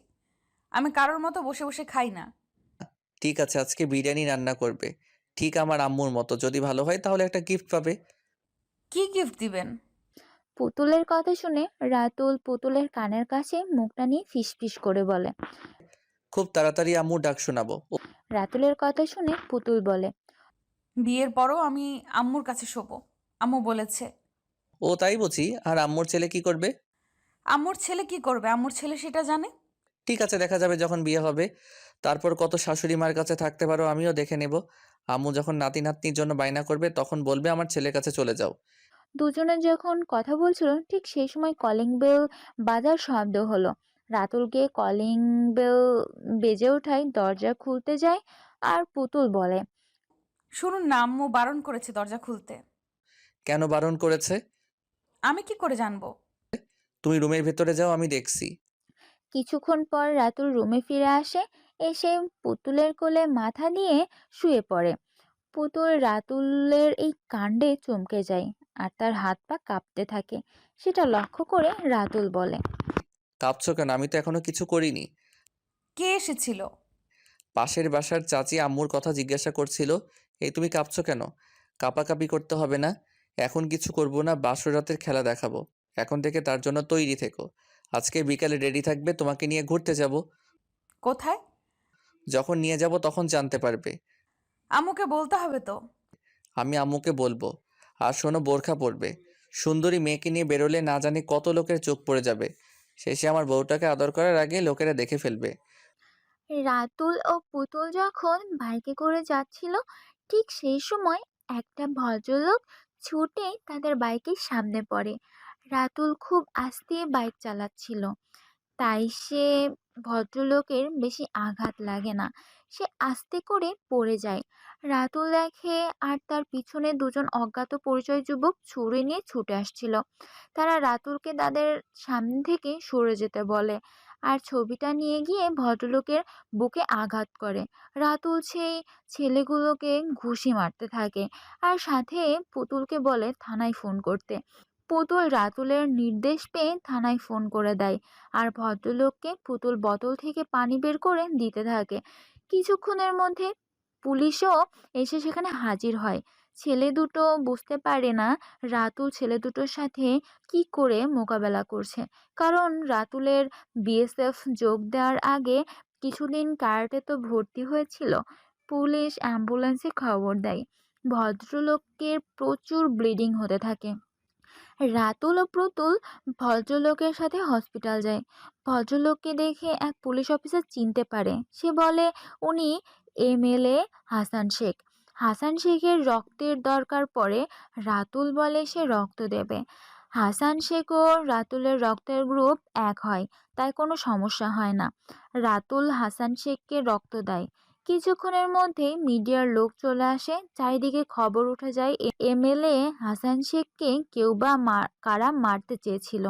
আমি কারোর মতো বসে বসে খাই না। ঠিক আছে, আজকে বিরিয়ানি রান্না করবে, ঠিক আমার আম্মুর মতো। যদি ভালো হয় তাহলে একটা গিফট পাবে। কি গিফট দিবেন? পুতুলের কথা শুনে রাতুল পুতুলের কানের কাছে মুখটা নিয়ে ফিসফিস করে বলে, খুব তাড়াতাড়ি আম্মুর ডাক শোনাবো। রাতুলের কথা শুনে পুতুল বলে, বিয়ের পরও আমি আম্মুর কাছে শোবো, আম্মু বলেছে। ও তাই বুঝি? আর আম্মুর ছেলে কি করবে? আম্মুর ছেলে কি করবে, আম্মুর ছেলে সেটা জানে। ঠিক আছে, দেখা যাবে যখন বিয়ে হবে। তারপর কত শাশুড়ি মার কাছে থাকতে পারো আমিও দেখে নেব। আম্মু যখন নাতি নাতনির জন্য বায়না করবে তখন বলবে আমার ছেলের কাছে চলে যাও। দুজনে যখন কথা বলছিল ঠিক সেই সময় কলিং বেল বাজার শব্দ হলো। রাতুল গিয়ে কলিং বেল বেজে ওঠায় দরজা খুলতে যায় আর পুতুল বলে, শুনুন না, আম্মু বারণ করেছে দরজা খুলতে। কেন বারণ করেছে? আমি কি করে জানবো? তুমি রুমের ভেতরে যাও, আমি দেখছি। কিছুক্ষণ পর রাতুল রুমে ফিরে আসে, এসে পুতুলের কোলে মাথা দিয়ে শুয়ে পড়ে। পুতুল রাতুলের এই কাণ্ডে চমকে যায় আর তার হাত পা কাঁপতে থাকে। সেটা লক্ষ্য করে রাতুল বলে, কাঁপছো কেন? আমি তো এখনো কিছু করিনি। কে এসেছিল? পাশের বাসার চাচি আম্মুর কথা জিজ্ঞাসা করছিল, এই তুমি কাঁপছো কেন? কাঁপাকাঁপি করতে হবে না। এখন কিছু করব না, বাসর রাতের খেলা দেখাবো। এখন থেকে তার জন্য তৈরি থেকো। আজকে বিকালে রেডি থাকবে, তোমাকে নিয়ে ঘুরতে যাব। কোথায়? যখন নিয়ে যাব তখন জানতে পারবে। আম্মুকে বলতে হবে তো। আমি আম্মুকে বলবো। আর শোনো, বোরখা পরবে। সুন্দরী মেয়েকে নিয়ে বেরোলে না জানি কত লোকের চোখ পড়ে যাবে। শেষে আমার বউটাকে আদর করার আগে লোকেরা দেখে ফেলবে। রাতুল ও পুতুল যখন বাইকে করে যাচ্ছিল, ঠিক সেই সময় একটা ভদ্রলোক ছুটে তাদের বাইকের সামনে পড়ে। রাতুল খুব আস্তে বাইক চালাচ্ছিল, তাই সে ভদ্রলোকের বেশি আঘাত লাগে না। সে আস্তে করে পড়ে যায়। রাতুল দেখে আর তার পিছনে দুজন অজ্ঞাত পরিচয় যুবক ছুরি নিয়ে ছুটে আসছিল। তারা রাতুলকে তাদের সামনে থেকে সরে যেতে বলে আর ছবিটা নিয়ে গিয়ে ভদ্রলোকের বুকে আঘাত করে। রাতুল সেই ছেলেগুলোকে ঘুষি মারতে থাকে আর সাথে পুতুলকে বলে থানায় ফোন করতে। পুতুল রাতুলের নির্দেশ পেয়ে থানায় ফোন করে দেয় আর ভদ্রলোককে পুতুল বোতল থেকে পানি বের করে দিতে থাকে। কিছুক্ষণের মধ্যে পুলিশও এসে সেখানে হাজির হয়। ছেলে দুটো বুঝতে পারে না রাতুল ছেলে দুটোর সাথে কি করে মোকাবেলা করছে, কারণ রাতুলের বিএসএফ যোগ দেওয়ার আগে কিছুদিন কারাটে তো ভর্তি হয়েছিল। পুলিশ অ্যাম্বুলেন্সে খবর দেয়। ভদ্রলোকের প্রচুর ব্লিডিং হতে থাকে। রাতুল ও প্রতুল ভদ্রলোকের সাথে হসপিটাল যায়। ভদ্রলোককে দেখে এক পুলিশ অফিসার চিনতে পারে। সে বলে উনি এমএলএ হাসান শেখ। হাসান শেখের রক্তের দরকার পড়ে। রাতুল বলে সে রক্ত দেবে। হাসান শেখ ও রাতুলের রক্তের গ্রুপ এক হয়, তাই কোনো সমস্যা হয় না। রাতুল হাসান শেখকে রক্ত দেয়। কিছুক্ষণের মধ্যেই মিডিয়ার লোক চলে আসে। চারিদিকে খবর উঠে যায় এমএলএ হাসান শেখকে কেউ বা কারা মারতে চেয়েছিল।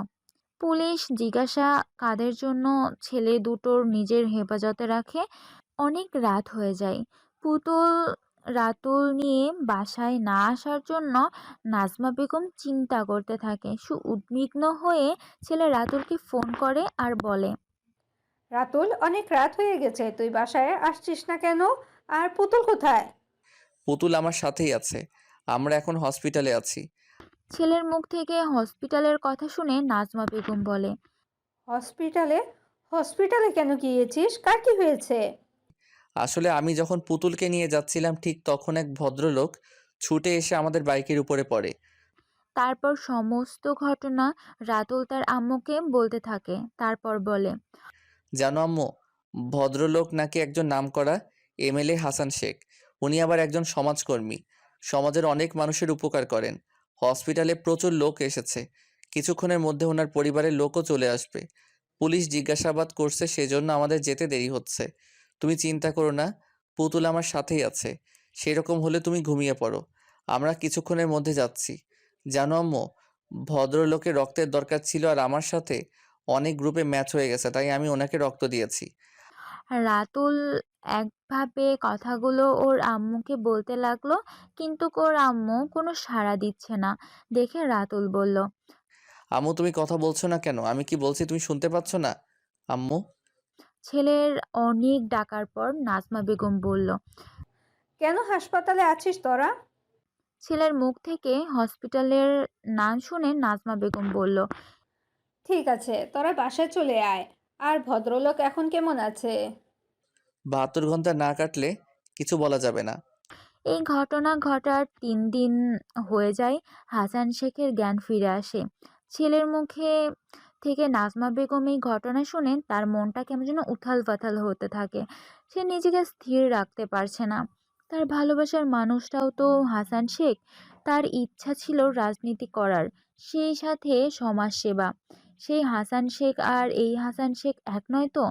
পুলিশ জিজ্ঞাসা কাদের জন্য ছেলে দুটোর নিজের হেফাজতে রাখে। অনেক রাত হয়ে যায়। পুতুল রাতুল নিয়ে বাসায় না আসার জন্য নাজমা বেগম চিন্তা করতে থাকে। উদ্বিগ্ন হয়ে ছেলে রাতুলকে ফোন করে আর বলে, রাতুল, অনেক রাত হয়ে গেছে, তুই বাসায় আসছিস না কেন? আর পুতুল কোথায়? পুতুল আমার সাথেই আছে। আমরা এখন হসপিটালে আছি। ছেলের মুখ থেকে হসপিটালের কথা শুনে নাজমা বেগম বলে, হসপিটালে? হসপিটালে কেন গিয়েছিস? কার কি হয়েছে? আসলে আমি যখন পুতুলকে নিয়ে যাচ্ছিলাম ঠিক তখন এক ভদ্রলোক ছুটে এসে আমাদের বাইকের উপরে পড়ে। তারপর সমস্ত ঘটনা রাতুল তার আম্মুকে বলতে থাকে। তারপর বলে, জানো আম্মু, ভদ্রলোক নাকি একজন নামকরা এমএলএ হাসান শেখ। উনি আবার একজন সমাজকর্মী। সমাজের অনেক মানুষের উপকার করেন। হসপিটালে প্রচুর লোক এসেছে। কিছুক্ষণের মধ্যে ওনার পরিবারের লোকও চলে আসবে। পুলিশ জিজ্ঞাসাবাদ করছে, সেজন্য আমাদের যেতে দেরি হচ্ছে। তুমি চিন্তা করো না, পুতুল আমার সাথেই আছে। সেরকম হলে তুমি ঘুমিয়ে পড়ো। আমরা কিছুক্ষণের মধ্যে যাচ্ছি। জানো আম্মু, ভদ্রলোকের রক্তের দরকার ছিল আর আমার সাথে অনেক গ্রুপে ম্যাচ হয়ে গেছে, তাই আমি ওনাকে রক্ত দিয়েছি। রাতুল একভাবে কথাগুলো ওর আম্মুকে বলতে লাগলো, কিন্তু ওর আম্মু কোনো সাড়া দিচ্ছে না দেখে রাতুল বলল, আম্মু তুমি কথা বলছো না কেন? আমি কি বলছি তুমি শুনতে পাচ্ছ না? আম্মু। ছেলের অনেক ডাকার পর নাজমা বেগম বলল, কেন হাসপাতালে আছিস তোরা? ছেলের মুখ থেকে হসপিটালের নাম শুনে নাজমা বেগম বলল, ঠিক আছে, তোরা বাসায় চলে আয়। আর ভদ্রলোক এখন কেমন আছে? 72 ঘন্টা না কাটলে কিছু বলা যাবে না। এই ঘটনা ঘটার 3 দিন হয়ে যায়। হাসান শেখের জ্ঞান ফিরে আসে। ছেলের মুখে থেকে নাজমা বেগম এই ঘটনা শুনে তার মনটা কেমন যেন উথাল পাথাল হতে থাকে। সে নিজেকে স্থির রাখতে পারছে না। তার ভালোবাসার মানুষটাও তো হাসান শেখ। তার ইচ্ছা ছিল রাজনীতি করার, সেই সাথে সমাজসেবা। সেই হাসান শেখ আর এই হাসান শেখ এক নয় তো।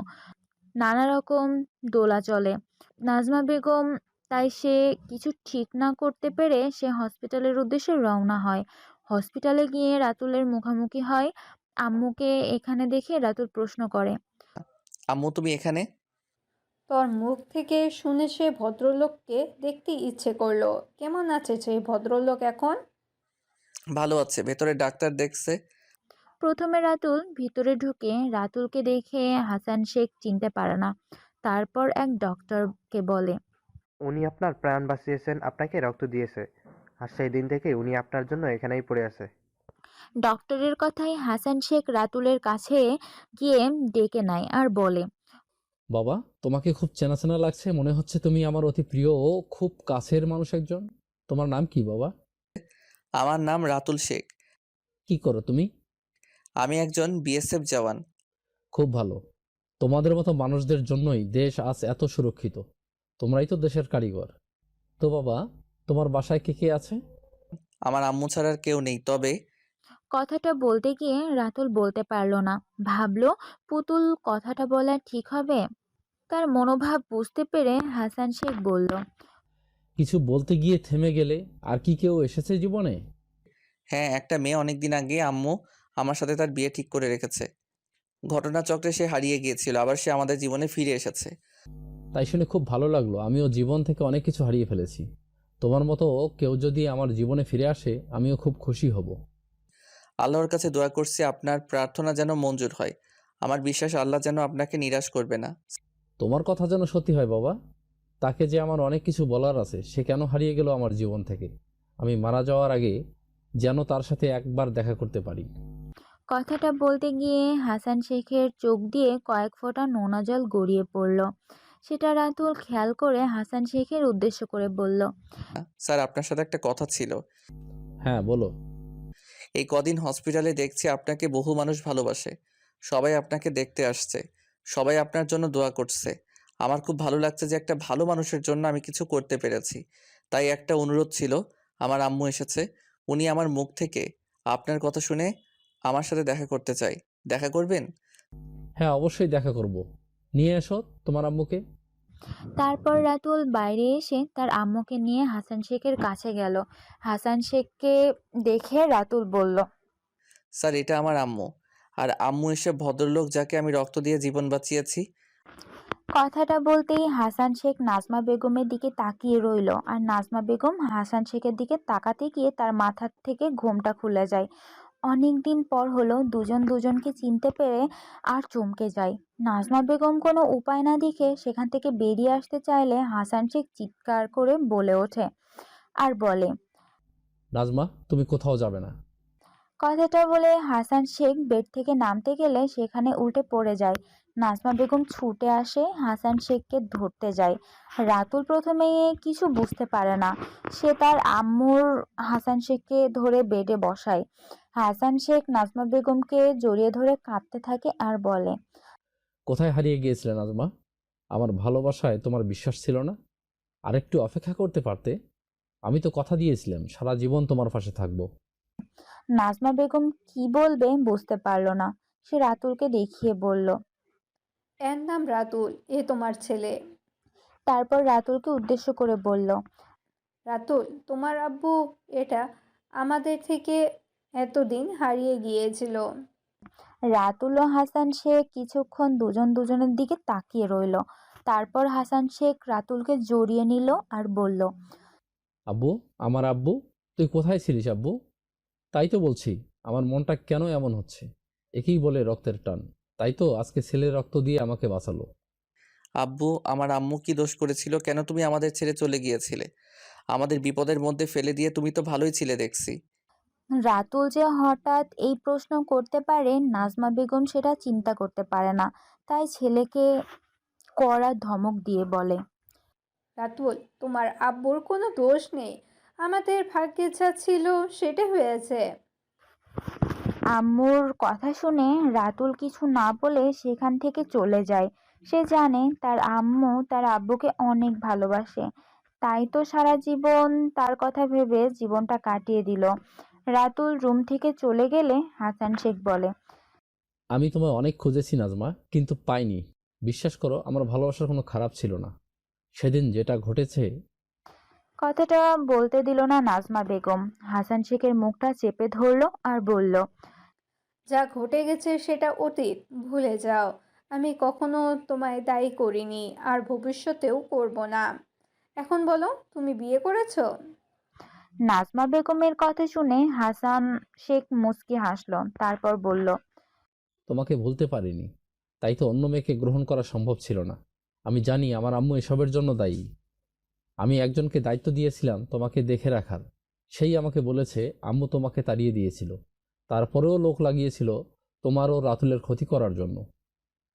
নানা রকম দোলা চলে নাজমা বেগম। তাই সে কিছু ঠিক না করতে পেরে সে হসপিটালের উদ্দেশ্যে রওনা হয়। হসপিটালে গিয়ে রাতুলের মুখোমুখি হয়। আম্মুকে এখানে দেখে রাতুল প্রশ্ন করে, আম্মু তুমি এখানে? তোর মুখ থেকে শুনে সে ভদ্রলোককে দেখতে ইচ্ছে করলো। কেমন আছে সেই ভদ্রলোক এখন? ভালো আছে, ভেতরে ডাক্তার দেখছে। প্রথমে রাতুল ভিতরে ঢুকে রাতুলকে দেখে হাসান শেখ চিনতে পারে না। তারপর এক ডক্টরকে বলে, উনি আপনার প্রাণ বাঁচিয়েছেন, আপনাকে রক্ত দিয়েছে, আর সেই দিন থেকে উনি আপনার জন্য এখানেই পড়ে আছে। ডক্টরের কথায় হাসান শেখ রাতুলের কাছে গিয়ে ডেকে নেয় আর বলে, বাবা, তোমাকে খুব চেনা চেনা লাগছে, মনে হচ্ছে তুমি আমার অতি প্রিয় ও খুব কাছের মানুষ একজন। তোমার নাম কি বাবা? আমার নাম রাতুল শেখ। কি করো তুমি? আমি একজন বিএসএফ জওয়ান। খুব ভালো। তোমাদের মতো মানুষদের জন্যই দেশ আজ এত সুরক্ষিত। তোমরাই তো দেশের কারিগর। তো বাবা, তোমার বাসায় কে কে আছে? আমার আম্মু ছাড়া আর কেউ নেই, তবে কথাটা বলতে গিয়ে রাতুল বলতে পারল না। ভাবলো পুতুল কথাটা বলা ঠিক হবে। তার মনোভাব বুঝতে পেরে হাসান শেখ বলল, কিছু বলতে গিয়ে থেমে গেলে। আর কি কেউ এসেছে জীবনে? হ্যাঁ, একটা মেয়ে অনেকদিন আগে আম্মু আমার সাথে তার বিয়ে ঠিক করে রেখেছে। ঘটনাচক্রে সে হারিয়ে গিয়েছিল, আবার সে আমাদের জীবনে ফিরে এসেছে। তাই শুনে খুব ভালো লাগলো। আমিও জীবন থেকে অনেক কিছু হারিয়ে ফেলেছি। তোমার মতো কেউ যদি আমার জীবনে ফিরে আসে, আমিও খুব খুশি হব। আল্লাহর কাছে দোয়া করছি আপনার প্রার্থনা যেন মঞ্জুর হয়। আমার বিশ্বাস আল্লাহ যেন আপনাকে নিরাশ করবে না। তোমার কথা যেন সত্যি হয় বাবা। তাকে যে আমার অনেক কিছু বলার আছে, সে কেন হারিয়ে গেল আমার জীবন থেকে। আমি মারা যাওয়ার আগে যেন তার সাথে একবার দেখা করতে পারি। কথাটা বলতে গিয়ে হাসান শেখের চোখ দিয়ে কয়েক ফোঁটা নোনা জল গড়িয়ে পড়ল। সেটা রাতুল খেয়াল করে হাসান শেখের উদ্দেশ্য করে বলল, স্যার, আপনার সাথে একটা কথা ছিল। হ্যাঁ, বলো। এই কদিন হসপিটালে দেখছি আপনাকে বহু মানুষ ভালোবাসে। সবাই আপনাকে দেখতে আসছে, সবাই আপনার জন্য দোয়া করছে। আমার খুব ভালো লাগছে যে একটা ভালো মানুষের জন্য আমি কিছু করতে পেরেছি। তাই একটা অনুরোধ ছিল, আমার আম্মু এসেছে, উনি আমার মুখ থেকে আপনার কথা শুনে আমার সাথে দেখা করতে চাই। দেখা করবেন? হ্যাঁ, অবশ্যই দেখা করব। নিয়ে এসো তোমার আম্মুকে। তারপর রাতুল বাইরে এসে তার আম্মুকে নিয়ে হাসান শেখের কাছে গেল। হাসান শেখকে দেখে রাতুল বলল, স্যার, এটা আমার আম্মু। আর আম্মু এসে ভদ্রলোক যাকে আমি রক্ত দিয়ে জীবন বাঁচিয়েছি। কথাটা বলতেই হাসান শেখ নাজমা বেগমের দিকে তাকিয়ে রইল। আর নাজমা বেগম হাসান শেখের দিকে তাকাতে গিয়ে তার মাথার থেকে ঘোমটা খুলে যায়। অনেক দিন পর হলো দুজন দুজনকে চিনতে পেরে আর চমকে যায়। নাজমা বেগম কোনো উপায় না দেখে সেখান থেকে বেরিয়ে আসতে চাইলে হাসান শেখ চিৎকার করে বলে ওঠে আর বলে, নাজমা, তুমি কোথাও যাবে না। কথাটা বলে হাসান শেখ বেড থেকে নামতে গেলে সেখানে উল্টে পড়ে যায়। নাজমা বেগম ছুটে আসে হাসান শেখকে ধরতে যায়। রাতুল প্রথমে কিছু বুঝতে পারে না। সে তার আম্মুর হাসান শেখকে ধরে বেডে বসায়। হাসান শেখ নাজমা বেগমকে জড়িয়ে ধরে কাঁদতে থাকে আর বলে, কোথায় হারিয়ে গিয়েছিলে নাজমা? আমার ভালোবাসায় তোমার বিশ্বাস ছিল না? আরেকটু অপেক্ষা করতে পারতে। আমি তো কথা দিয়েছিলাম সারা জীবন তোমার পাশে থাকবো। নাজমা বেগম কি বলবে বুঝতে পারল না। সে রাতুলকে দেখিয়ে বলল, এর নাম রাতুল, এ তোমার ছেলে। তারপর রাতুলকে উদ্দেশ্য করে বলল, রাতুল, তোমার আব্বু এটা আমাদের থেকে এতদিন হারিয়ে গিয়েছিল। রাতুল ও হাসান শেখ কিছুক্ষণ দুজন দুজনের দিকে তাকিয়ে রইল। তারপর হাসান শেখ রাতুলকে জড়িয়ে নিল আর বলল, আব্বু, আমার আব্বু, তুই কোথায় ছিলিস আব্বু? তাই তো বলছি, আমার মনটা কেন এমন হচ্ছে। একেই বলে রক্তের টান। তাই তো আজকে ছেলের রক্ত দিয়ে আমাকে বাঁচালো। আব্বু, আমার আম্মু কি দোষ করেছিল? কেন তুমি আমাদের ছেড়ে চলে গিয়েছিলে? আমাদের বিপদের মধ্যে ফেলে দিয়ে তুমি তো ভালোই ছিলে দেখছি। রাতুল যে হঠাৎ এই প্রশ্ন করতে পারে নাজমা বেগম সেটা চিন্তা করতে পারে না। তাই ছেলেকে কড়া ধমক দিয়ে বলে, রাতুল, তোমার আব্বুর কোনো দোষ নেই, আমাদের ভাগ্যে যা ছিল সেটা হয়েছে। আম্মুর কথা শুনে রাতুল কিছু না বলে সেখান থেকে চলে যায়। সে জানে তার আম্মু তার আব্বুকে অনেক ভালোবাসে। তাই তো সারা জীবন তার কথা ভেবে জীবনটা কাটিয়ে দিল। রাতুল রুম থেকে চলে গেলে হাসান শেখ বলে, আমি তোমায় অনেক খুঁজেছি নাজমা, কিন্তু পাইনি। বিশ্বাস করো, আমার ভালোবাসার কোনো খারাপ ছিল না। সেদিন যেটা ঘটেছে। কথাটা বলতে দিল না নাজমা বেগম। হাসান শেখের মুখটা চেপে ধরলো আর বলল, যা ঘটে গেছে সেটা অতীত, ভুলে যাও। আমি কখনো তোমায় দায়ী করিনি, আর ভবিষ্যতেও করব না। এখন বলো, তুমি বিয়ে করেছো? নাজমা বেগমের কথা শুনে হাসান শেখ মুচকি হাসলো। তারপর বলল, তোমাকে ভুলতে পারিনি। তাই তো অন্য মেয়েকে গ্রহণ করা সম্ভব ছিল না। আমি জানি আমার আম্মু এসবের জন্য দায়ী। আমি একজনকে দায়িত্ব দিয়েছিলাম তোমাকে দেখে রাখার, সেই আমাকে বলেছে আম্মু তোমাকে তাড়িয়ে দিয়েছিল, তারপরেও লোক লাগিয়েছিল তোমার ও রাতুলের ক্ষতি করার জন্য।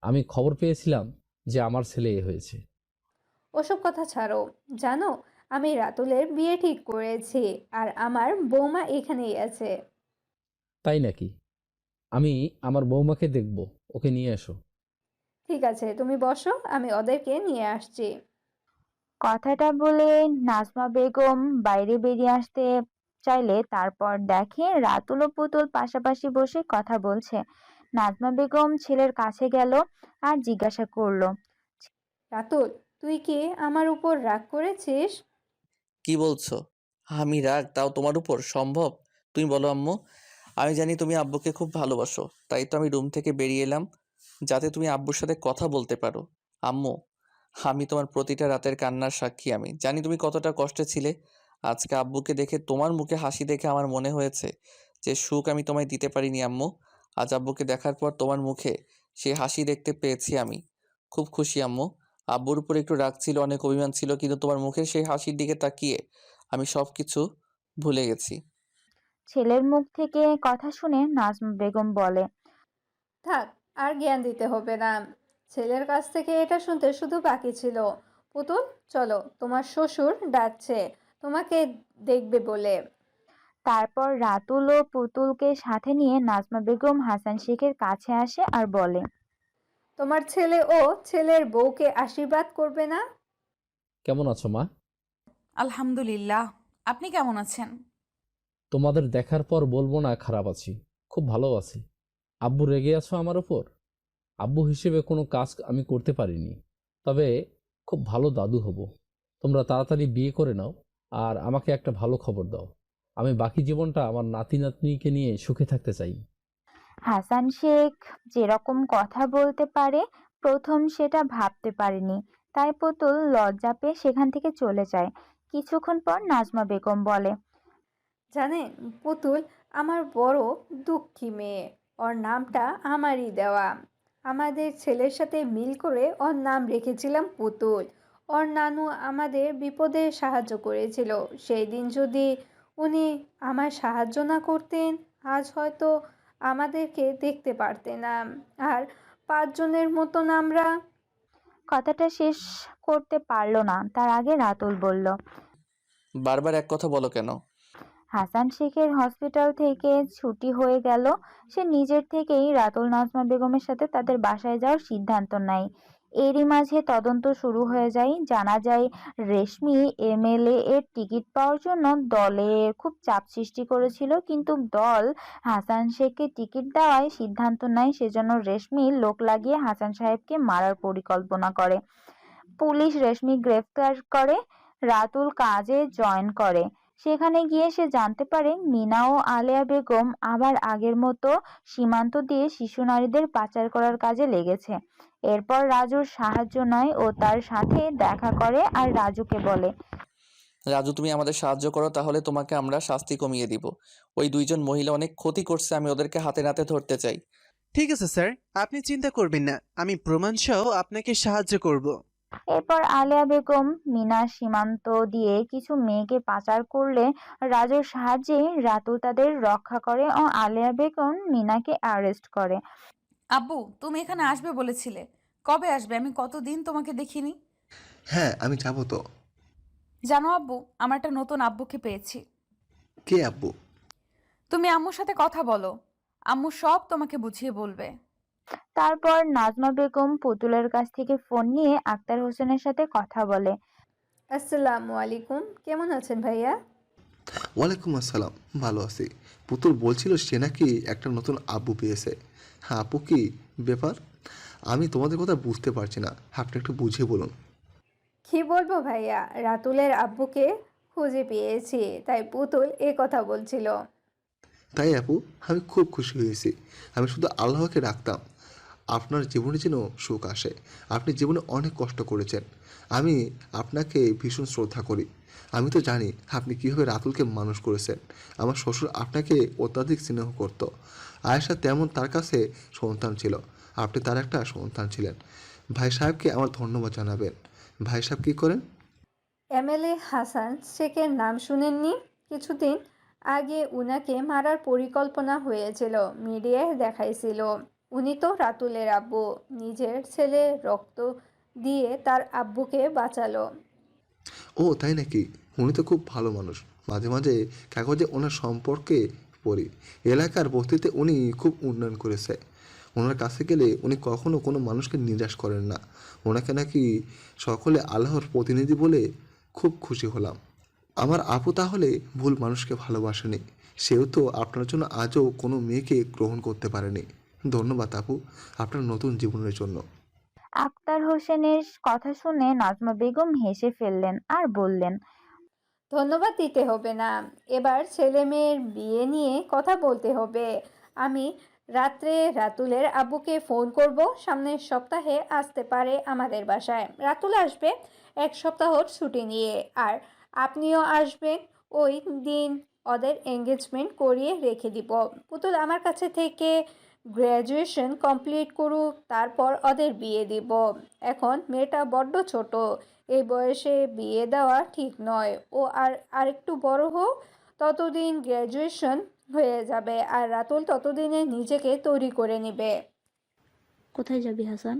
আমি খবর পেয়েছিলাম যে আমার ছেলে এ হয়েছে। ওসব কথা ছাড়ো। জানো, আমি রাতুলের বিয়ে ঠিক করেছি, আর আমার বৌমা এখানেই আছে। তাই নাকি? আমি আমার বৌমাকে দেখব, ওকে নিয়ে এসো। ঠিক আছে, তুমি বসো, আমি ওদেরকে নিয়ে আসছি। কথাটা বলে নাজমা বেগম বাইরে বেরিয়ে আসতে চাইলে তারপর দেখে রাতুল ও পুতুল পাশাপাশি বসে কথা বলছে। নাজমা বেগম ছেলের কাছে গেল আর জিজ্ঞাসা করলো, রাতুল, তুই কি আমার উপর রাগ করেছিস? কি বলছো? আমি রাগ, তাও তোমার উপর? সম্ভব? তুমি বলো আম্মু। আমি জানি তুমি আব্বুকে খুব ভালোবাসো, তাই তো আমি রুম থেকে বেরিয়ে এলাম, যাতে তুমি আব্বুর সাথে কথা বলতে পারো। আম্মু, আমি তোমার প্রতিটা রাতের কান্নার সাক্ষী। আমি জানি তুমি কতটা কষ্টে ছিলে। আজকে আব্বুকে দেখে, তোমার মুখে হাসি দেখে আমার মনে হয়েছে যে সুখ আমি তোমায় দিতে পারিনি আম্মু। আজ আব্বুকে দেখার পর তোমার মুখে সেই হাসি দেখতে পেয়েছি আমি। খুব খুশি আম্মু। আব্বুর উপর একটু রাগ ছিল, অনেক অভিমান ছিল, কিন্তু তোমার মুখের সেই হাসির দিকে তাকিয়ে আমি সব কিছু ভুলে গেছি। ছেলের মুখ থেকে কথা শুনে নাজমা বেগম বলে, থাক, আর জ্ঞান দিতে হবে না। ছেলের কাছ থেকে এটা শুনতে শুধু বাকি ছিল। পুতুল, চলো, তোমার শ্বশুর ডাকছে তোমাকে দেখবে বলে। তারপর রাতুল ও পুতুলকে সাথে নিয়ে নাজমা বেগম হাসান শেখের কাছে আসে আর বলে, তোমার ছেলে ও ছেলের বউকে আশীর্বাদ করবে না? কেমন আছো মা? আলহামদুলিল্লাহ। আপনি কেমন আছেন? তোমাদের দেখার পর বলবো না খারাপ আছি, খুব ভালো আছি। আব্বু রেগে আছো আমার ওপর? আব্বু হিসেবে কোনো কাজ আমি করতে পারিনি, তবে খুব ভালো দাদু হব। তোমরা তাড়াতাড়ি বিয়ে করে নাও আর আমাকে একটা ভালো খবর দাও। আমি বাকি জীবনটা আমার নাতি নাতনিকে নিয়ে সুখে থাকতে চাই। হাসান শেখ যেরকম কথা বলতে পারে প্রথম সেটা ভাবতে পারেনি, তাই পুতুল লজ্জা পেয়ে সেখান থেকে চলে যায়। কিছুক্ষণ পর নাজমা বেগম বলে, জানেন পুতুল আমার বড় দুঃখী মেয়ে। ওর নামটা আমারই দেওয়া। আমাদের ছেলের সাথে মিল করে ওর নাম রেখেছিলাম পুতুল। ওর নানু আমাদের বিপদে সাহায্য করেছিল। সেই দিন যদি উনি আমার সাহায্য না করতেন, আজ হয়তো আমাদেরকে দেখতে পারতেন না। আর 5 জনের মতন আমরা। কথাটা শেষ করতে পারলো না, তার আগে রাতুল বলল, বারবার এক কথা বলো কেন? হাসান শেখের হসপিটাল থেকে ছুটি হয়ে গেল। সে নিজের থেকেই রাতুল নাজমা বেগমের সাথে তাদের বাসায় যাওয়ার সিদ্ধান্ত নেয়। এরই মাঝে তদন্ত শুরু হয়ে যায়। জানা যায় রেশমি এমএলএ এর টিকিট পাওয়ার জন্য দলের খুব চাপ সৃষ্টি করেছিল, কিন্তু দল হাসান শেখকে টিকিট দেওয়ায় সিদ্ধান্ত নেয়। সেজন্য রেশমি লোক লাগিয়ে হাসান সাহেবকে মারার পরিকল্পনা করে। পুলিশ রেশমি গ্রেফতার করে। রাতুল কাজে জয়েন করে। সেখানে গিয়ে সে জানতে পারে মিনা ও আলেয়া বেগম আবার আগের মতো সীমান্ত দিয়ে শিশু নারীদের পাচার করার কাজে লেগেছে। এরপর রাজুর সাহায্য নেয় ও তার সাথে দেখা করে আর রাজুকে বলে, রাজু, তুমি আমাদের সাহায্য করো, তাহলে তোমাকে আমরা শাস্তি কমিয়ে দিব। ওই 2 জন মহিলা অনেক ক্ষতি করছে, আমি ওদেরকে হাতে নাতে ধরতে চাই। ঠিক আছে স্যার, আপনি চিন্তা করবেন না, আমি প্রমাণসহ আপনাকে সাহায্য করব। এরপর আলেয়া বেগম মিনা সীমান্ত দিয়ে কিছু মেয়েকে পাচার করলে রাজুর সাহায্যে রাতুল তাদের রক্ষা করে ও আলেয়া বেগম মিনাকে অ্যারেস্ট করে। আব্বু, তুমি এখানে আসবে বলেছিলে, কবে আসবে? আমি কতদিন তোমাকে দেখিনি। হ্যাঁ, আমি যাবো তো। জানো আব্বু, আমার একটা নতুন আব্বুকে পেয়েছি। কে আব্বু? তুমি আম্মুর সাথে কথা বলো, আম্মু সব তোমাকে বুঝিয়ে বলবে। তারপর নাজমা বেগম পুতুলের কাছ থেকে ফোন নিয়ে আক্তার হোসেনের সাথে কথা বলে। আসসালামু আলাইকুম, কেমন আছেন ভাইয়া? ওয়ালাইকুম আসসালাম, ভালো আছি। পুতুল বলছিল সে নাকি একটা নতুন আব্বু পেয়েছে। হ্যাঁ আপু, কি ব্যাপার? আমি তোমাদের কথা বুঝতে পারছি না, আপনি একটু বুঝিয়ে বলুন। কি বলবো ভাইয়া, রাতুলের আব্বুকে খুঁজে পেয়েছি, তাই পুতুল এ কথা বলছিল। তাই আপু, আমি খুব খুশি হয়েছি। আমি শুধু আল্লাহকে রাখতাম আপনার জীবনে যেন সুখ আসে। আপনি জীবনে অনেক কষ্ট করেছেন, আমি আপনাকে ভীষণ শ্রদ্ধা করি। আমি তো জানি আপনি কীভাবে রাতুলকে মানুষ করেছেন। আমার শ্বশুর আপনাকে অত্যাধিক স্নেহ করত। আয়েশা তেমন তার কাছে সন্তান ছিল, আপনি তার একটা সন্তান ছিলেন। ভাই সাহেবকে আমার ধন্যবাদ জানাবেন। ভাই সাহেব কী করেন? এমএলএ হাসান শেখের নাম শুনেননি? কিছুদিন আগে উনাকে মারার পরিকল্পনা হয়েছিল, মিডিয়ায় দেখাইছিল। উনি তো রাতুলের আব্বু, নিজের ছেলে রক্ত দিয়ে তার আব্বুকে বাঁচালো। ও তাই নাকি? উনি তো খুব ভালো মানুষ। মাঝে মাঝে কাগজে ওনার সম্পর্কে পড়ি। এলাকার বস্তিতে উনি খুব উন্নয়ন করেছে। ওনার কাছে গেলে উনি কখনো কোনো মানুষকে নিরাশ করেন না। ওনাকে নাকি সকলে আল্লাহর প্রতিনিধি বলে খুব খুশি হলাম। আমার আপু তাহলে ভুল মানুষকে ভালোবাসেনি। সেও তো আপনার জন্য আজও কোনো মেয়েকে গ্রহণ করতে পারেনি। ধন্যবাদ আপু, আপনার নতুন জীবনের জন্য। আক্তার হোসেনের কথা শুনে নাজমা বেগম হেসে ফেললেন আর বললেন, ধন্যবাদ দিতে হবে না, এবার ছেলে মেয়ের বিয়ে নিয়ে কথা বলতে হবে। আমি রাত্রে রাতুলের আব্বুকে ফোন করব, সামনের সপ্তাহে আসতে পারে আমাদের বাসায়। রাতুল আসবে 1 সপ্তাহর ছুটি নিয়ে, আর আপনিও আসবেন। ওই দিন ওদের এঙ্গেজমেন্ট করিয়ে রেখে দিব। পুতুল আমার কাছে থেকে গ্র্যাজুয়েশন কমপ্লিট করুক, তারপর ওদের বিয়ে দিব। এখন মেয়েটা বড্ড ছোট, এই বয়সে বিয়ে দেওয়া ঠিক নয়। ও আরেকটু বড় হোক, ততদিন গ্র্যাজুয়েশন হয়ে যাবে, আর রাতুল ততদিনে নিজেকে তৈরি করে নেবে। কোথায় যাবি হাসান?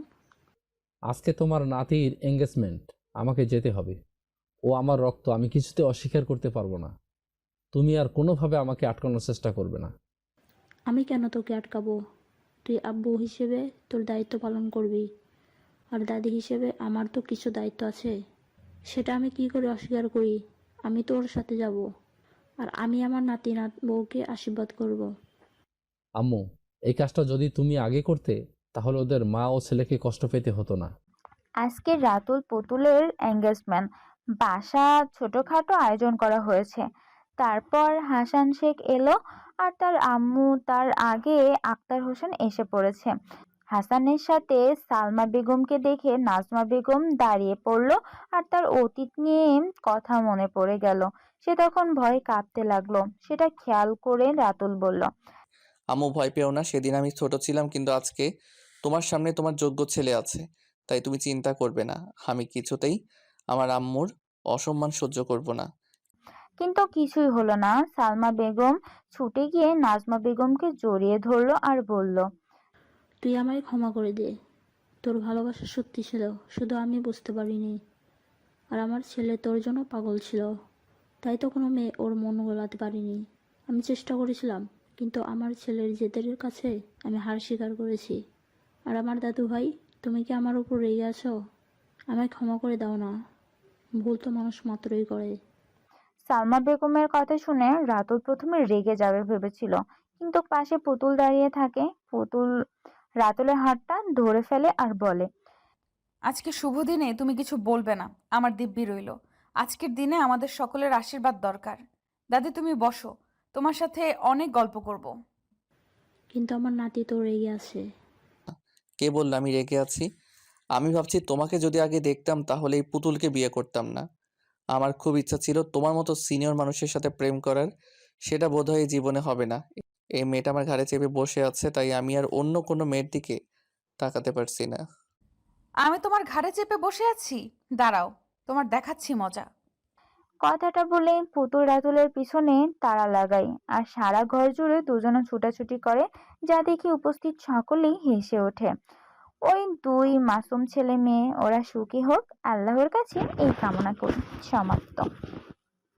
আজকে তোমার নাতির এঙ্গেজমেন্ট, আমাকে যেতে হবে। ও আমার রক্ত, আমি কিছুতে অস্বীকার করতে পারবো না। তুমি আর কোনোভাবে আমাকে আটকানোর চেষ্টা করবে না। আমি কেন তোকে আটকাবো? তুই আব্বু হিসেবে তোর দায়িত্ব পালন করবি, আর দাদি হিসেবে আমার তো কিছু দায়িত্ব আছে। সেটা আমি কি করে অস্বীকার করি? আমি তোর সাথে যাব, আর আমি আমার নাতি বউকে আশীর্বাদ করব। আম্মু, এই কাজটা যদি তুমি আগে করতে তাহলে ওদের মা ও ছেলেকে কষ্ট পেতে হতো না। আজকে রাতুল পুতুলের এঙ্গেজমেন্ট, বাসা ছোটখাটো আয়োজন করা হয়েছে। তারপর হাসান শেখ এলো, আর তার আম্মু তার আগে আক্তার হোসেন এসে পড়েছে। হাসানের সাথে সালমা বেগমকে দেখে নাজমা বেগম দাঁড়িয়ে পড়ল, আর তার অতীত নিয়ে কথা মনে পড়ে গেল। সে তখন ভয়ে কাঁপতে লাগলো। সেটা খেয়াল করে রাতুল বলল, আম্মু ভয় পেও না, সেদিন আমি ছোট ছিলাম, কিন্তু আজকে তোমার সামনে তোমার যোগ্য ছেলে আছে, তাই তুমি চিন্তা করবে না। আমি কিছুতেই আমার আম্মুর অসম্মান সহ্য করব না। কিন্তু কিছুই হলো না। সালমা বেগম ছুটে গিয়ে নাজমা বেগমকে জড়িয়ে ধরলো আর বলল, তুই আমায় ক্ষমা করে দে। তোর ভালোবাসা সত্যি ছিল, শুধু আমি বুঝতে পারিনি। আর আমার ছেলে তোর জন্য পাগল ছিল, তাই তো কোনো মেয়ে ওর মন গোলাতে পারিনি। আমি চেষ্টা করেছিলাম, কিন্তু আমার ছেলের জেদের কাছে আমি হার স্বীকার করেছি। আর আমার দাদু ভাই, তুমি কি আমার উপর রেগে আছো? আমায় ক্ষমা করে দাও না। ভুল তো মানুষ মাত্রই করে। সালমা বেগমের কথা শুনে রাতুল প্রথমে রেগে যাবে ভেবেছিল, কিন্তু পাশে পুতুল দাঁড়িয়ে থাকে। পুতুল রাতুলের হাতটা ধরে ফেলে আর বলে, আজকে শুভ দিনে তুমি কিছু বলবে না, আমার দিব্যি রইল। আজকের দিনে আমাদের সকলের আশীর্বাদ দরকার। দাদি তুমি বসো, তোমার সাথে অনেক গল্প করব। কিন্তু আমার নাতি তো রেগে আছে। কে বলল আমি রেগে আছি? আমি ভাবছি তোমাকে যদি আগে দেখতাম তাহলে এই পুতুলকে বিয়ে করতাম না। আমার খুব ইচ্ছা ছিল তোমার মতো সিনিয়র মানুষের সাথে প্রেম করার, সেটা বোধহয় এই জীবনে হবে না। এই মেয়েটা আমার ঘাড়ে চেপে বসে আছে, তাই আমি আর অন্য কোনো মেয়ের দিকে তাকাতে পারছি না। আমি তোমার ঘাড়ে চেপে বসে আছি? দাঁড়াও, তোমার দেখাচ্ছি মজা। কথাটা বলে পুতুল রাতুলের পিছনে তাড়া লাগায়, আর সারা ঘর জুড়ে দুজনে ছুটাছুটি করে, যা দেখে উপস্থিত সকলেই হেসে ওঠে। ওই দুই মাসুম ছেলে মেয়ে, ওরা সুখী হোক, আল্লাহর কাছে এই কামনা করি। সমাপ্ত।